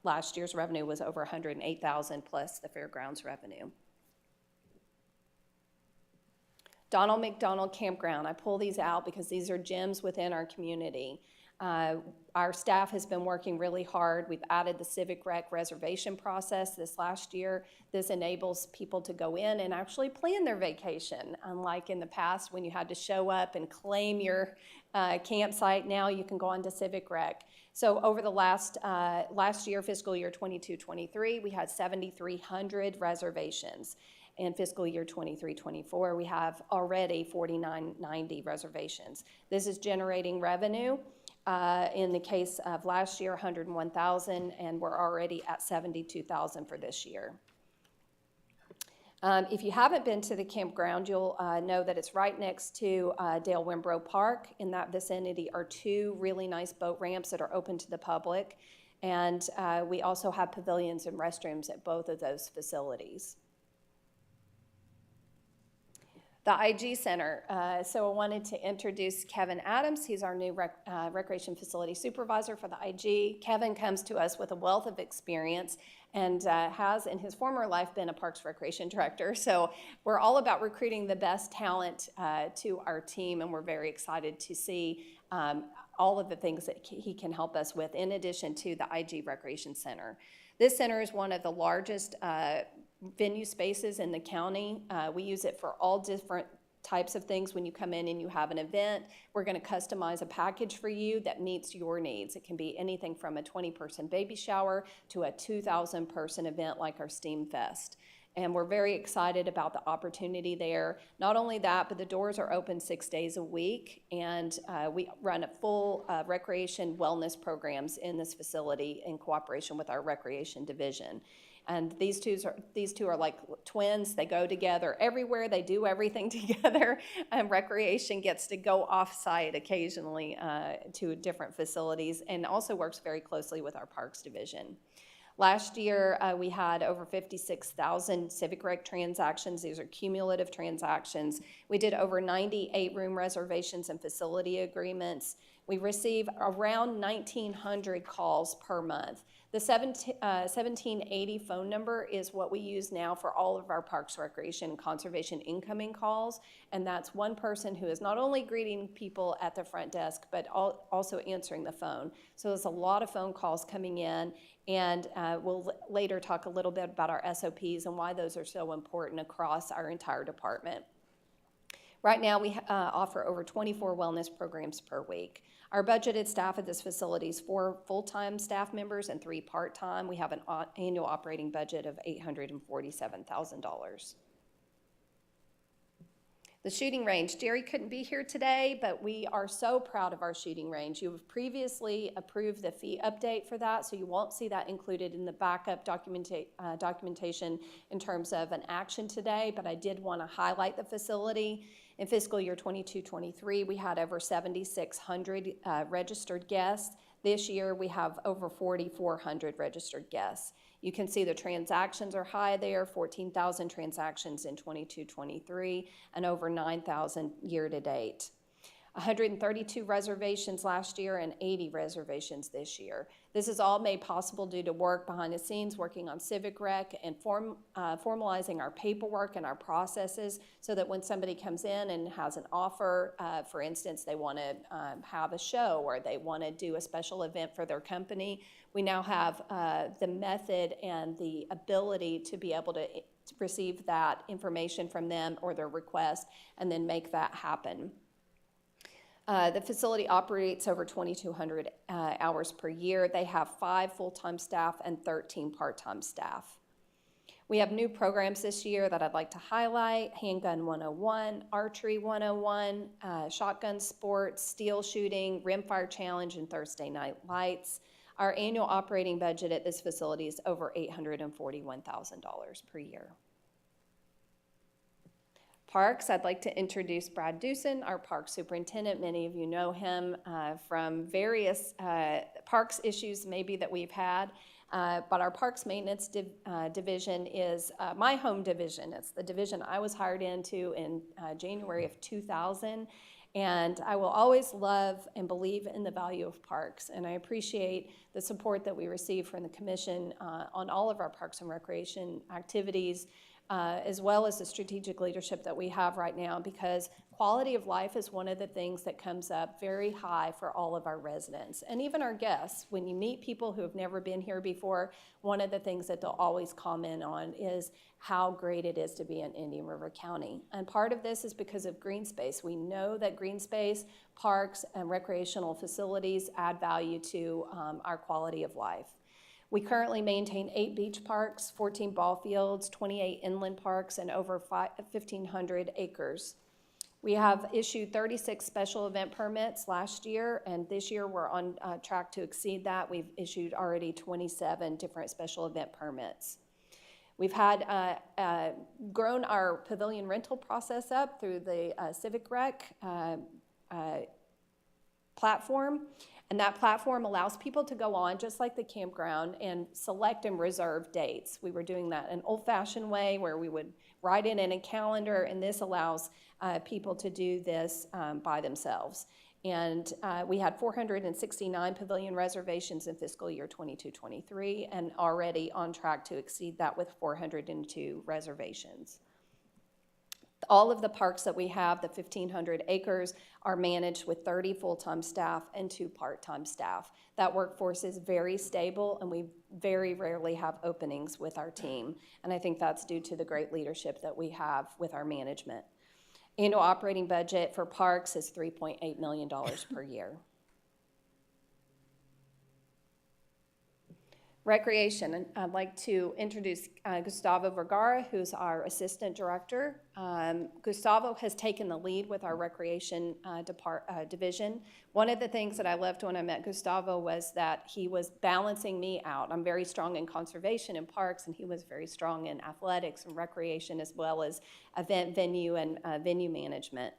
Last year's revenue was over $108,000 plus the fairgrounds revenue. Donald McDonald Campground. I pull these out because these are gems within our community. Our staff has been working really hard. We've added the Civic Rec reservation process this last year. This enables people to go in and actually plan their vacation. Unlike in the past when you had to show up and claim your campsite, now you can go on to Civic Rec. So over the last year, fiscal year 22-23, we had 7,300 reservations. In fiscal year 23-24, we have already 4,990 reservations. This is generating revenue. In the case of last year, 101,000, and we're already at 72,000 for this year. If you haven't been to the campground, you'll know that it's right next to Dale Wimbrough Park. In that vicinity are 2 really nice boat ramps that are open to the public. And we also have pavilions and restrooms at both of those facilities. The IG Center. So I wanted to introduce Kevin Adams. He's our new Recreation Facility Supervisor for the IG. Kevin comes to us with a wealth of experience and has in his former life been a Parks Recreation Director. So we're all about recruiting the best talent to our team, and we're very excited to see all of the things that he can help us with in addition to the IG Recreation Center. This center is one of the largest venue spaces in the county. We use it for all different types of things. When you come in and you have an event, we're going to customize a package for you that meets your needs. It can be anything from a 20-person baby shower to a 2,000-person event like our Steam Fest. And we're very excited about the opportunity there. Not only that, but the doors are open 6 days a week, and we run a full recreation wellness programs in this facility in cooperation with our recreation division. And these two are like twins. They go together everywhere. They do everything together. And recreation gets to go off-site occasionally to different facilities, and also works very closely with our Parks division. Last year, we had over 56,000 Civic Rec transactions. These are cumulative transactions. We did over 98 room reservations and facility agreements. We receive around 1,900 calls per month. The 1780 phone number is what we use now for all of our Parks, Recreation, and Conservation incoming calls, and that's one person who is not only greeting people at the front desk, but also answering the phone. So there's a lot of phone calls coming in, and we'll later talk a little bit about our SOPs and why those are so important across our entire department. Right now, we offer over 24 wellness programs per week. Our budgeted staff at this facility is 4 full-time staff members and 3 part-time. We have an annual operating budget of $847,000. The shooting range. Jerry couldn't be here today, but we are so proud of our shooting range. You have previously approved the fee update for that, so you won't see that included in the backup documentation in terms of an action today, but I did want to highlight the facility. In fiscal year 22-23, we had over 7,600 registered guests. This year, we have over 4,400 registered guests. You can see the transactions are high there, 14,000 transactions in 22-23, and over 9,000 year-to-date. 132 reservations last year and 80 reservations this year. This is all made possible due to work behind the scenes, working on Civic Rec and formalizing our paperwork and our processes so that when somebody comes in and has an offer, for instance, they want to have a show or they want to do a special event for their company, we now have the method and the ability to be able to receive that information from them or their request and then make that happen. The facility operates over 2,200 hours per year. They have 5 full-time staff and 13 part-time staff. We have new programs this year that I'd like to highlight: Handgun 101, Archery 101, Shotgun Sports, Steel Shooting, Rimfire Challenge, and Thursday Night Lights. Our annual operating budget at this facility is over $841,000 per year. Parks, I'd like to introduce Brad Dewson, our Parks Superintendent. Many of you know him from various parks issues maybe that we've had, but our Parks Maintenance Division is my home division. It's the division I was hired into in January of 2000, and I will always love and believe in the value of parks, and I appreciate the support that we receive from the Commission on all of our Parks and Recreation activities. as well as the strategic leadership that we have right now, because quality of life is one of the things that comes up very high for all of our residents and even our guests. When you meet people who have never been here before, one of the things that they'll always comment on is how great it is to be in Indian River County. And part of this is because of green space. We know that green space, parks, and recreational facilities add value to our quality of life. We currently maintain 8 beach parks, 14 ball fields, 28 inland parks, and over 1,500 acres. We have issued 36 special event permits last year, and this year we're on track to exceed that. We've issued already 27 different special event permits. We've had grown our pavilion rental process up through the Civic Rec platform, and that platform allows people to go on, just like the campground, and select and reserve dates. We were doing that an old-fashioned way where we would write it in a calendar, and this allows people to do this by themselves. And we had 469 pavilion reservations in fiscal year 22-23, and already on track to exceed that with 402 reservations. All of the parks that we have, the 1,500 acres, are managed with 30 full-time staff and 2 part-time staff. That workforce is very stable, and we very rarely have openings with our team. And I think that's due to the great leadership that we have with our management. Annual operating budget for parks is $3.8 million per year. Recreation, and I'd like to introduce Gustavo Vergara, who's our assistant director. Gustavo has taken the lead with our recreation division. One of the things that I loved when I met Gustavo was that he was balancing me out. I'm very strong in conservation and parks, and he was very strong in athletics and recreation, as well as event venue and venue management.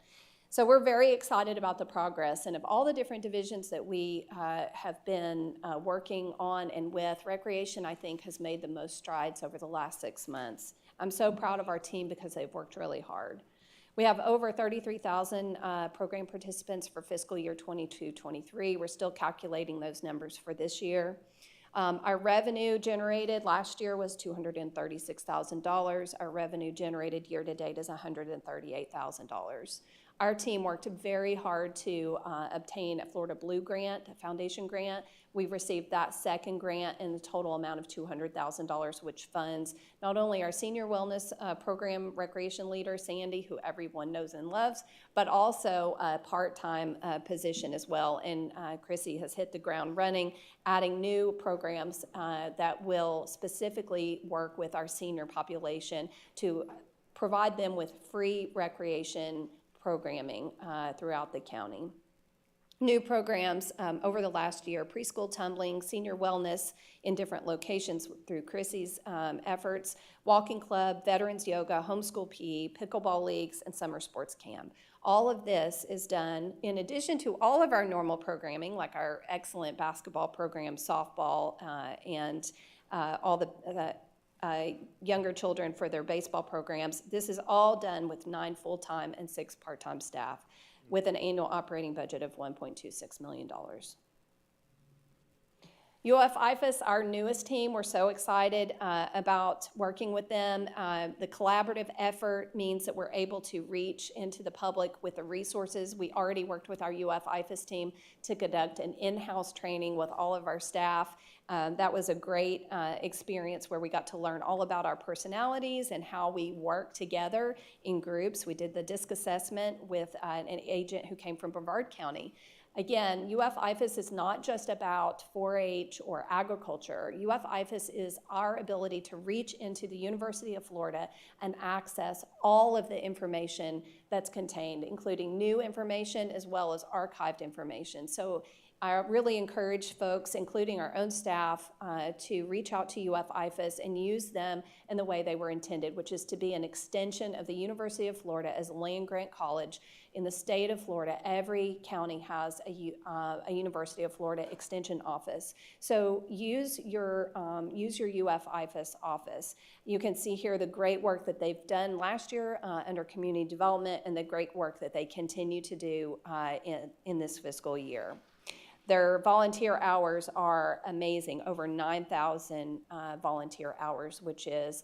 So we're very excited about the progress, and of all the different divisions that we have been working on and with, recreation, I think, has made the most strides over the last 6 months. I'm so proud of our team because they've worked really hard. We have over 33,000 program participants for fiscal year 22-23. We're still calculating those numbers for this year. Our revenue generated last year was $236,000. Our revenue generated year to date is $138,000. Our team worked very hard to obtain a Florida Blue grant, a foundation grant. We received that second grant in the total amount of $200,000, which funds not only our senior wellness program recreation leader, Sandy, who everyone knows and loves, but also a part-time position as well. And Chrissy has hit the ground running, adding new programs that will specifically work with our senior population to provide them with free recreation programming throughout the county. New programs over the last year: preschool tumbling, senior wellness in different locations through Chrissy's efforts, walking club, veterans yoga, homeschool PE, pickleball leagues, and summer sports camp. All of this is done in addition to all of our normal programming, like our excellent basketball program, softball, and all the younger children for their baseball programs. This is all done with 9 full-time and 6 part-time staff with an annual operating budget of $1.26 million. UF-IFAS, our newest team, we're so excited about working with them. The collaborative effort means that we're able to reach into the public with the resources. We already worked with our UF-IFAS team to conduct an in-house training with all of our staff. That was a great experience where we got to learn all about our personalities and how we work together in groups. We did the DISC assessment with an agent who came from Brevard County. Again, UF-IFAS is not just about 4-H or agriculture. UF-IFAS is our ability to reach into the University of Florida and access all of the information that's contained, including new information as well as archived information. So I really encourage folks, including our own staff, to reach out to UF-IFAS and use them in the way they were intended, which is to be an extension of the University of Florida as a land-grant college. In the state of Florida, every county has a University of Florida extension office. So use your UF-IFAS office. You can see here the great work that they've done last year under community development and the great work that they continue to do in this fiscal year. Their volunteer hours are amazing, over 9,000 volunteer hours, which is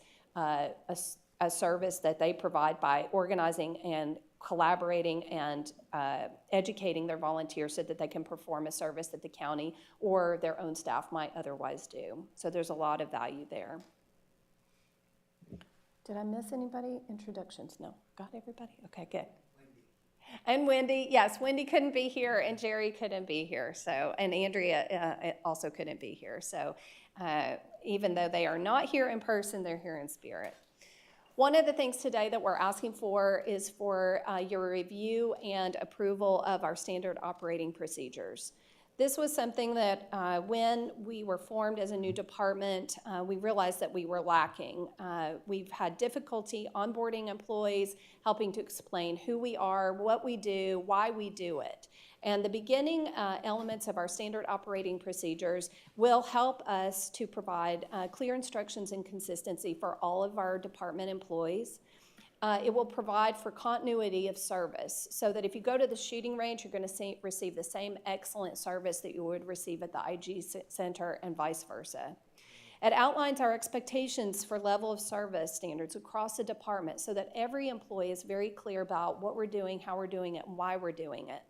a service that they provide by organizing and collaborating and educating their volunteers so that they can perform a service that the county or their own staff might otherwise do. So there's a lot of value there. Did I miss anybody? Introductions? No. Got everybody? Okay, good. And Wendy, yes, Wendy couldn't be here and Jerry couldn't be here. So, and Andrea also couldn't be here. So even though they are not here in person, they're here in spirit. One of the things today that we're asking for is for your review and approval of our standard operating procedures. This was something that when we were formed as a new department, we realized that we were lacking. We've had difficulty onboarding employees, helping to explain who we are, what we do, why we do it. And the beginning elements of our standard operating procedures will help us to provide clear instructions and consistency for all of our department employees. It will provide for continuity of service so that if you go to the shooting range, you're going to receive the same excellent service that you would receive at the IG Center and vice versa. It outlines our expectations for level of service standards across the department so that every employee is very clear about what we're doing, how we're doing it, and why we're doing it.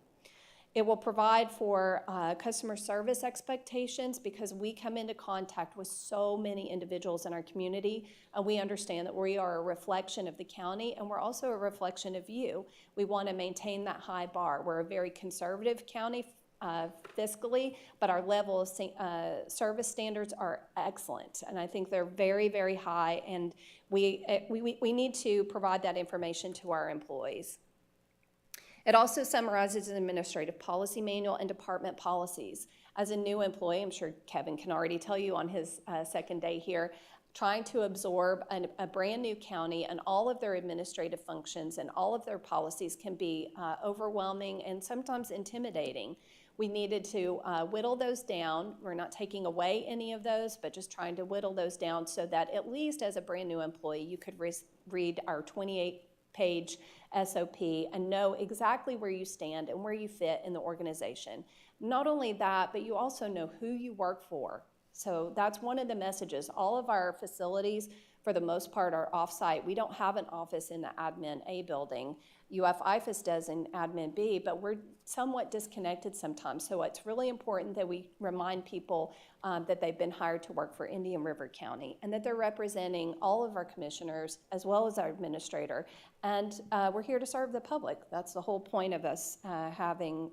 It will provide for customer service expectations because we come into contact with so many individuals in our community, and we understand that we are a reflection of the county, and we're also a reflection of you. We want to maintain that high bar. We're a very conservative county fiscally, but our level of service standards are excellent, and I think they're very, very high, and we need to provide that information to our employees. It also summarizes an administrative policy manual and department policies. As a new employee, I'm sure Kevin can already tell you on his second day here, trying to absorb a brand new county and all of their administrative functions and all of their policies can be overwhelming and sometimes intimidating. We needed to whittle those down. We're not taking away any of those, but just trying to whittle those down so that at least as a brand new employee, you could read our 28-page SOP and know exactly where you stand and where you fit in the organization. Not only that, but you also know who you work for. So that's one of the messages. All of our facilities, for the most part, are off-site. We don't have an office in the Admin A building. UF-IFAS does in Admin B, but we're somewhat disconnected sometimes. So it's really important that we remind people that they've been hired to work for Indian River County and that they're representing all of our commissioners as well as our administrator. And we're here to serve the public. That's the whole point of us having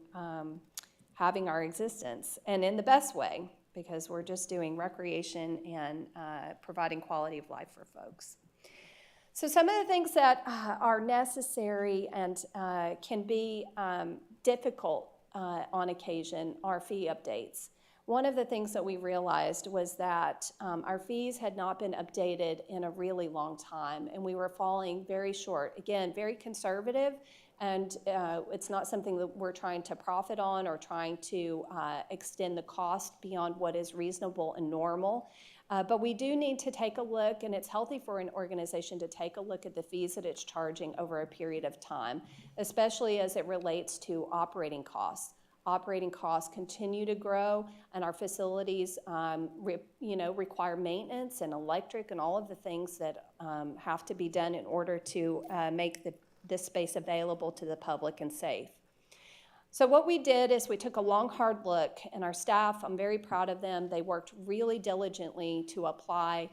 our existence, and in the best way, because we're just doing recreation and providing quality of life for folks. So some of the things that are necessary and can be difficult on occasion are fee updates. One of the things that we realized was that our fees had not been updated in a really long time, and we were falling very short. Again, very conservative, and it's not something that we're trying to profit on or trying to extend the cost beyond what is reasonable and normal. But we do need to take a look, and it's healthy for an organization to take a look at the fees that it's charging over a period of time, especially as it relates to operating costs. Operating costs continue to grow, and our facilities require maintenance and electric and all of the things that have to be done in order to make this space available to the public and safe. So what we did is we took a long, hard look, and our staff, I'm very proud of them, they worked really diligently to apply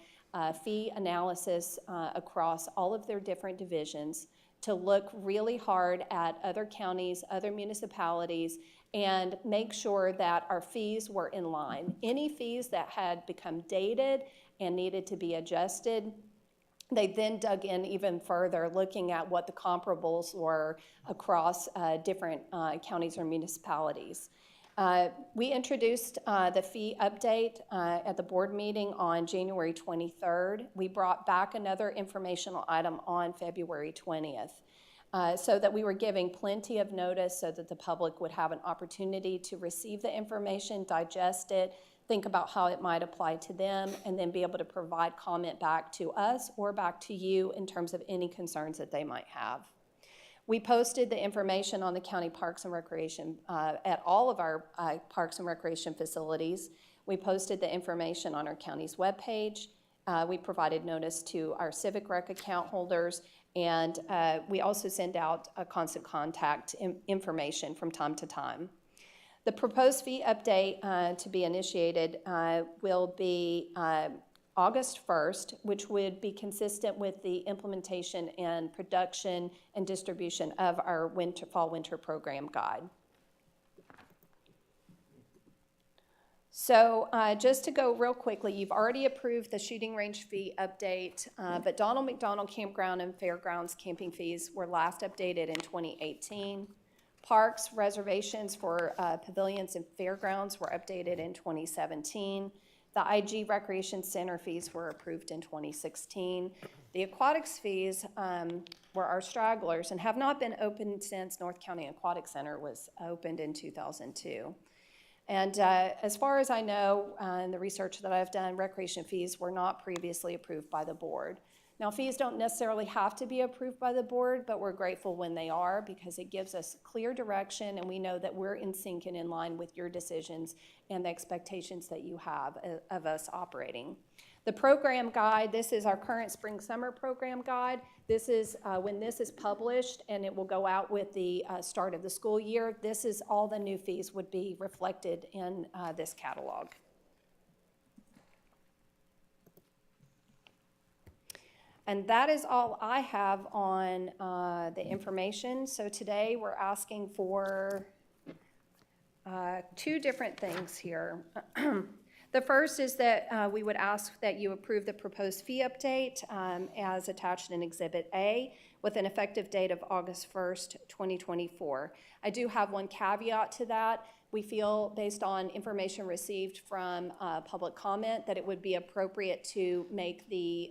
fee analysis across all of their different divisions, to look really hard at other counties, other municipalities, and make sure that our fees were in line. Any fees that had become dated and needed to be adjusted, they then dug in even further, looking at what the comparables were across different counties or municipalities. We introduced the fee update at the board meeting on January 23rd. We brought back another informational item on February 20th. So that we were giving plenty of notice so that the public would have an opportunity to receive the information, digest it, think about how it might apply to them, and then be able to provide comment back to us or back to you in terms of any concerns that they might have. We posted the information on the county parks and recreation at all of our parks and recreation facilities. We posted the information on our county's webpage. We provided notice to our Civic Rec account holders, and we also send out a constant contact information from time to time. The proposed fee update to be initiated will be August 1st, which would be consistent with the implementation and production and distribution of our fall-winter program guide. So just to go real quickly, you've already approved the shooting range fee update, but Donald McDonald Campground and Fairgrounds camping fees were last updated in 2018. Parks reservations for pavilions and fairgrounds were updated in 2017. The IG Recreation Center fees were approved in 2016. The aquatics fees were our stragglers and have not been opened since North County Aquatic Center was opened in 2002. And as far as I know, in the research that I've done, recreation fees were not previously approved by the board. Now, fees don't necessarily have to be approved by the board, but we're grateful when they are because it gives us clear direction and we know that we're in sync and in line with your decisions and the expectations that you have of us operating. The program guide, this is our current spring-summer program guide. This is when this is published and it will go out with the start of the school year. This is all the new fees would be reflected in this catalog. And that is all I have on the information. So today we're asking for two different things here. The first is that we would ask that you approve the proposed fee update as attached in Exhibit A with an effective date of August 1st, 2024. I do have one caveat to that. We feel, based on information received from public comment, that it would be appropriate to make the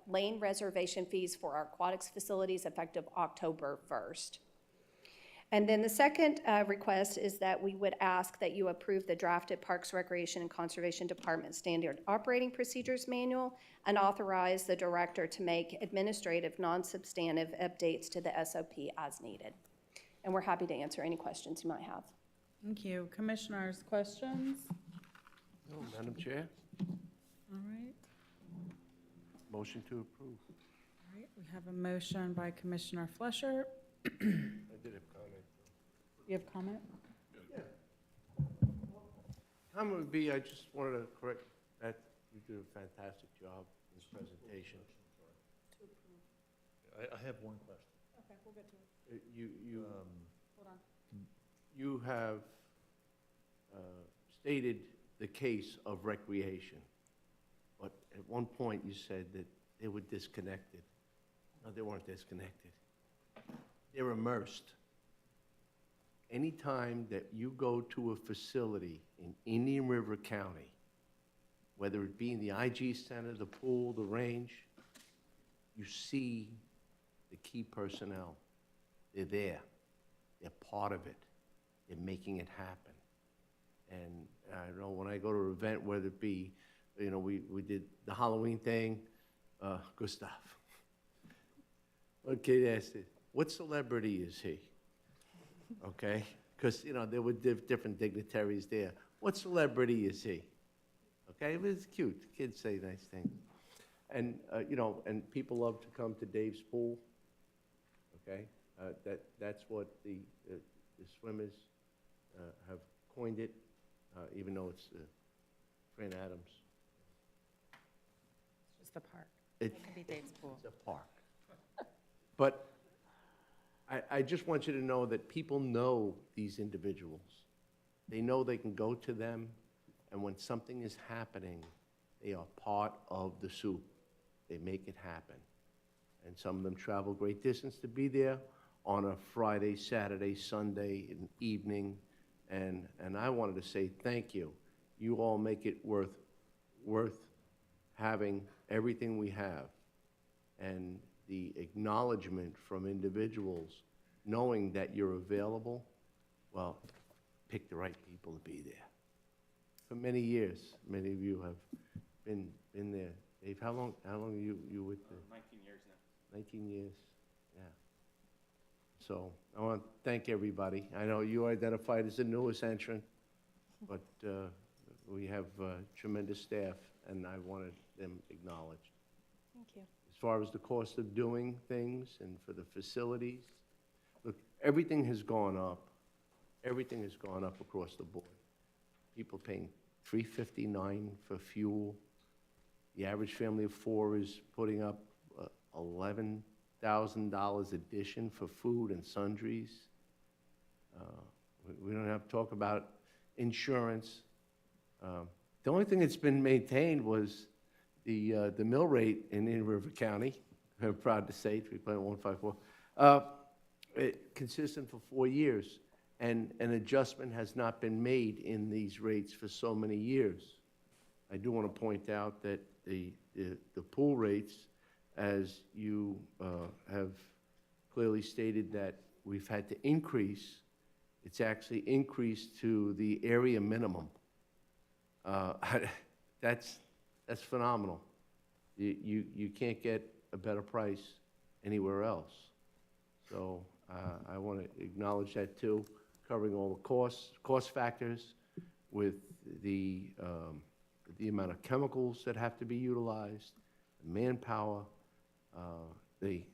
lane reservation fees for our aquatics facilities effective October 1st. And then the second request is that we would ask that you approve the drafted Parks, Recreation, and Conservation Department Standard Operating Procedures Manual and authorize the director to make administrative, non-substantive updates to the SOP as needed. And we're happy to answer any questions you might have. Thank you. Commissioners, questions? No, Madam Chair, All right. motion to approve. All right, we have a motion by Commissioner Flesher. I did have comment. You have comment? Comment would be, I just wanted to correct that you did a fantastic job in this presentation. I have one question. Okay, we'll get to it. Hold on. You have stated the case of recreation, but at one point you said that they were disconnected. No, they weren't disconnected. They're immersed. Anytime that you go to a facility in Indian River County, whether it be in the IG Center, the pool, the range, you see the key personnel. They're there. They're part of it. They're making it happen. And I know when I go to an event, whether it be, you know, we did the Halloween thing, Gustav. Okay, asked it, what celebrity is he? Okay, because, you know, there were different dignitaries there. What celebrity is he? Okay, it was cute. Kids say nice things. And, you know, and people love to come to Dave's Pool. Okay, that's what the swimmers have coined it, even though it's Fran Adams. It's just a park. It could be Dave's Pool. It's a park. But I just want you to know that people know these individuals. They know they can go to them, and when something is happening, they are part of the soup. They make it happen. And some of them travel great distance to be there on a Friday, Saturday, Sunday, and evening. And I wanted to say thank you. You all make it worth having everything we have. And the acknowledgement from individuals knowing that you're available, well, pick the right people to be there. For many years, many of you have been there. Dave, how long are you with the? 19 years now. 19 years, yeah. So I want to thank everybody. I know you identified as the newest entrant, but we have tremendous staff, and I wanted them acknowledged. Thank you. As far as the cost of doing things and for the facilities, look, everything has gone up. Everything has gone up across the board. People paying $3.59 for fuel. The average family of four is putting up $11,000 addition for food and sundries. We don't have to talk about insurance. The only thing that's been maintained was the mill rate in Indian River County. I'm proud to say 3.154. Consistent for 4 years, and an adjustment has not been made in these rates for so many years. I do want to point out that the pool rates, as you have clearly stated that we've had to increase, it's actually increased to the area minimum. That's phenomenal. You can't get a better price anywhere else. So I want to acknowledge that too, covering all the cost factors with the amount of chemicals that have to be utilized, manpower, the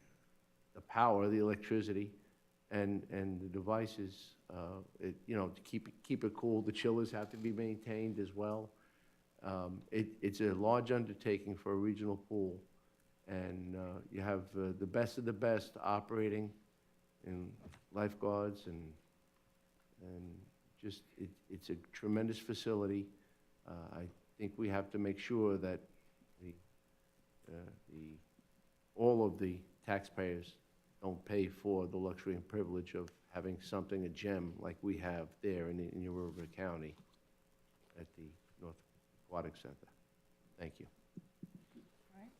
power, the electricity, and the devices. To keep it cool, the chillers have to be maintained as well. It's a large undertaking for a regional pool, and you have the best of the best operating, and lifeguards, and just it's a tremendous facility. I think we have to make sure that all of the taxpayers don't pay for the luxury and privilege of having something, a gem like we have there in Indian River County at the North Aquatic Center. Thank you. All right.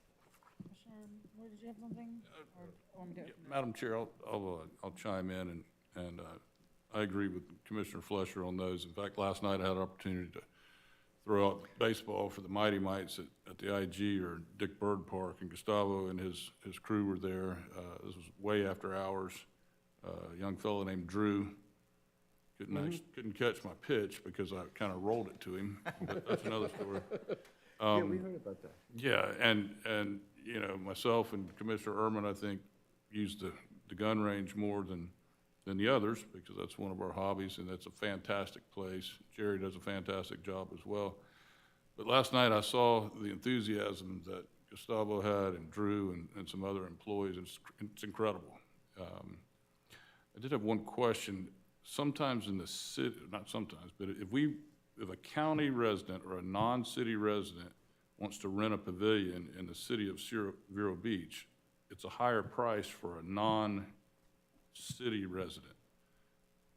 Commissioner Moore, did you have something? Or want me to open it? Madam Chair, I'll chime in, and I agree with Commissioner Flesher on those. In fact, last night I had an opportunity to throw out baseball for the Mighty Mites at the IG, or Dick Bird Park, and Gustavo and his crew were there. This was way after hours. A young fellow named Drew couldn't catch my pitch because I kind of rolled it to him, but that's another story. Yeah, we heard about that. Yeah, and myself and Commissioner Ehrman, I think, used the gun range more than the others, because that's one of our hobbies, and that's a fantastic place. Jerry does a fantastic job as well. But last night I saw the enthusiasm that Gustavo had, and Drew, and some other employees. It's incredible. I did have one question. Sometimes in the city, not sometimes, but if a county resident or a non-city resident wants to rent a pavilion in the city of Vero Beach, it's a higher price for a non-city resident.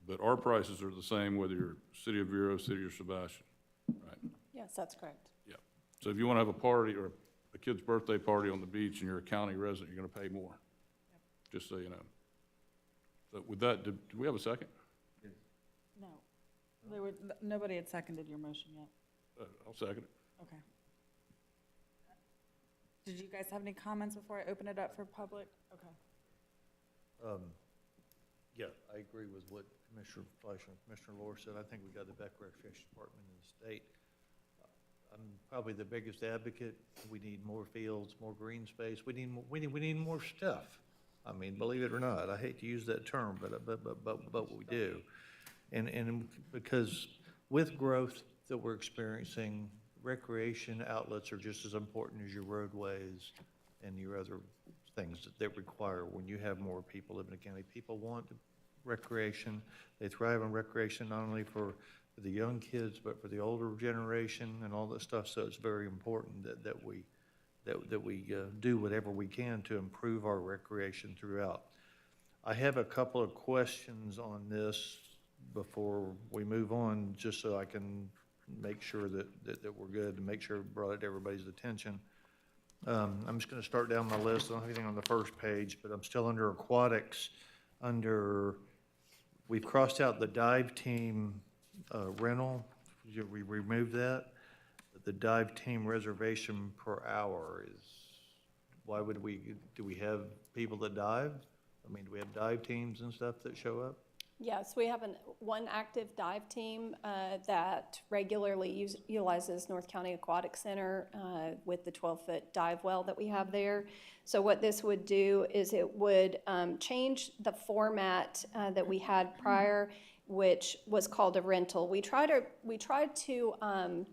But our prices are the same whether you're city of Vero, city of Sebastian, right? Yes, that's correct. Yeah. So if you want to have a party or a kid's birthday party on the beach and you're a county resident, you're going to pay more. Just so you know. So with that, do we have a second? No. Nobody had seconded your motion yet. I'll second it. Okay. Did you guys have any comments before I open it up for public? Okay. Yeah, I agree with what Commissioner Fleischer and Commissioner Lohr said. I think we got the best recreation department in the state. I'm probably the biggest advocate. We need more fields, more green space. We need more stuff. I mean, believe it or not, I hate to use that term, but we do. And because with growth that we're experiencing, recreation outlets are just as important as your roadways and your other things that they require when you have more people living in the county. People want recreation. They thrive on recreation not only for the young kids, but for the older generation and all that stuff. So it's very important that we do whatever we can to improve our recreation throughout. I have a couple of questions on this before we move on, just so I can make sure that we're good and make sure it brought it to everybody's attention. I'm just going to start down my list. I don't have anything on the first page, but I'm still under aquatics. We've crossed out the dive team rental. We removed that. The dive team reservation per hour is, do we have people that dive? I mean, do we have dive teams and stuff that show up? Yes, we have one active dive team that regularly utilizes North County Aquatic Center with the 12-foot dive well that we have there. So what this would do is it would change the format that we had prior, which was called a rental. We tried to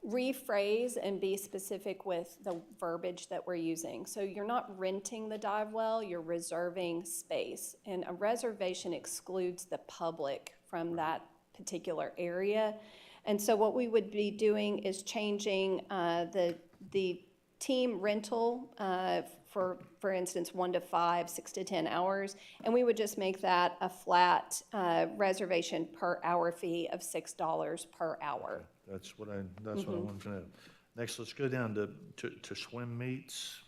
rephrase and be specific with the verbiage that we're using. So you're not renting the dive well, you're reserving space. And a reservation excludes the public from that particular area. And so what we would be doing is changing the team rental for instance, 1 to 5, 6 to 10 hours. And we would just make that a flat reservation per hour fee of $6 per hour. That's what I wanted to know. Next, let's go down to swim meets.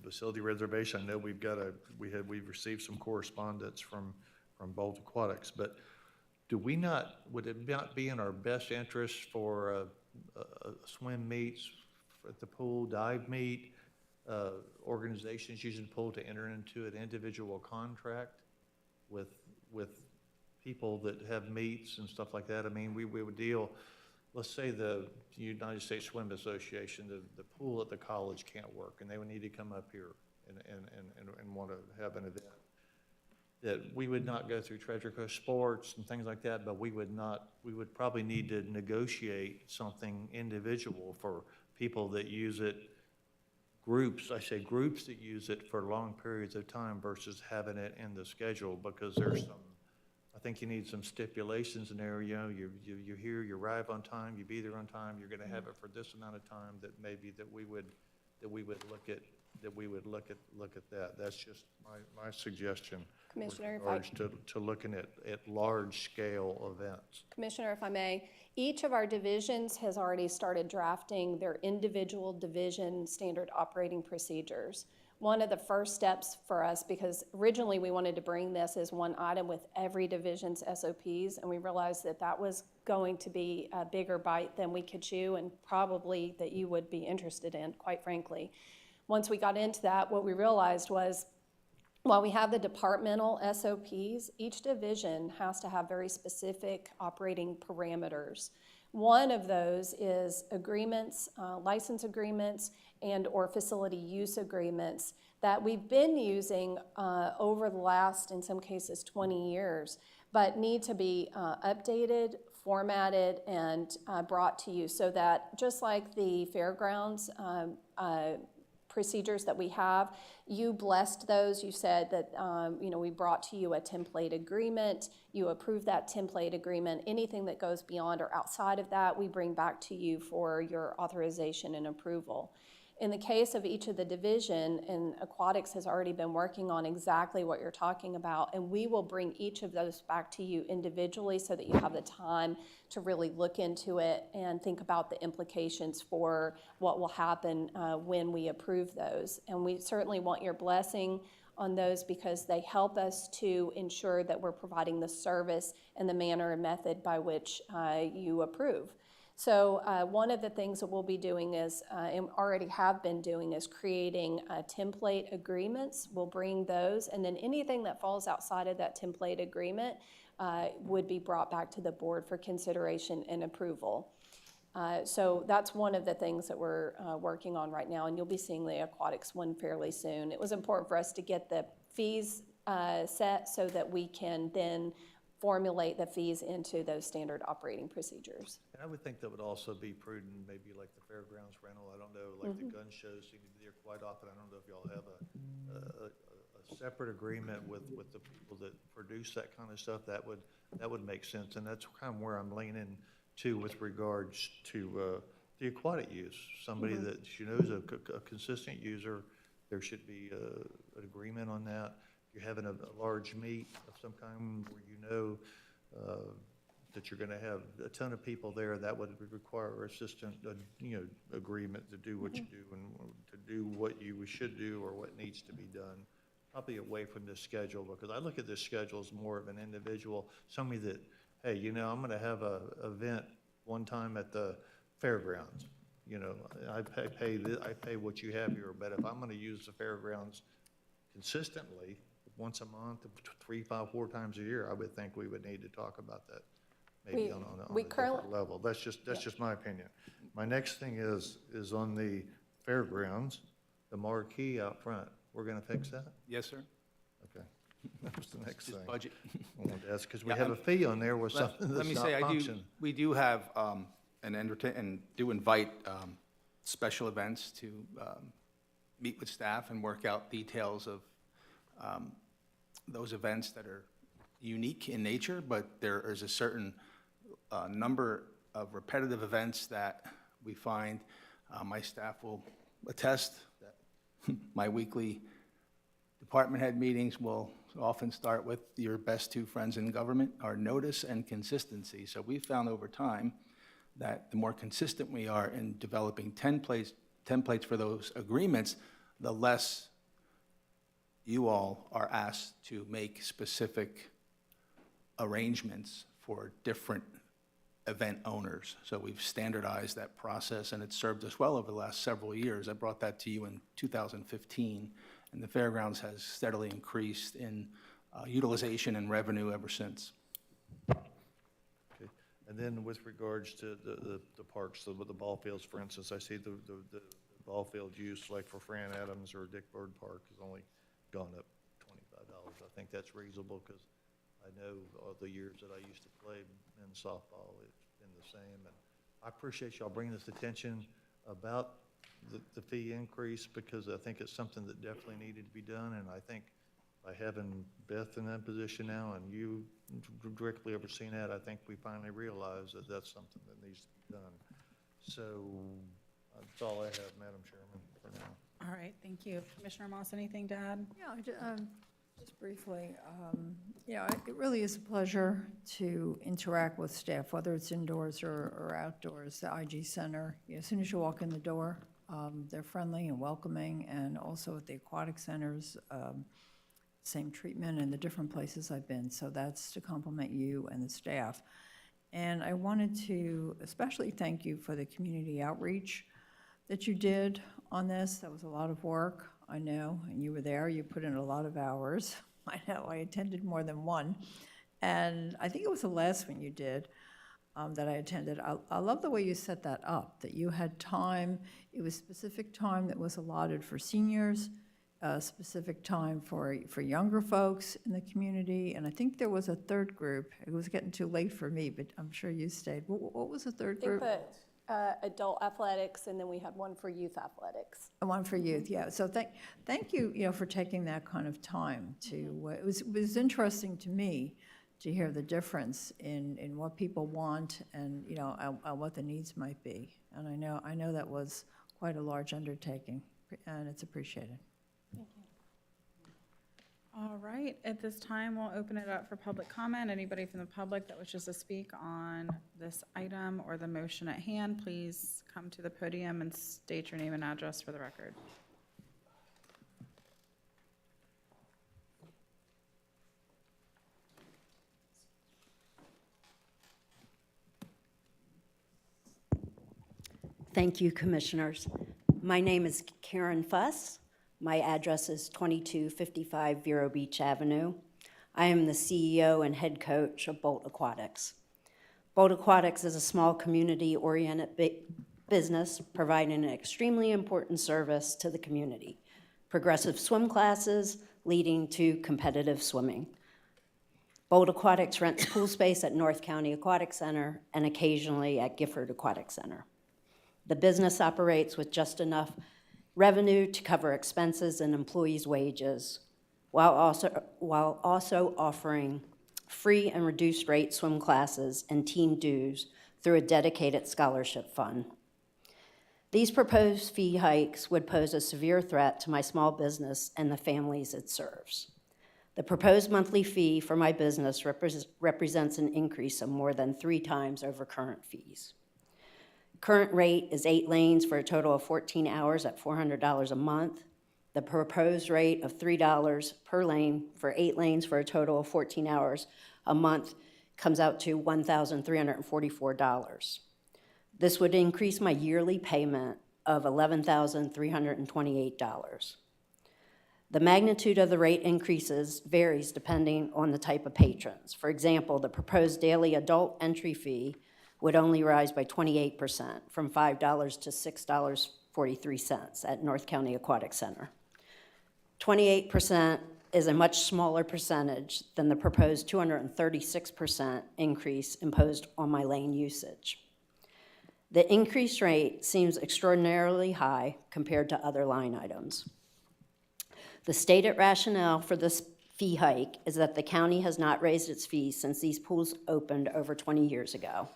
Facility reservation, I know we've received some correspondence from Bolt Aquatics, but would it not be in our best interest for a swim meets at the pool, dive meet, organizations using the pool to enter into an individual contract with people that have meets and stuff like that? I mean, we would deal, let's say the United States Swim Association, the pool at the college can't work, and they would need to come up here and want to have an event. That we would not go through Treasure Coast Sports and things like that, but we would probably need to negotiate something individual for people that use it, groups that use it for long periods of time versus having it in the schedule, because I think you need some stipulations in there. You know, you're here, you arrive on time, you be there on time, you're gonna have it for this amount of time, that maybe that we would look at that. That's just my suggestion. Commissioner, with regards to looking at large scale events. Commissioner, if I may, each of our divisions has already started drafting their individual division standard operating procedures. One of the first steps for us, because originally we wanted to bring this as one item with every division's SOPs, and we realized that that was going to be a bigger bite than we could chew, and probably that you would be interested in, quite frankly. Once we got into that, what we realized was, while we have the departmental SOPs, each division has to have very specific operating parameters. One of those is agreements, license agreements, and/or facility use agreements that we've been using over the last, in some cases, 20 years, but need to be updated, formatted, and brought to you, so that just like the fairgrounds procedures that we have, you blessed those. You said that we brought to you a template agreement. You approved that template agreement. Anything that goes beyond or outside of that, we bring back to you for your authorization and approval. In the case of each of the division, and Aquatics has already been working on exactly what you're talking about, and we will bring each of those back to you individually so that you have the time to really look into it and think about the implications for what will happen when we approve those. And we certainly want your blessing on those, because they help us to ensure that we're providing the service and the manner and method by which you approve. So one of the things that we'll be doing is, and already have been doing, is creating template agreements. We'll bring those, and then anything that falls outside of that template agreement would be brought back to the board for consideration and approval. So that's one of the things that we're working on right now, and you'll be seeing the Aquatics one fairly soon. It was important for us to get the fees set so that we can then formulate the fees into those standard operating procedures. And I would think that would also be prudent, maybe like the fairgrounds rental. I don't know, like the gun shows seem to be there quite often. I don't know if y'all have a separate agreement with the people that produce that kind of stuff. That would make sense, and that's kind of where I'm leaning to with regards to the aquatic use. Somebody that is a consistent user, there should be an agreement on that. You're having a large meet of some kind where that you're going to have a ton of people there, that would require assistant, agreement to do what you do and to do what you should do or what needs to be done. Probably away from this schedule, because I look at this schedule as more of an individual, somebody that, hey, I'm going to have a event one time at the fairgrounds. I pay what you have here, but if I'm going to use the fairgrounds consistently, once a month, 3, 5, 4 times a year, I would think we would need to talk about that maybe We- on a we different level. That's just my opinion. My next thing is on the fairgrounds, the marquee out front. We're gonna fix that? Yes, sir. Okay. That was the next thing. Just budget. I wanted to ask, because we Yeah, have a fee on there with something Let that's me not say, functioning. we do have, and do invite special events to meet with staff and work out details of those events that are unique in nature, but there is a certain number of repetitive events that we find, my staff will attest that my weekly department head meetings will often start with your best 2 friends in government, are notice and consistency. So we found over time that the more consistent we are in developing templates for those agreements, the less you all are asked to make specific arrangements for different event owners. So we've standardized that process, and it's served us well over the last several years. I brought that to you in 2015, and the fairgrounds has steadily increased in utilization and revenue ever since. Okay. And then with regards to the parks, with the ball fields, for instance, I see the ball field use, like for Fran Adams or Dick Bird Park, has only gone up $25. I think that's reasonable, because I know all the years that I used to play in softball, it's been the same. And I appreciate y'all bringing this attention about the fee increase, because I think it's something that definitely needed to be done. And I think by having Beth in that position now and you directly overseeing that, I think we finally realize that that's something that needs to be done. So that's all I have, Madam Chairman, for now. All right, thank you. Commissioner Moss, anything to add? Yeah, just briefly, it really is a pleasure to interact with staff, whether it's indoors or outdoors. The IG Center, as soon as you walk in the door, they're friendly and welcoming, and also at the aquatic centers, same treatment in the different places I've been. So that's to compliment you and the staff. And I wanted to especially thank you for the community outreach that you did on this. That was a lot of work, I know, and you were there. You put in a lot of hours. I know, I attended more than one. And I think it was the last one you did that I attended. I love the way you set that up, that you had time. It was specific time that was allotted for seniors, specific time for younger folks in the community. And I think there was a third group. It was getting too late for me, but I'm sure you stayed. What was the third group? Adult athletics, and then we had one for youth athletics. One for youth, yeah. So thank you, for taking that kind of time to, it was interesting to me to hear the difference in what people want and, what the needs might be. And I know that was quite a large undertaking, and it's appreciated. Thank you. All right, at this time, we'll open it up for public comment. Anybody from the public that wishes to speak on this item or the motion at hand, please come to the podium and state your name and address for the record. Thank you, Commissioners. My name is Karen Fuss. My address is 2255 Vero Beach Avenue. I am the CEO and head coach of Bolt Aquatics. Bolt Aquatics is a small community-oriented business providing an extremely important service to the community. Progressive swim classes leading to competitive swimming. Bolt Aquatics rents pool space at North County Aquatic Center and occasionally at Gifford Aquatic Center. The business operates with just enough revenue to cover expenses and employees' wages, while also offering free and reduced rate swim classes and team dues through a dedicated scholarship fund. These proposed fee hikes would pose a severe threat to my small business and the families it serves. The proposed monthly fee for my business represents an increase of more than 3 times over current fees. Current rate is 8 lanes for a total of 14 hours at $400 a month. The proposed rate of $3 per lane for 8 lanes for a total of 14 hours a month comes out to $1,344. This would increase my yearly payment of $11,328. The magnitude of the rate increases varies depending on the type of patrons. For example, the proposed daily adult entry fee would only rise by 28%, from $5 to $6.43 at North County Aquatic Center. 28% is a much smaller percentage than the proposed 236% increase imposed on my lane usage. The increased rate seems extraordinarily high compared to other line items. The stated rationale for this fee hike is that the county has not raised its fees since these pools opened over 20 years ago.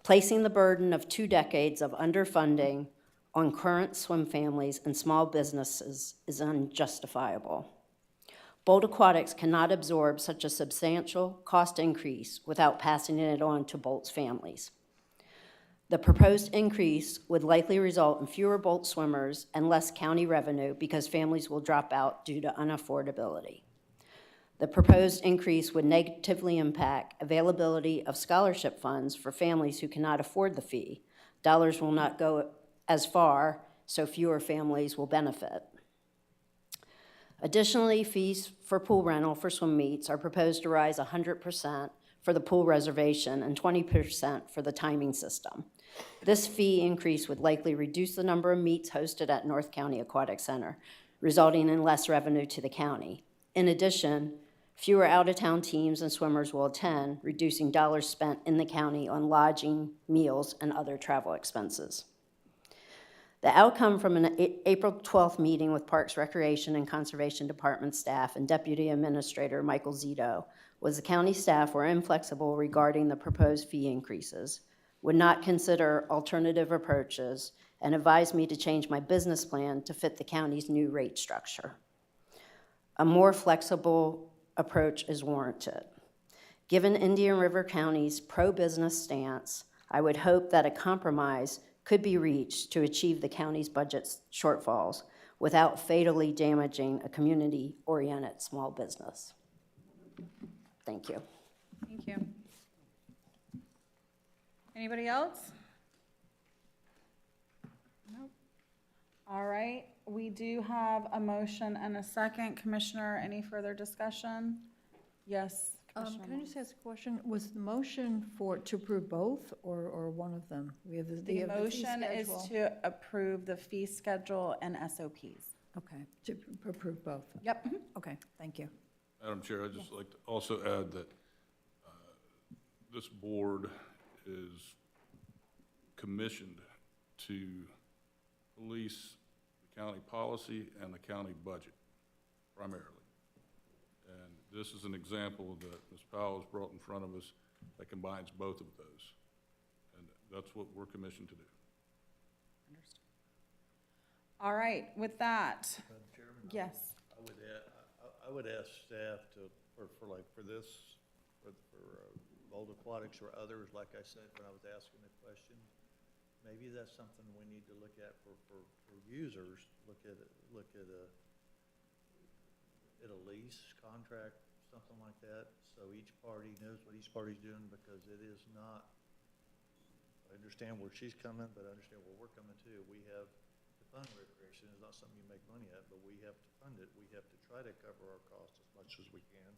Placing the burden of 2 decades of underfunding on current swim families and small businesses is unjustifiable. Bolt Aquatics cannot absorb such a substantial cost increase without passing it on to Bolt's families. The proposed increase would likely result in fewer Bolt swimmers and less county revenue because families will drop out due to unaffordability. The proposed increase would negatively impact availability of scholarship funds for families who cannot afford the fee. Dollars will not go as far, so fewer families will benefit. Additionally, fees for pool rental for swim meets are proposed to rise 100% for the pool reservation and 20% for the timing system. This fee increase would likely reduce the number of meets hosted at North County Aquatic Center, resulting in less revenue to the county. In addition, fewer out-of-town teams and swimmers will attend, reducing dollars spent in the county on lodging, meals, and other travel expenses. The outcome from an April 12th meeting with Parks, Recreation, and Conservation Department staff and Deputy Administrator Michael Zito was the county staff were inflexible regarding the proposed fee increases, would not consider alternative approaches, and advised me to change my business plan to fit the county's new rate structure. A more flexible approach is warranted. Given Indian River County's pro-business stance, I would hope that a compromise could be reached to achieve the county's budget shortfalls without fatally damaging a community-oriented small business. Thank you. Thank you. Anybody else? Nope. All right, we do have a motion and a second. Commissioner, any further discussion? Yes, Commissioner. Can I just ask a question? Was the motion to approve both or one of them? We have The fee motion is schedule. to approve the fee schedule and SOPs. Okay, to approve both. Yep. Okay, thank you. Madam Chair, I'd just like to also add that this board is commissioned to police the county policy and the county budget primarily. And this is an example that Ms. Powell has brought in front of us that combines both of those. And that's what we're commissioned to do. All right, with that, Madam Chairman? yes. I would ask staff to, for this, for Bolt Aquatics or others, like I said when I was asking the question, maybe that's something we need to look at for users, look at a lease contract, something like that, so each party knows what each party's doing, because it is not, I understand where she's coming, but I understand where we're coming too. We have to fund recreation. It's not something you make money at, but we have to fund it. We have to try to cover our costs as much as we can.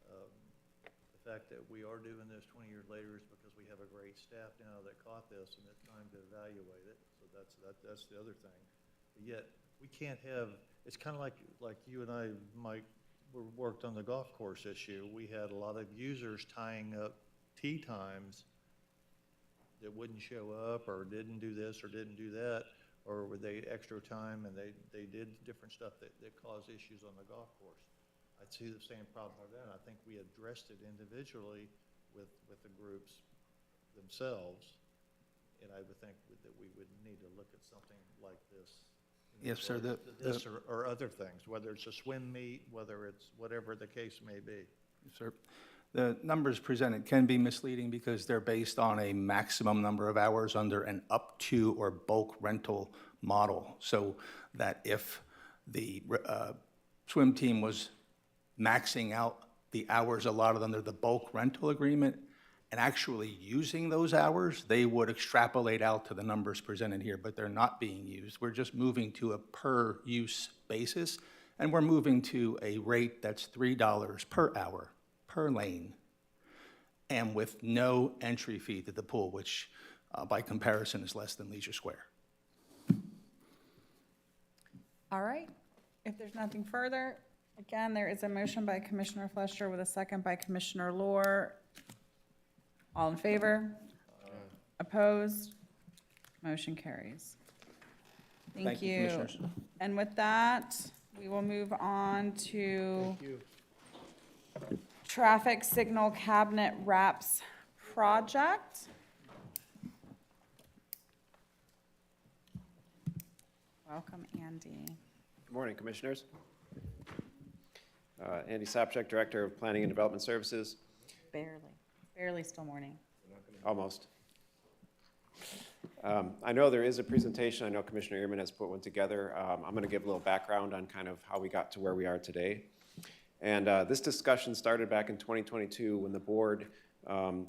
The fact that we are doing this 20 years later is because we have a great staff now that caught this, and it's time to evaluate it. So that's the other thing. But yet, we can't have, it's kind of like you and I, Mike, worked on the golf course issue. We had a lot of users tying up tee times that wouldn't show up or didn't do this or didn't do that, or were they extra time and they did different stuff that caused issues on the golf course. I'd see the same problem with that. I think we addressed it individually with the groups themselves, and I would think that we would need to look at something like this. Yes, sir. This or other things, whether it's a swim meet, whether it's whatever the case may be. Sir, the numbers presented can be misleading because they're based on a maximum number of hours under an up to or bulk rental model. So that if the swim team was maxing out the hours allotted under the bulk rental agreement and actually using those hours, they would extrapolate out to the numbers presented here, but they're not being used. We're just moving to a per use basis And we're moving to a rate that's $3 per hour, per lane, and with no entry fee to the pool, which by comparison is less than Leisure Square. All right. If there's nothing further, again, there is a motion by Commissioner Fleischer with a second by Commissioner Lohr. All in favor? Opposed? Motion carries. Thank Thank you, you. Commissioners. And with that, we will move on to Traffic Signal Cabinet Wraps Project. Welcome, Andy. Good morning, Commissioners. Andy Sopchak, Director of Planning and Development Services. Barely still morning. Almost. I know there is a presentation. I know Commissioner Ehrman has put one together. I'm going to give a little background on kind of how we got to where we are today. And this discussion started back in 2022 when the board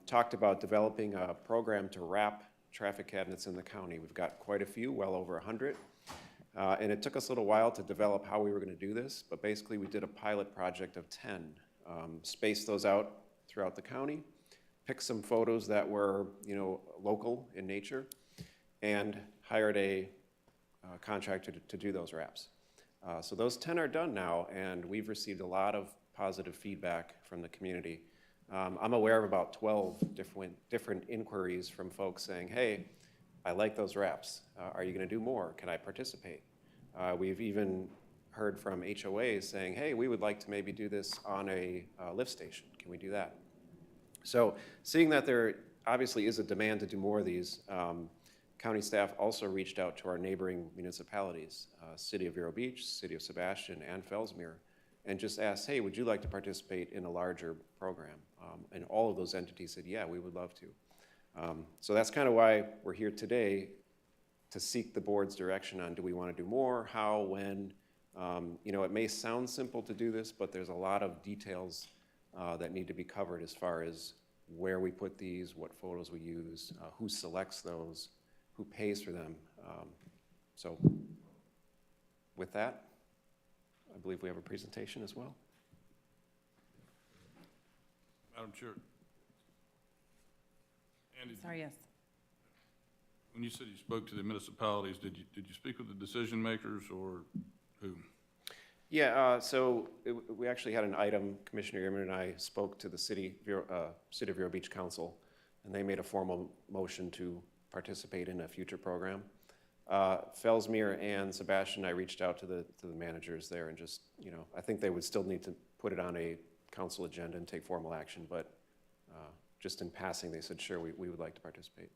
talked about developing a program to wrap traffic cabinets in the county. We've got quite a few, well over 100. And it took us a little while to develop how we were going to do this, but basically we did a pilot project of 10. Spaced those out throughout the county, picked some photos that were, local in nature, and hired a contractor to do those wraps. So those 10 are done now, and we've received a lot of positive feedback from the community. I'm aware of about 12 different inquiries from folks saying, hey, I like those wraps. Are you going to do more? Can I participate? We've even heard from HOAs saying, hey, we would like to maybe do this on a lift station. Can we do that? So seeing that there obviously is a demand to do more of these, county staff also reached out to our neighboring municipalities, City of Vero Beach, City of Sebastian, and Fellsmere, and just asked, hey, would you like to participate in a larger program? And all of those entities said, yeah, we would love to. So that's kind of why we're here today, to seek the board's direction on do we want to do more, how, when. It may sound simple to do this, but there's a lot of details that need to be covered as far as where we put these, what photos we use, who selects those, who pays for them. So with that, I believe we have a presentation as well. Madam Chair. Andy, Sorry, yes. when you said you spoke to the municipalities, did you speak with the decision makers or who? Yeah, we actually had an item, Commissioner Ehrman and I spoke to the City of Vero Beach Council, and they made a formal motion to participate in a future program. Fellsmere and Sebastian, I reached out to the managers there and just, I think they would still need to put it on a council agenda and take formal action, but just in passing, they said, sure, we would like to participate.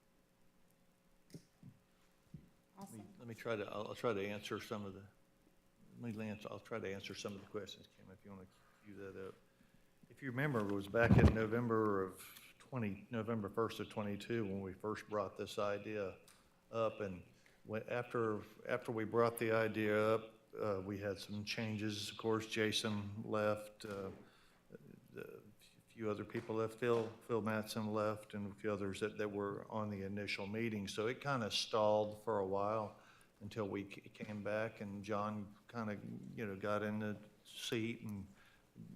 Awesome. Let me try to, I'll try to answer some of the, I'll try to answer some of the questions, Kim, if you want to cue that up. If you remember, it was back in November 1st of 22 when we first brought this idea up, and after we brought the idea up, we had some changes. Of course, Jason left, a few other people left, Phil Mattson left, and a few others that were on the initial meeting. So it kind of stalled for a while until we came back, and John kind of, got in the seat, and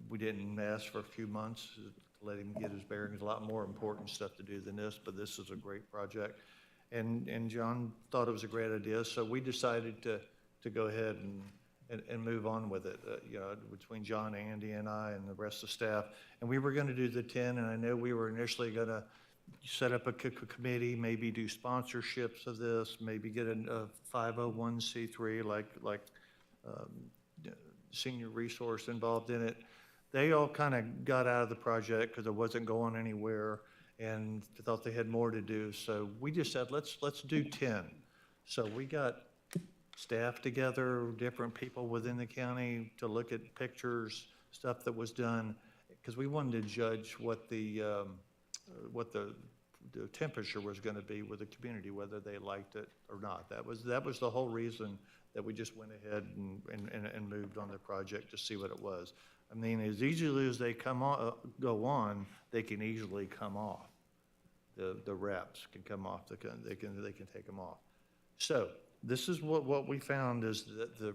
we didn't ask for a few months to let him get his bearings. A lot more important stuff to do than this, but this is a great project. And John thought it was a great idea, so we decided to go ahead and move on with it, between John, Andy, and I, and the rest of the staff. And we were going to do the 10, and I know we were initially going to set up a committee, maybe do sponsorships of this, maybe get a 501c3 like Senior Resource involved in it. They all kind of got out of the project because it wasn't going anywhere and thought they had more to do. So we just said, let's do 10. So we got staff together, different people within the county to look at pictures, stuff that was done, because we wanted to judge what the temperature was going to be with the community, whether they liked it or not. That was the whole reason that we just went ahead and moved on the project to see what it was. I mean, as easily as they go on, they can easily come off. The wraps can come off. They can take them off. So this is what we found is that the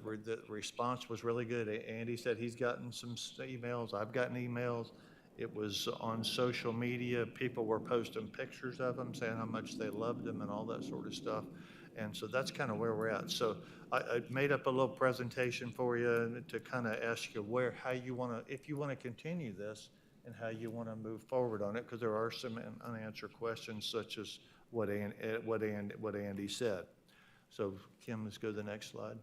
response was really good. Andy said he's gotten some emails, I've gotten emails. It was on social media, people were posting pictures of them, saying how much they loved them and all that sort of stuff. And so that's kind of where we're at. So I made up a little presentation for you to kind of ask you how you want to, if you want to continue this and how you want to move forward on it, because there are some unanswered questions such as what Andy said. So Kim, let's go to the next slide.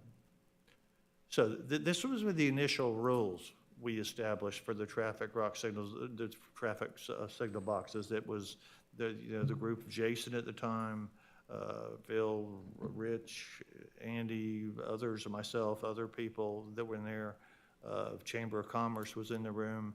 So this was with the initial rules we established for the traffic rock signals, the traffic signal boxes. It was the group Jason at the time, Phil, Rich, Andy, others, myself, other people that were in there. Chamber of Commerce was in the room.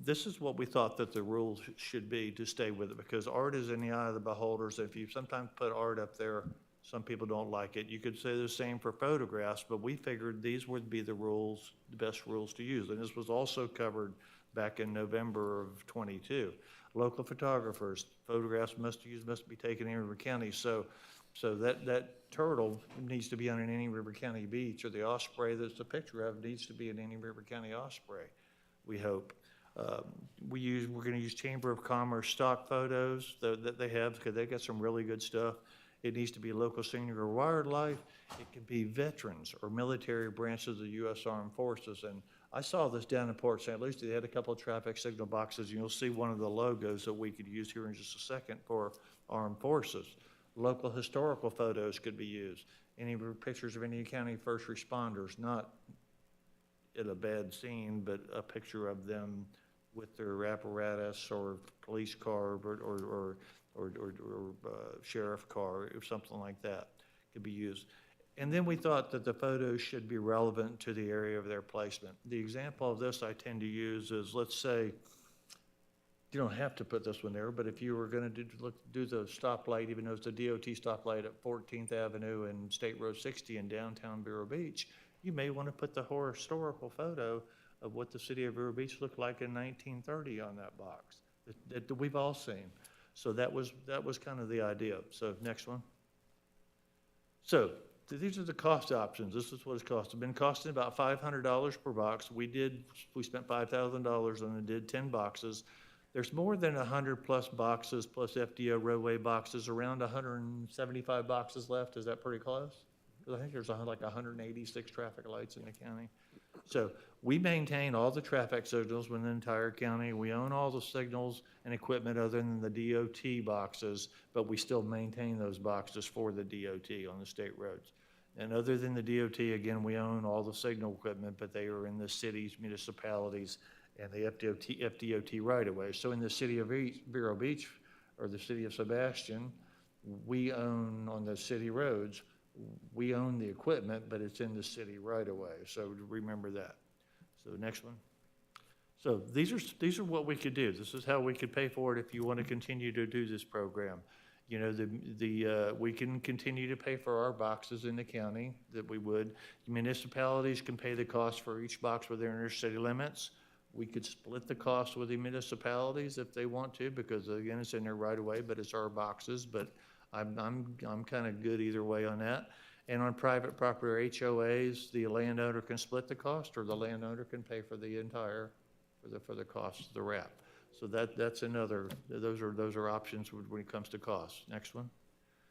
This is what we thought that the rules should be to stay with it, because art is in the eye of the beholders. If you sometimes put art up there, some people don't like it. You could say the same for photographs, but we figured these would be the rules, the best rules to use. And this was also covered back in November of '22. Local photographers, photographs must be taken in River County. So that turtle needs to be on an any River County beach, or the osprey that's a picture of needs to be an any River County osprey, we hope. We're going to use Chamber of Commerce stock photos that they have, because they got some really good stuff. It needs to be local scenery or wildlife. It can be veterans or military branches of the U.S. Armed Forces. And I saw this down in Port St. Lucie. They had a couple of traffic signal boxes, and you'll see one of the logos that we could use here in just a second for Armed Forces. Local historical photos could be used. Any pictures of any county first responders, not at a bad scene, but a picture of them with their apparatus or police car or sheriff car or something like that could be used. And then we thought that the photos should be relevant to the area of their placement. The example of this I tend to use is, let's say, you don't have to put this one there, but if you were going to do the stoplight, even though it's a DOT stoplight at 14th Avenue and State Road 60 in downtown Vero Beach, you may want to put the historical photo of what the city of Vero Beach looked like in 1930 on that box that we've all seen. So that was kind of the idea. So next one. So these are the cost options. This is what it's cost. It's been costing about $500 per box. We spent $5,000 and did 10 boxes. There's more than 100 plus boxes plus FDO roadway boxes, around 175 boxes left. Is that pretty close? Because I think there's like 186 traffic lights in the county. So we maintain all the traffic signals within the entire county. We own all the signals and equipment other than the DOT boxes, but we still maintain those boxes for the DOT on the state roads. And other than the DOT, again, we own all the signal equipment, but they are in the cities, municipalities, and the FDOT right-of-way. So in the city of Vero Beach, or the city of Sebastian, we own on the city roads, we own the equipment, but it's in the city right-of-way. So remember that. So next one. So these are what we could do. This is how we could pay for it if you want to continue to do this program. You know, we can continue to pay for our boxes in the county that we would. Municipalities can pay the cost for each box within their city limits. We could split the cost with the municipalities if they want to, because again, it's in their right of way, but it's our boxes. But I'm kind of good either way on that. And on private property or HOAs, the landowner can split the cost, or the landowner can pay for the entire, for the cost of the wrap. So that's another, those are options when it comes to cost. Next one.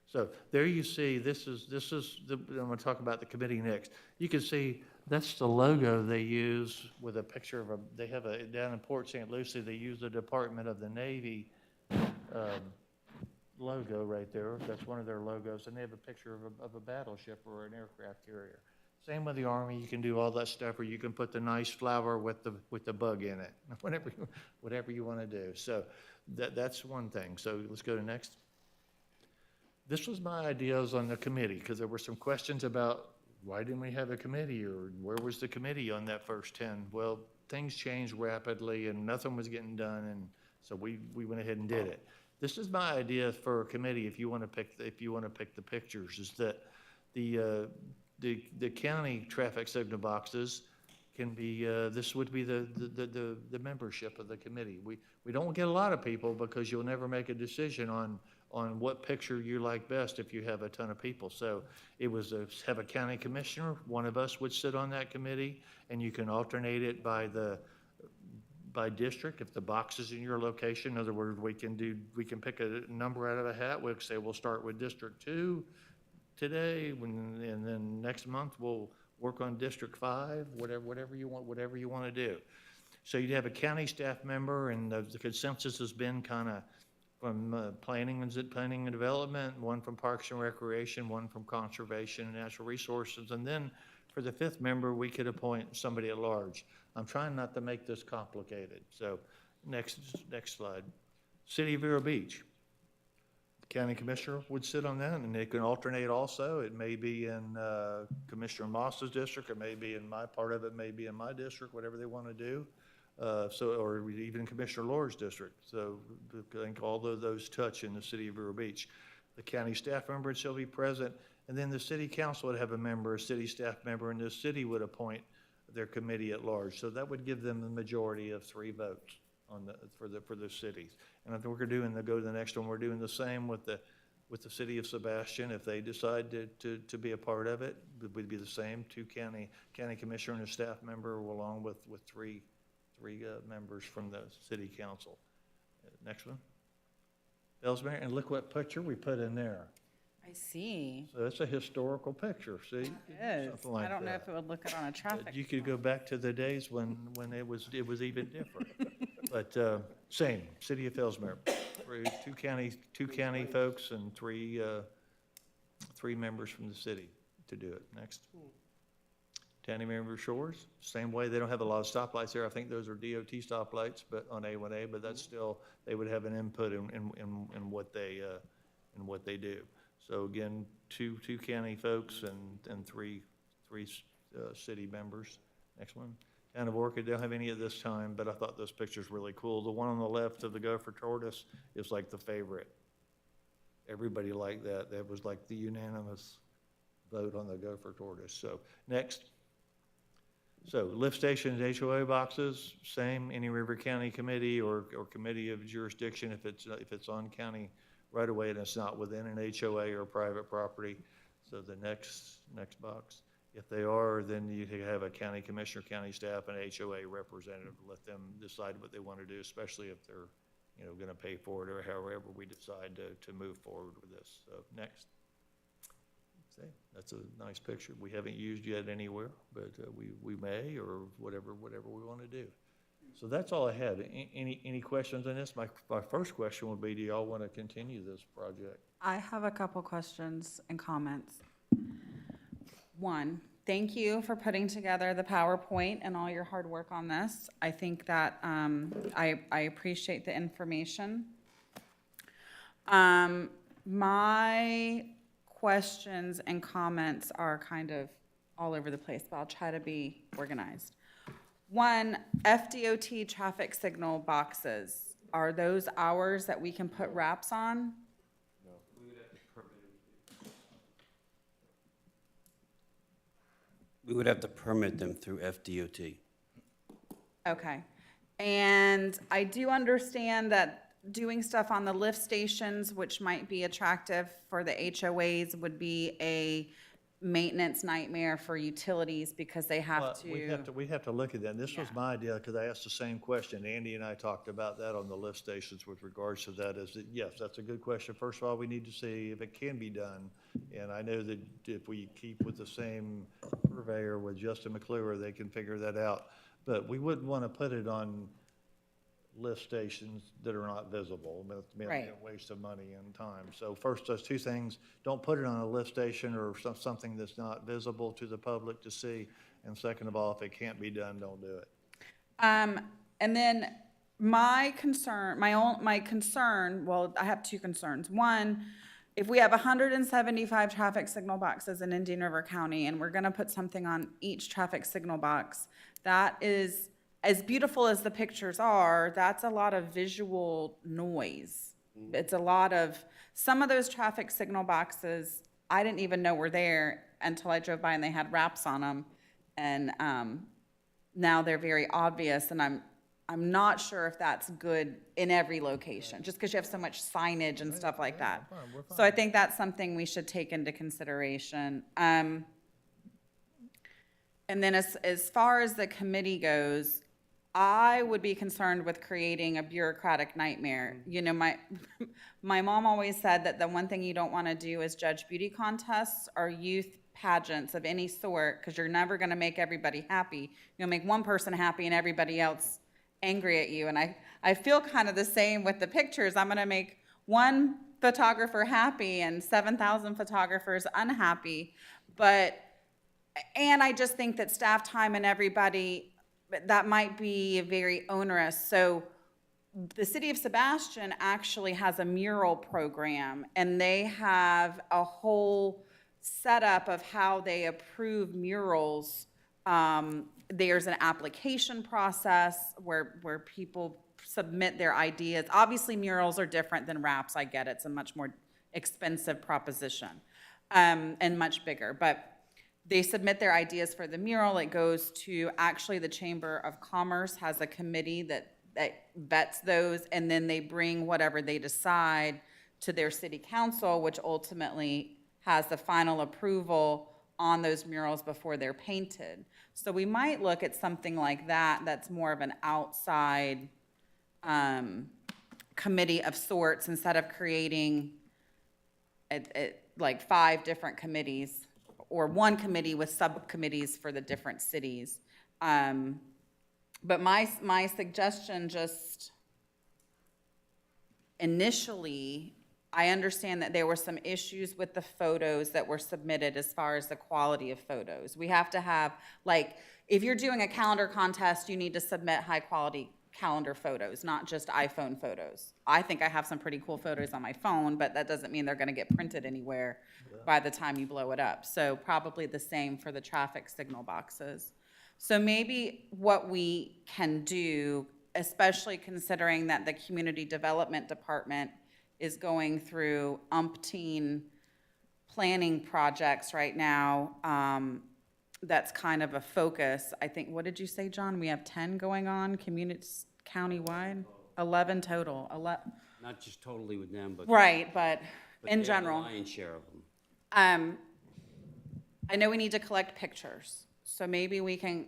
So there you see, this is I'm going to talk about the committee next. You can see that's the logo they use with a picture of they have down in Port St. Lucie, they use the Department of the Navy logo right there. That's one of their logos, and they have a picture of a battleship or an aircraft carrier. Same with the Army. You can do all that stuff, or you can put the nice flower with the bug in it, whatever you want to do. So that's one thing. So let's go to next. This was my ideas on the committee, because there were some questions about why didn't we have a committee, or where was the committee on that first 10? Well, things changed rapidly and nothing was getting done, and so we went ahead and did it. This is my idea for a committee. If you want to pick the pictures, is that the county traffic signal boxes can be. This would be the membership of the committee. We don't get a lot of people, because you'll never make a decision on on what picture you like best if you have a ton of people. So it was have a county commissioner, one of us would sit on that committee, and you can alternate it by district, if the box is in your location. In other words, we can pick a number out of a hat. We'll say we'll start with District 2 today, and then next month we'll work on District 5, whatever you want to do. So you'd have a county staff member, and the consensus has been kind of from planning and development, one from Parks and Recreation, one from Conservation and Natural Resources, and then for the fifth member, we could appoint somebody at large. I'm trying not to make this complicated. So next slide. City of Vero Beach. The county commissioner would sit on that, and they can alternate also. It may be in Commissioner Moss's district, it may be in my part of it, may be in my district, whatever they want to do. Or even Commissioner Lore's district. So I think all of those touch in the City of Vero Beach. The county staff member would still be present, and then the city council would have a member, a city staff member, and the city would appoint their committee at large. So that would give them the majority of 3 votes for the cities. And I think we're doing go to the next one. We're doing the same with the city of Sebastian. If they decide to be a part of it, it would be the same. 2 county commissioner and a staff member, along with three members from the city council. Next one. Ellesmere, and look what picture we put in there. I see. So it's a historical picture, see? It is. Something like I don't know that. if it would look it on a traffic. You could go back to the days when it was even different. But same, City of Ellesmere. 2 county folks and 3 members from the city to do it. Next. Tanny River Shores, same way. They don't have a lot of stoplights there. I think those are DOT stoplights, but on A1A, but that's still, they would have an input in what they do. So again, two county folks and three city members. Next one. Town of Orchid, they don't have any at this time, but I thought this picture's really cool. The one on the left of the Gopher Tortoise is like the favorite. Everybody liked that. That was like the unanimous vote on the Gopher Tortoise. So next. So lift stations, HOA boxes, same, any River County committee or committee of jurisdiction if it's on county right away and it's not within an HOA or private property. So the next box. If they are, then you have a county commissioner, county staff, and HOA representative to let them decide what they want to do, especially if they're going to pay for it or however we decide to move forward with this. So next. That's a nice picture. We haven't used yet anywhere, but we may, or whatever we want to do. So that's all I had. Any questions on this? My first question would be, do y'all want to continue this project? I have a couple questions and comments. One, thank you for putting together the PowerPoint and all your hard work on this. I think that I appreciate the information. My questions and comments are kind of all over the place, but I'll try to be organized. One, FDOT traffic signal boxes. Are those hours that we can put wraps on? No. We would have to permit them through FDOT. Okay. And I do understand that doing stuff on the lift stations, which might be attractive for the HOAs, would be a maintenance nightmare for utilities because they have to. We have to look at that. And this was my idea because I asked the same question. Andy and I talked about that on the lift stations with regards to that. Yes, that's a good question. First of all, we need to see if it can be done. And I know that if we keep with the same purveyor with Justin McClure, they can figure that out. But we wouldn't want to put it on lift stations that are not visible. It's be a waste of money and time. So first, those 2 things, don't put it on a lift station or something that's not visible to the public to see. And second of all, if it can't be done, don't do it. And then my concern, well, I have 2 concerns. One, if we have 175 traffic signal boxes in Indian River County and we're gonna put something on each traffic signal box, that is, as beautiful as the pictures are, that's a lot of visual noise. It's a lot of, some of those traffic signal boxes, I didn't even know were there until I drove by and they had wraps on them. And now they're very obvious, and I'm not sure if that's good in every location, just because you have so much signage and stuff like that. So I think that's something we should take into consideration. And then as far as the committee goes, I would be concerned with creating a bureaucratic nightmare. You know, my mom always said that the one thing you don't want to do is judge beauty contests or youth pageants of any sort, because you're never going to make everybody happy. You'll make one person happy and everybody else angry at you. And I feel kind of the same with the pictures. I'm going to make one photographer happy and 7,000 photographers unhappy. And I just think that staff time and everybody, that might be very onerous. So the city of Sebastian actually has a mural program, and they have a whole setup of how they approve murals. There's an application process where people submit their ideas. Obviously, murals are different than wraps. I get it. It's a much more expensive proposition and much bigger. But they submit their ideas for the mural. It goes to, actually, the Chamber of Commerce has a committee that vets those, and then they bring whatever they decide to their city council, which ultimately has the final approval on those murals before they're painted. So we might look at something like that that's more of an outside committee of sorts, instead of creating like 5 different committees, or one committee with subcommittees for the different cities. But my suggestion, just initially, I understand that there were some issues with the photos that were submitted as far as the quality of photos. We have to have, like, if you're doing a calendar contest, you need to submit high-quality calendar photos, not just iPhone photos. I think I have some pretty cool photos on my phone, but that doesn't mean they're going to get printed anywhere by the time you blow it up. So probably the same for the traffic signal boxes. So maybe what we can do, especially considering that the Community Development Department is going through umpteen planning projects right now, that's kind of a focus. I think, what did you say, John? We have 10 going on, countywide? 11 total. Not just totally with them, but. Right, but but in they have the general. lion's share of them. I know we need to collect pictures, so maybe we can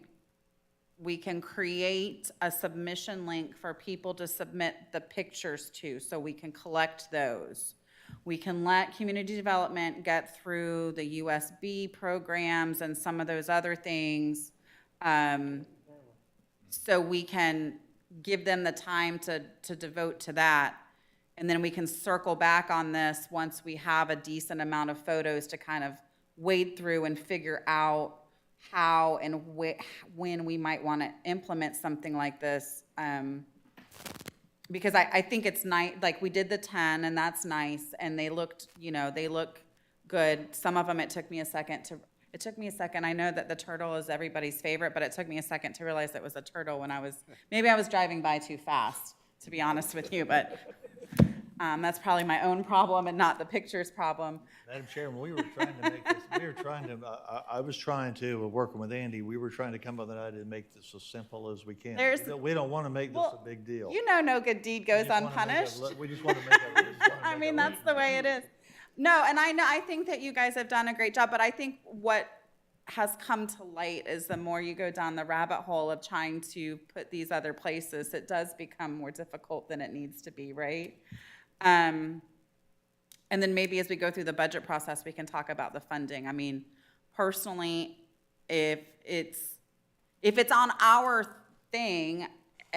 create a submission link for people to submit the pictures to, so we can collect those. We can let community development get through the USB programs and some of those other things, so we can give them the time to devote to that. And then we can circle back on this once we have a decent amount of photos to kind of wade through and figure out how and when we might want to implement something like this. Because I think it's nice, like we did the 10 and that's nice, and they looked, they look good. Some of them, it took me a second. I know that the turtle is everybody's favorite, but it took me a second to realize it was a turtle when maybe I was driving by too fast, to be honest with you, but that's probably my own problem and not the picture's problem. Madam Chairman, we were trying to make this, I was trying to, working with Andy, we were trying to come up with an idea to make this as simple as we can. We don't want to make this a big deal. No good deed goes unpunished. We just want to make it. I mean, that's the way it is. No, and I think that you guys have done a great job, but I think what has come to light is the more you go down the rabbit hole of trying to put these other places, it does become more difficult than it needs to be, right? And then maybe as we go through the budget process, we can talk about the funding. I mean, personally, if it's on our thing,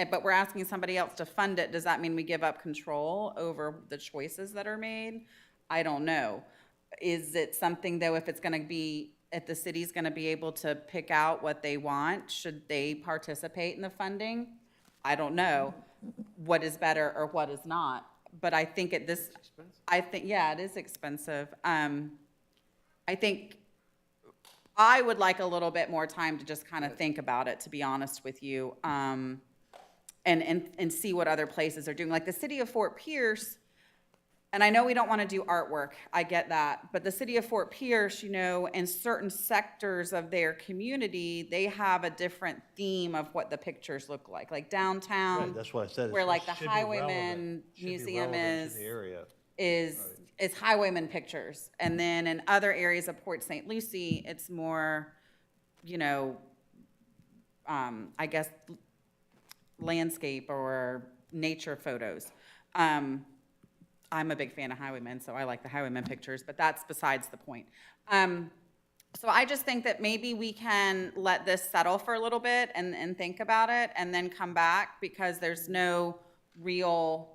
but we're asking somebody else to fund it, does that mean we give up control over the choices that are made? I don't know. Is it something, though, if the city's gonna be able to pick out what they want, should they participate in the funding? I don't know what is better or what is not. But I think it is expensive. I think I would like a little bit more time to just kind of think about it, to be honest with you, and see what other places are doing. Like the city of Fort Pierce, and I know we don't want to do artwork, I get that, but the city of Fort Pierce, you know, in certain sectors of their community, they have a different theme of what the pictures look like downtown. Right, that's what I said. Where It like the should be Highwayman relevant. Should be Museum relevant to the area. is Highwayman pictures. And then in other areas of Port St. Lucie, it's more, you know, I guess, landscape or nature photos. I'm a big fan of Highwaymen, so I like the Highwaymen pictures, but that's besides the point. So I just think that maybe we can let this settle for a little bit and think about it and then come back, because there's no real,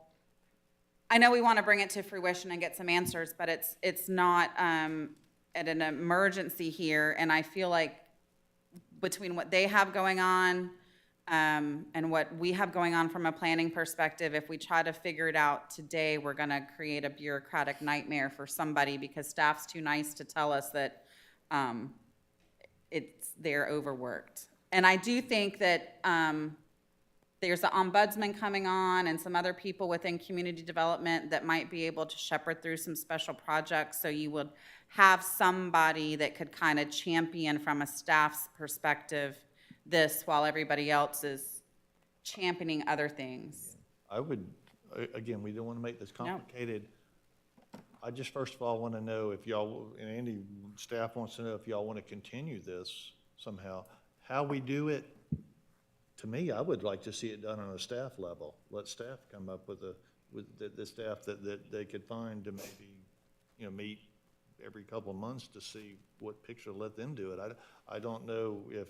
I know we want to bring it to fruition and get some answers, but it's not at an emergency here, and I feel like between what they have going on and what we have going on from a planning perspective, if we try to figure it out today, we're going to create a bureaucratic nightmare for somebody, because staff's too nice to tell us that they're overworked. And I do think that there's an ombudsman coming on and some other people within community development that might be able to shepherd through some special projects, so you would have somebody that could kind of champion from a staff's perspective this, while everybody else is championing other things. I would, again, we don't want to make this complicated. I just first of all want to know if y'all, and Andy, staff wants to know if y'all want to continue this somehow. How we do it, to me, I would like to see it done on a staff level. Let staff come up with the staff that they could find to maybe, you know, meet every couple of months to see what picture, let them do it. I don't know if,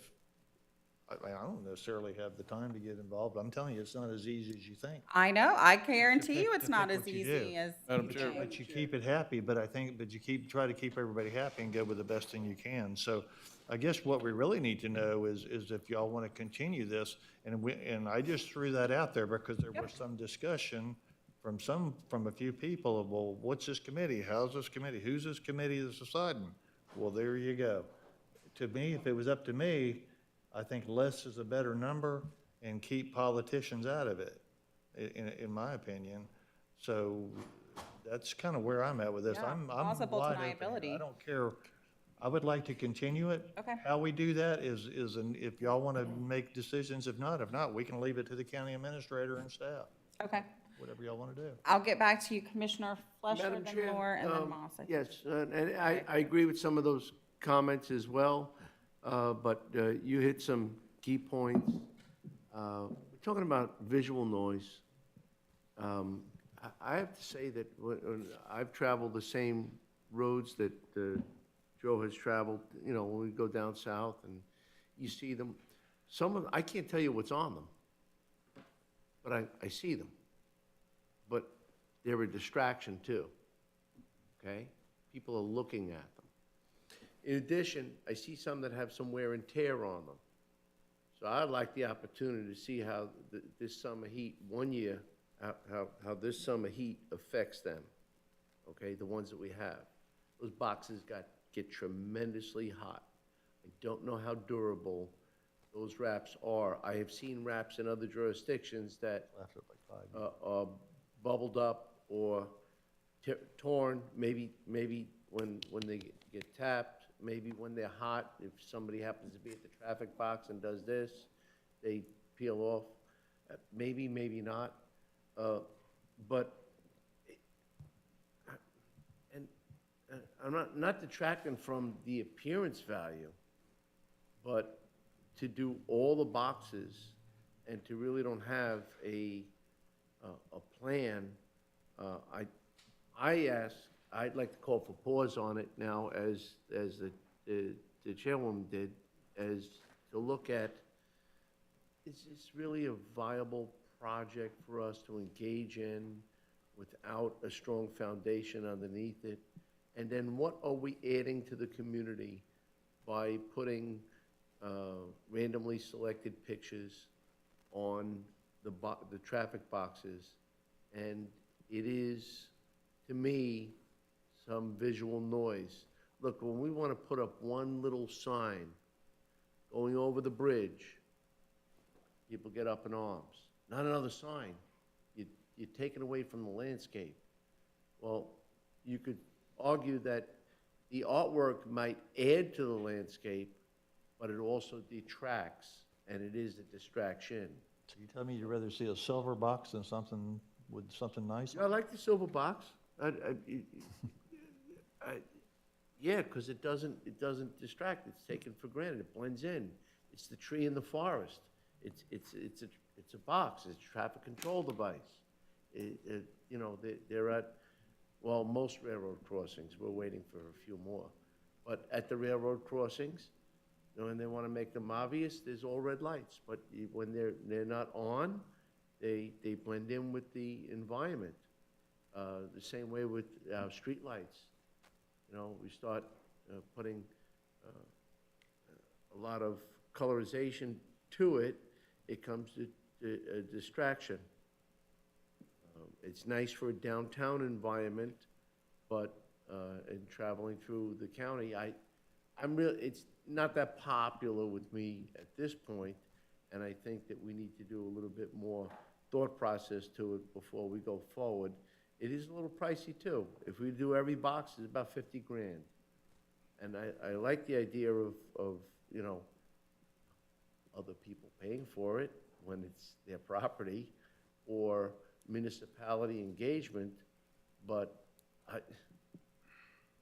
I don't necessarily have the time to get involved. I'm telling you, it's not as easy as you think. I know, I guarantee you it's To not pick as what you easy do. as. Madam you Chair. think. But you keep it happy, but you try to keep everybody happy and go with the best thing you can. So I guess what we really need to know is if y'all want to continue this, and I just threw that out there because there was some discussion from a few people of, well, what's this committee? How's this committee? Who's this committee that's deciding? Well, there you go. To me, if it was up to me, I think less is a better number, and keep politicians out of it, in my opinion. So that's kind of where I'm at with this. Yeah, I'm plausible wide open here. deniability. I don't care. I would like to continue it. Okay. How we do that is if y'all want to make decisions. If not, we can leave it to the county administrator and staff. Okay, Whatever y'all want to do. I'll get back to you, Commissioner Fleischer, Madam then Chair, Moore, and then Moss. I think. Yes, and I agree with some of those comments as well, but you hit some key points. We're talking about visual noise. I have to say that when I've traveled the same roads that Joe has traveled, you know, when we go down south and you see them. Some of them, I can't tell you what's on them, but I see them. But they're a distraction too, okay? People are looking at them. In addition, I see some that have some wear and tear on them. So I'd like the opportunity to see how this summer heat, one year, how this summer heat affects them, okay, the ones that we have. Those boxes get tremendously hot. I don't know how durable those wraps are. I have seen wraps in other jurisdictions that are bubbled up or torn, maybe when they get tapped, maybe when they're hot, if somebody happens to be at the traffic box and does this, they peel off. Maybe not. But I'm not detracting from the appearance value, but to do all the boxes and to really don't have a plan, I'd like to call for pause on it now, as the chairwoman did, as to look at, is this really a viable project for us to engage in without a strong foundation underneath it? And then what are we adding to the community by putting randomly selected pictures on the traffic boxes? And it is, to me, some visual noise. Look, when we want to put up one little sign going over the bridge, people get up in arms. Not another sign. You're taking away from the landscape. Well, you could argue that the artwork might add to the landscape, but it also detracts, and it is a distraction. So you tell me you'd rather see a silver box than something with something nice? I like the silver box. Yeah, because it doesn't distract. It's taken for granted. It blends in. It's the tree in the forest. It's a box. It's a traffic control device. You know, they're at, well, most railroad crossings. We're waiting for a few more. But at the railroad crossings, you know, and they want to make them obvious, there's all red lights. But when they're not on, they blend in with the environment. The same way with our street lights. You know, we start putting a lot of colorization to it, it comes to a distraction. It's nice for a downtown environment, but in traveling through the county, it's not that popular with me at this point, and I think that we need to do a little bit more thought process to it before we go forward. It is a little pricey too. If we do every box, it's about 50 grand. And I like the idea of, you know, other people paying for it when it's their property or municipality engagement, but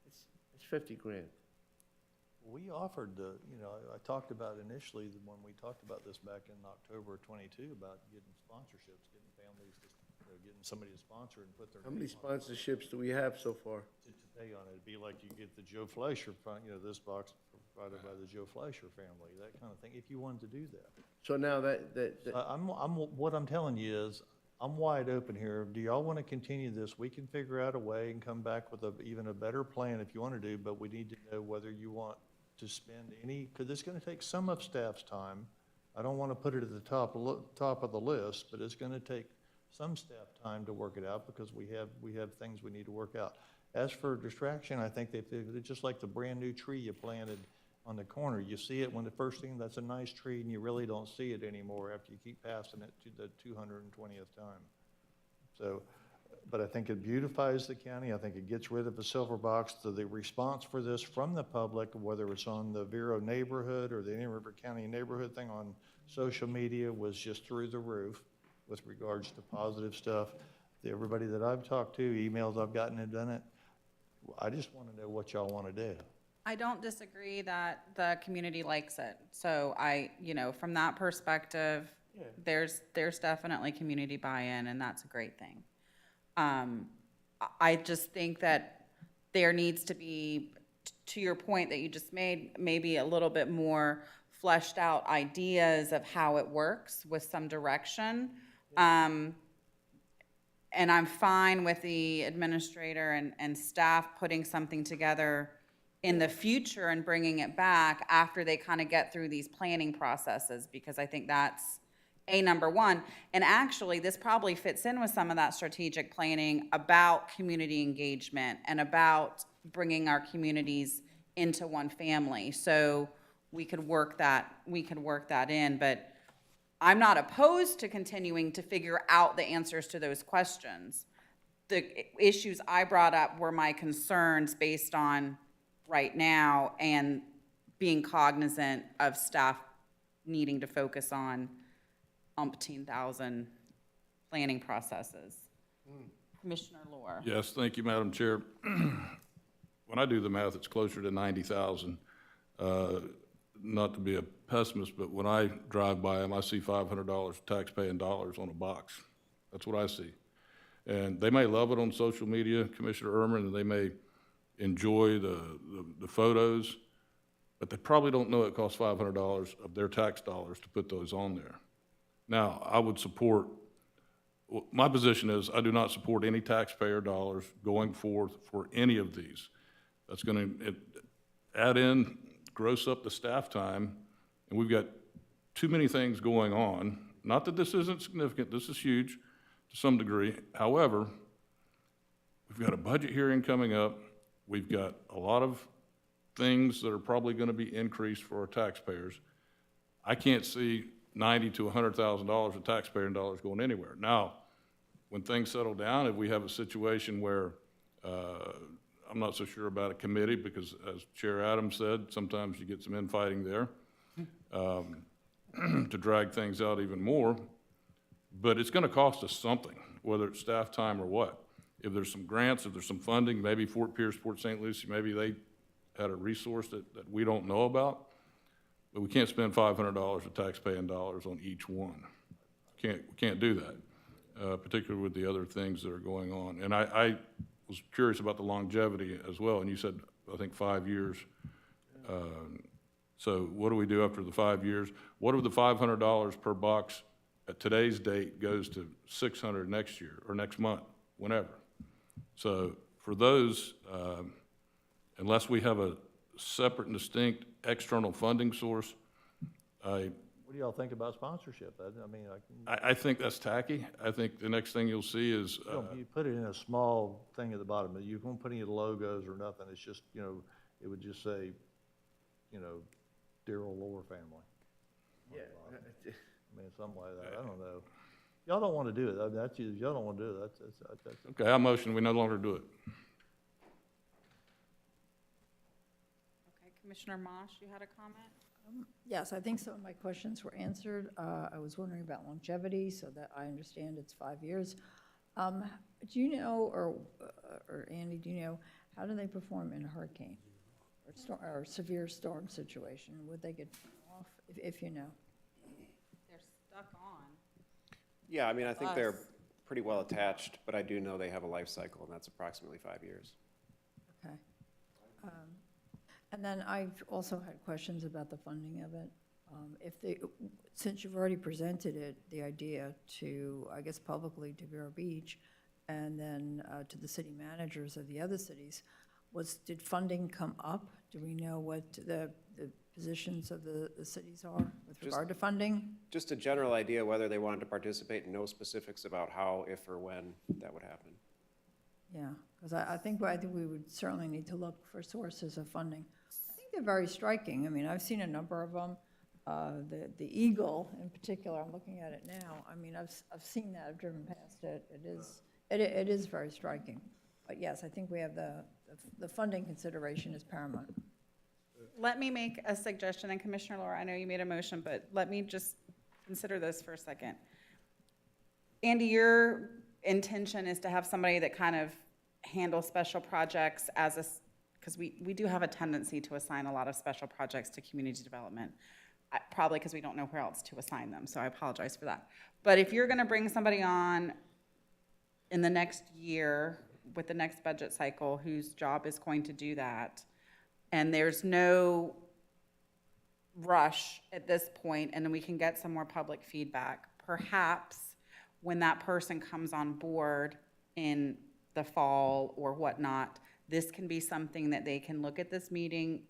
it's 50 grand. We offered, you know, I talked about initially, when we talked about this back in October of '22, about getting sponsorships, getting families, getting somebody to sponsor and put their. How many sponsorships do we have so far? To pay on it. It'd be like you get the Joe Fleischer, you know, this box provided by the Joe Fleischer family, that kind of thing, if you wanted to do that. So now that What I'm telling you is, I'm wide open here. Do y'all want to continue this? We can figure out a way and come back with even a better plan if you want to do, but we need to know whether you want to spend any, because it's going to take some of staff's time. I don't want to put it at the top of the list, but it's going to take some staff time to work it out because we have things we need to work out. As for distraction, I think it's just like the brand new tree you planted on the corner. You see it when the first thing, that's a nice tree, and you really don't see it anymore after you keep passing it to the 220th time. So, but I think it beautifies the county. I think it gets rid of the silver box. The response for this from the public, whether it's on the Vero neighborhood or the Indian River County neighborhood thing on social media, was just through the roof with regards to positive stuff. Everybody that I've talked to, emails I've gotten have done it. I just want to know what y'all want to do. I don't disagree that the community likes it. So you know, from that perspective, there's definitely community buy-in, and that's a great thing. I just think that there needs to be, to your point that you just made, maybe a little bit more fleshed out ideas of how it works with some direction. And I'm fine with the administrator and staff putting something together in the future and bringing it back after they kind of get through these planning processes, because I think that's number one. And actually, this probably fits in with some of that strategic planning about community engagement and about bringing our communities into one family. So we could work that in, but I'm not opposed to continuing to figure out the answers to those questions. The issues I brought up were my concerns based on right now and being cognizant of staff needing to focus on umpteen thousand planning processes. Commissioner Lohr. Yes, thank you, Madam Chair. When I do the math, it's closer to 90,000. Not to be a pessimist, but when I drive by them, I see $500 taxpaying dollars on a box. That's what I see. And they may love it on social media, Commissioner Ehrman, and they may enjoy the photos, but they probably don't know it costs $500 of their tax dollars to put those on there. Now, I would support, my position is I do not support any taxpayer dollars going forth for any of these. That's going to add in, gross up the staff time, and we've got too many things going on. Not that this isn't significant, this is huge to some degree. However, we've got a budget hearing coming up. We've got a lot of things that are probably going to be increased for our taxpayers. I can't see $90,000 to $100,000 of taxpayer dollars going anywhere. Now, when things settle down, if we have a situation where I'm not so sure about a committee because, as Chair Adams said, sometimes you get some infighting there to drag things out even more. But it's going to cost us something, whether it's staff time or what. If there's some grants, if there's some funding, maybe Fort Pierce, Port St. Lucie, maybe they had a resource that we don't know about. But we can't spend $500 of taxpaying dollars on each one. We can't do that, particularly with the other things that are going on. And I was curious about the longevity as well, and you said, I think, 5 years. So what do we do after the 5 years? What if the $500 per box at today's date goes to $600 next year or next month, whenever? So for those, unless we have a separate and distinct external funding source, What do y'all think about sponsorship? I mean, I think that's tacky. I think the next thing you'll see is, you put it in a small thing at the bottom, but you won't put any logos or nothing. It's just, it would just say, dear old Lower family. Yeah. I mean, something like that. I don't know. Y'all don't want to do it. I mean, that's you. Y'all don't want to do it. That's okay, I motion we no longer do it. Okay, Commissioner Mosh, you had a comment? Yes, I think some of my questions were answered. I was wondering about longevity, so that I understand it's 5 years. Do you know, or Andy, do you know, how do they perform in a hurricane or severe storm situation? Would they get off, if you know? They're stuck on. Yeah, I mean, I think Us. they're pretty well attached, but I do know they have a life cycle, and that's approximately 5 years. Okay. And then I've also had questions about the funding of it. Since you've already presented it, the idea to, I guess, publicly to Vero Beach, and then to the city managers of the other cities, did funding come up? Do we know what the positions of the cities are with regard to funding? Just a general idea whether they wanted to participate, no specifics about how, if, or when that would happen. Yeah, because I think we would certainly need to look for sources of funding. I think they're very striking. I mean, I've seen a number of them. The Eagle, in particular, I'm looking at it now. I mean, I've seen that. I've driven past it. It is very striking. But yes, I think we have the funding consideration is paramount. Let me make a suggestion, and Commissioner Laura, I know you made a motion, but let me just consider this for a second. Andy, your intention is to have somebody that kind of handles special projects because we do have a tendency to assign a lot of special projects to community development, probably because we don't know where else to assign them, so I apologize for that. But if you're gonna bring somebody on in the next year with the next budget cycle whose job is going to do that, and there's no rush at this point, and then we can get some more public feedback, perhaps when that person comes on board in the fall or whatnot, this can be something that they can look at this meeting,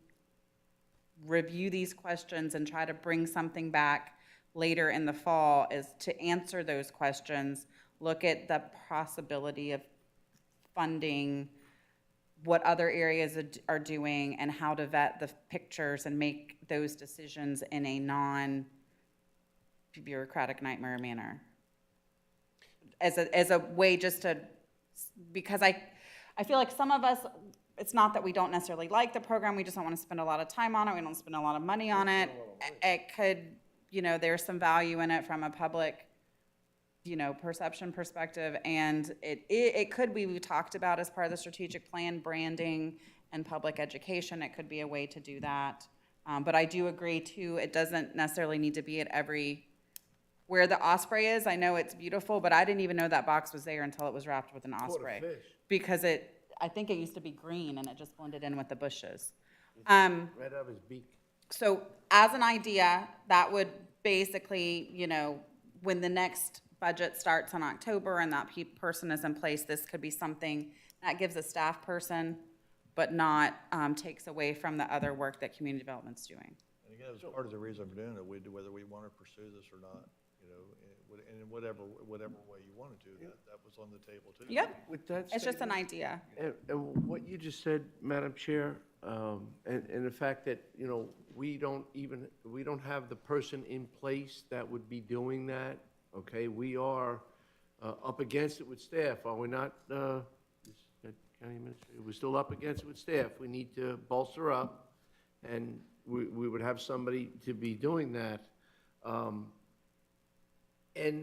review these questions, and try to bring something back later in the fall is to answer those questions, look at the possibility of funding, what other areas are doing, and how to vet the pictures and make those decisions in a non-bureaucratic nightmare manner. As a way just to, because I feel like some of us, it's not that we don't necessarily like the program, we just don't want to spend a lot of time on it, we don't spend a lot of money on it. It could, there's some value in it from a public, perception perspective, and it could be, we talked about as part of the strategic plan, branding and public education, it could be a way to do that. But I do agree too, it doesn't necessarily need to be at where the osprey is. I know it's beautiful, but I didn't even know that box was there until it was wrapped with an osprey. Because I think it used to be green and it just blended in with the bushes. Right out of his beak. So as an idea, that would basically, when the next budget starts in October and that person is in place, this could be something that gives a staff person, but not takes away from the other work that community development's doing. And again, it's part of the reason for doing it, whether we want to pursue this or not, and in whatever way you wanted to, that was on the table too. Yep, With that it's just an statement, idea. And what you just said, Madam Chair, and the fact that, we don't have the person in place that would be doing that, okay? We are up against it with staff, are we not, County Administrator, we're still up against it with staff. We need to bolster up, and we would have somebody to be doing that. And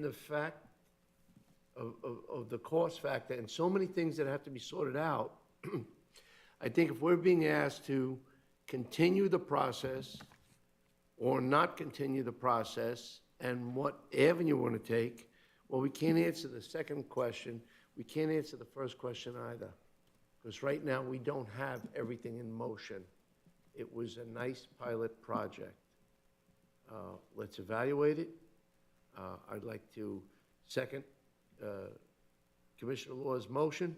the fact of the cost factor and so many things that have to be sorted out, I think if we're being asked to continue the process or not continue the process and what avenue we're going to take, well, we can't answer the second question. We can't answer the first question either. Because right now, we don't have everything in motion. It was a nice pilot project. Let's evaluate it. I'd like to second Commissioner Law's motion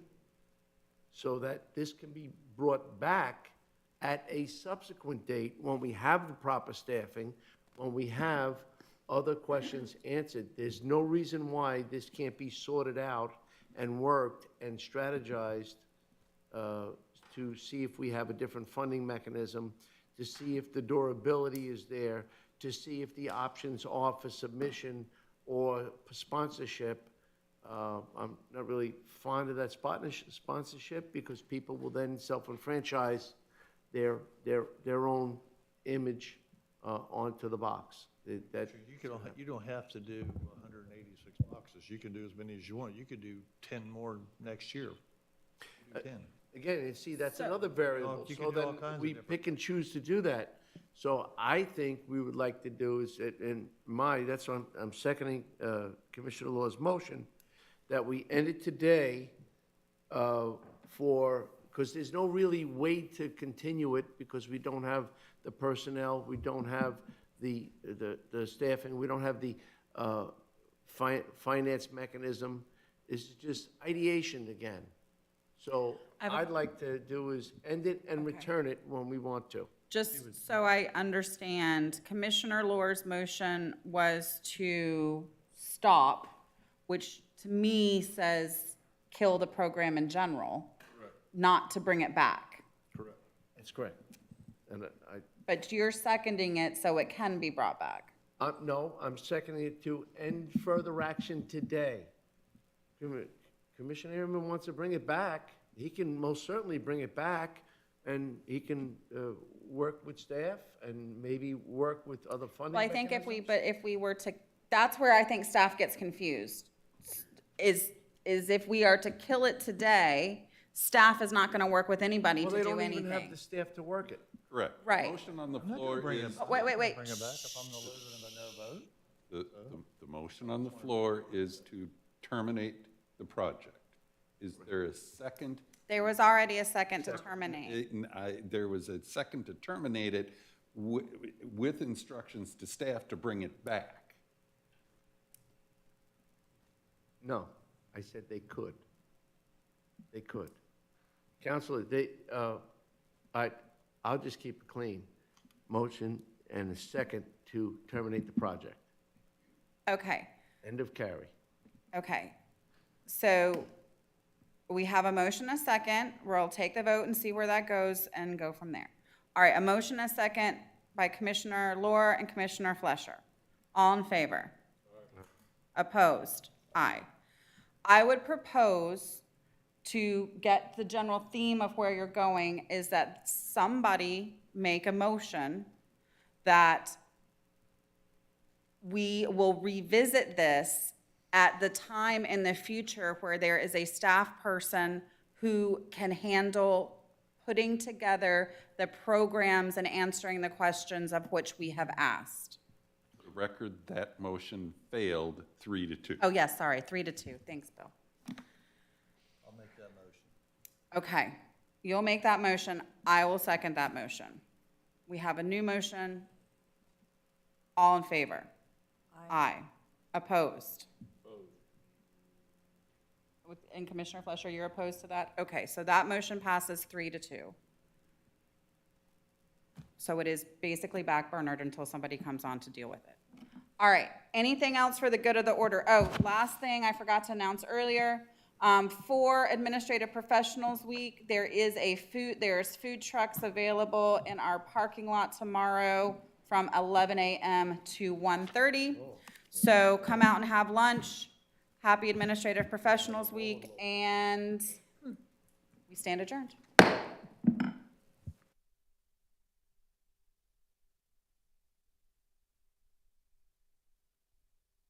so that this can be brought back at a subsequent date when we have the proper staffing, when we have other questions answered. There's no reason why this can't be sorted out and worked and strategized to see if we have a different funding mechanism, to see if the durability is there, to see if the options are for submission or sponsorship. I'm not really fond of that sponsorship because people will then self-enfranchise their own image onto the box. That You don't have to do 186 boxes. You can do as many as you want. You could do 10 more next year. Do 10. Again, you see, that's another variable, You so can do all then kinds of we different- pick and choose to do that. So I think we would like to do is, that's what I'm seconding Commissioner Law's motion, that we end it today because there's no really way to continue it because we don't have the personnel, we don't have the staffing, we don't have the finance mechanism. This is just ideation again. So I'd like to do is end it and return it when we want to. Just so I understand, Commissioner Lohr's motion was to stop, which to me says kill the program in general, not to bring it back. Correct. That's correct. And But you're seconding it so it can be brought back. no, I'm seconding it to end further action today. Commissioner Airman wants to bring it back. He can most certainly bring it back, and he can work with staff and maybe work with other funding Well, I think mechanisms. if we were to, that's where I think staff gets confused, is if we are to kill it today, staff is not gonna work with anybody Well, to they do don't even have anything. the staff to work it. Correct. Right. Motion on the I'm not gonna floor bring it is, back. Wait. Bring it back if I'm the loser and I no vote. the motion on the floor is to terminate the project. Is there a second? There was already a second to terminate. There was a second to terminate it with instructions to staff to bring it back. No, I said they could. They could. Counselor, I'll just keep it clean. Motion and a second to terminate the project. Okay, End of carry. okay. So we have a motion, a second. We'll take the vote and see where that goes and go from there. All right, a motion, a second by Commissioner Lohr and Commissioner Flesher. All in favor? Opposed? Aye. I would propose, to get the general theme of where you're going, is that somebody make a motion that we will revisit this at the time in the future where there is a staff person who can handle putting together the programs and answering the questions of which we have asked. For the record, that motion failed 3-2. Oh, yes, sorry, 3-2. Thanks, Bill. I'll make that motion. Okay, you'll make that motion. I will second that motion. We have a new motion. All in favor? Aye. Opposed? And Commissioner Flesher, you're opposed to that? Okay, so that motion passes 3-2. So it is basically backburnered until somebody comes on to deal with it. All right, anything else for the good of the order? Oh, last thing I forgot to announce earlier. For Administrative Professionals Week, there's food trucks available in our parking lot tomorrow from 11 a.m. to 1:30. So come out and have lunch. Happy Administrative Professionals Week, and We stand adjourned.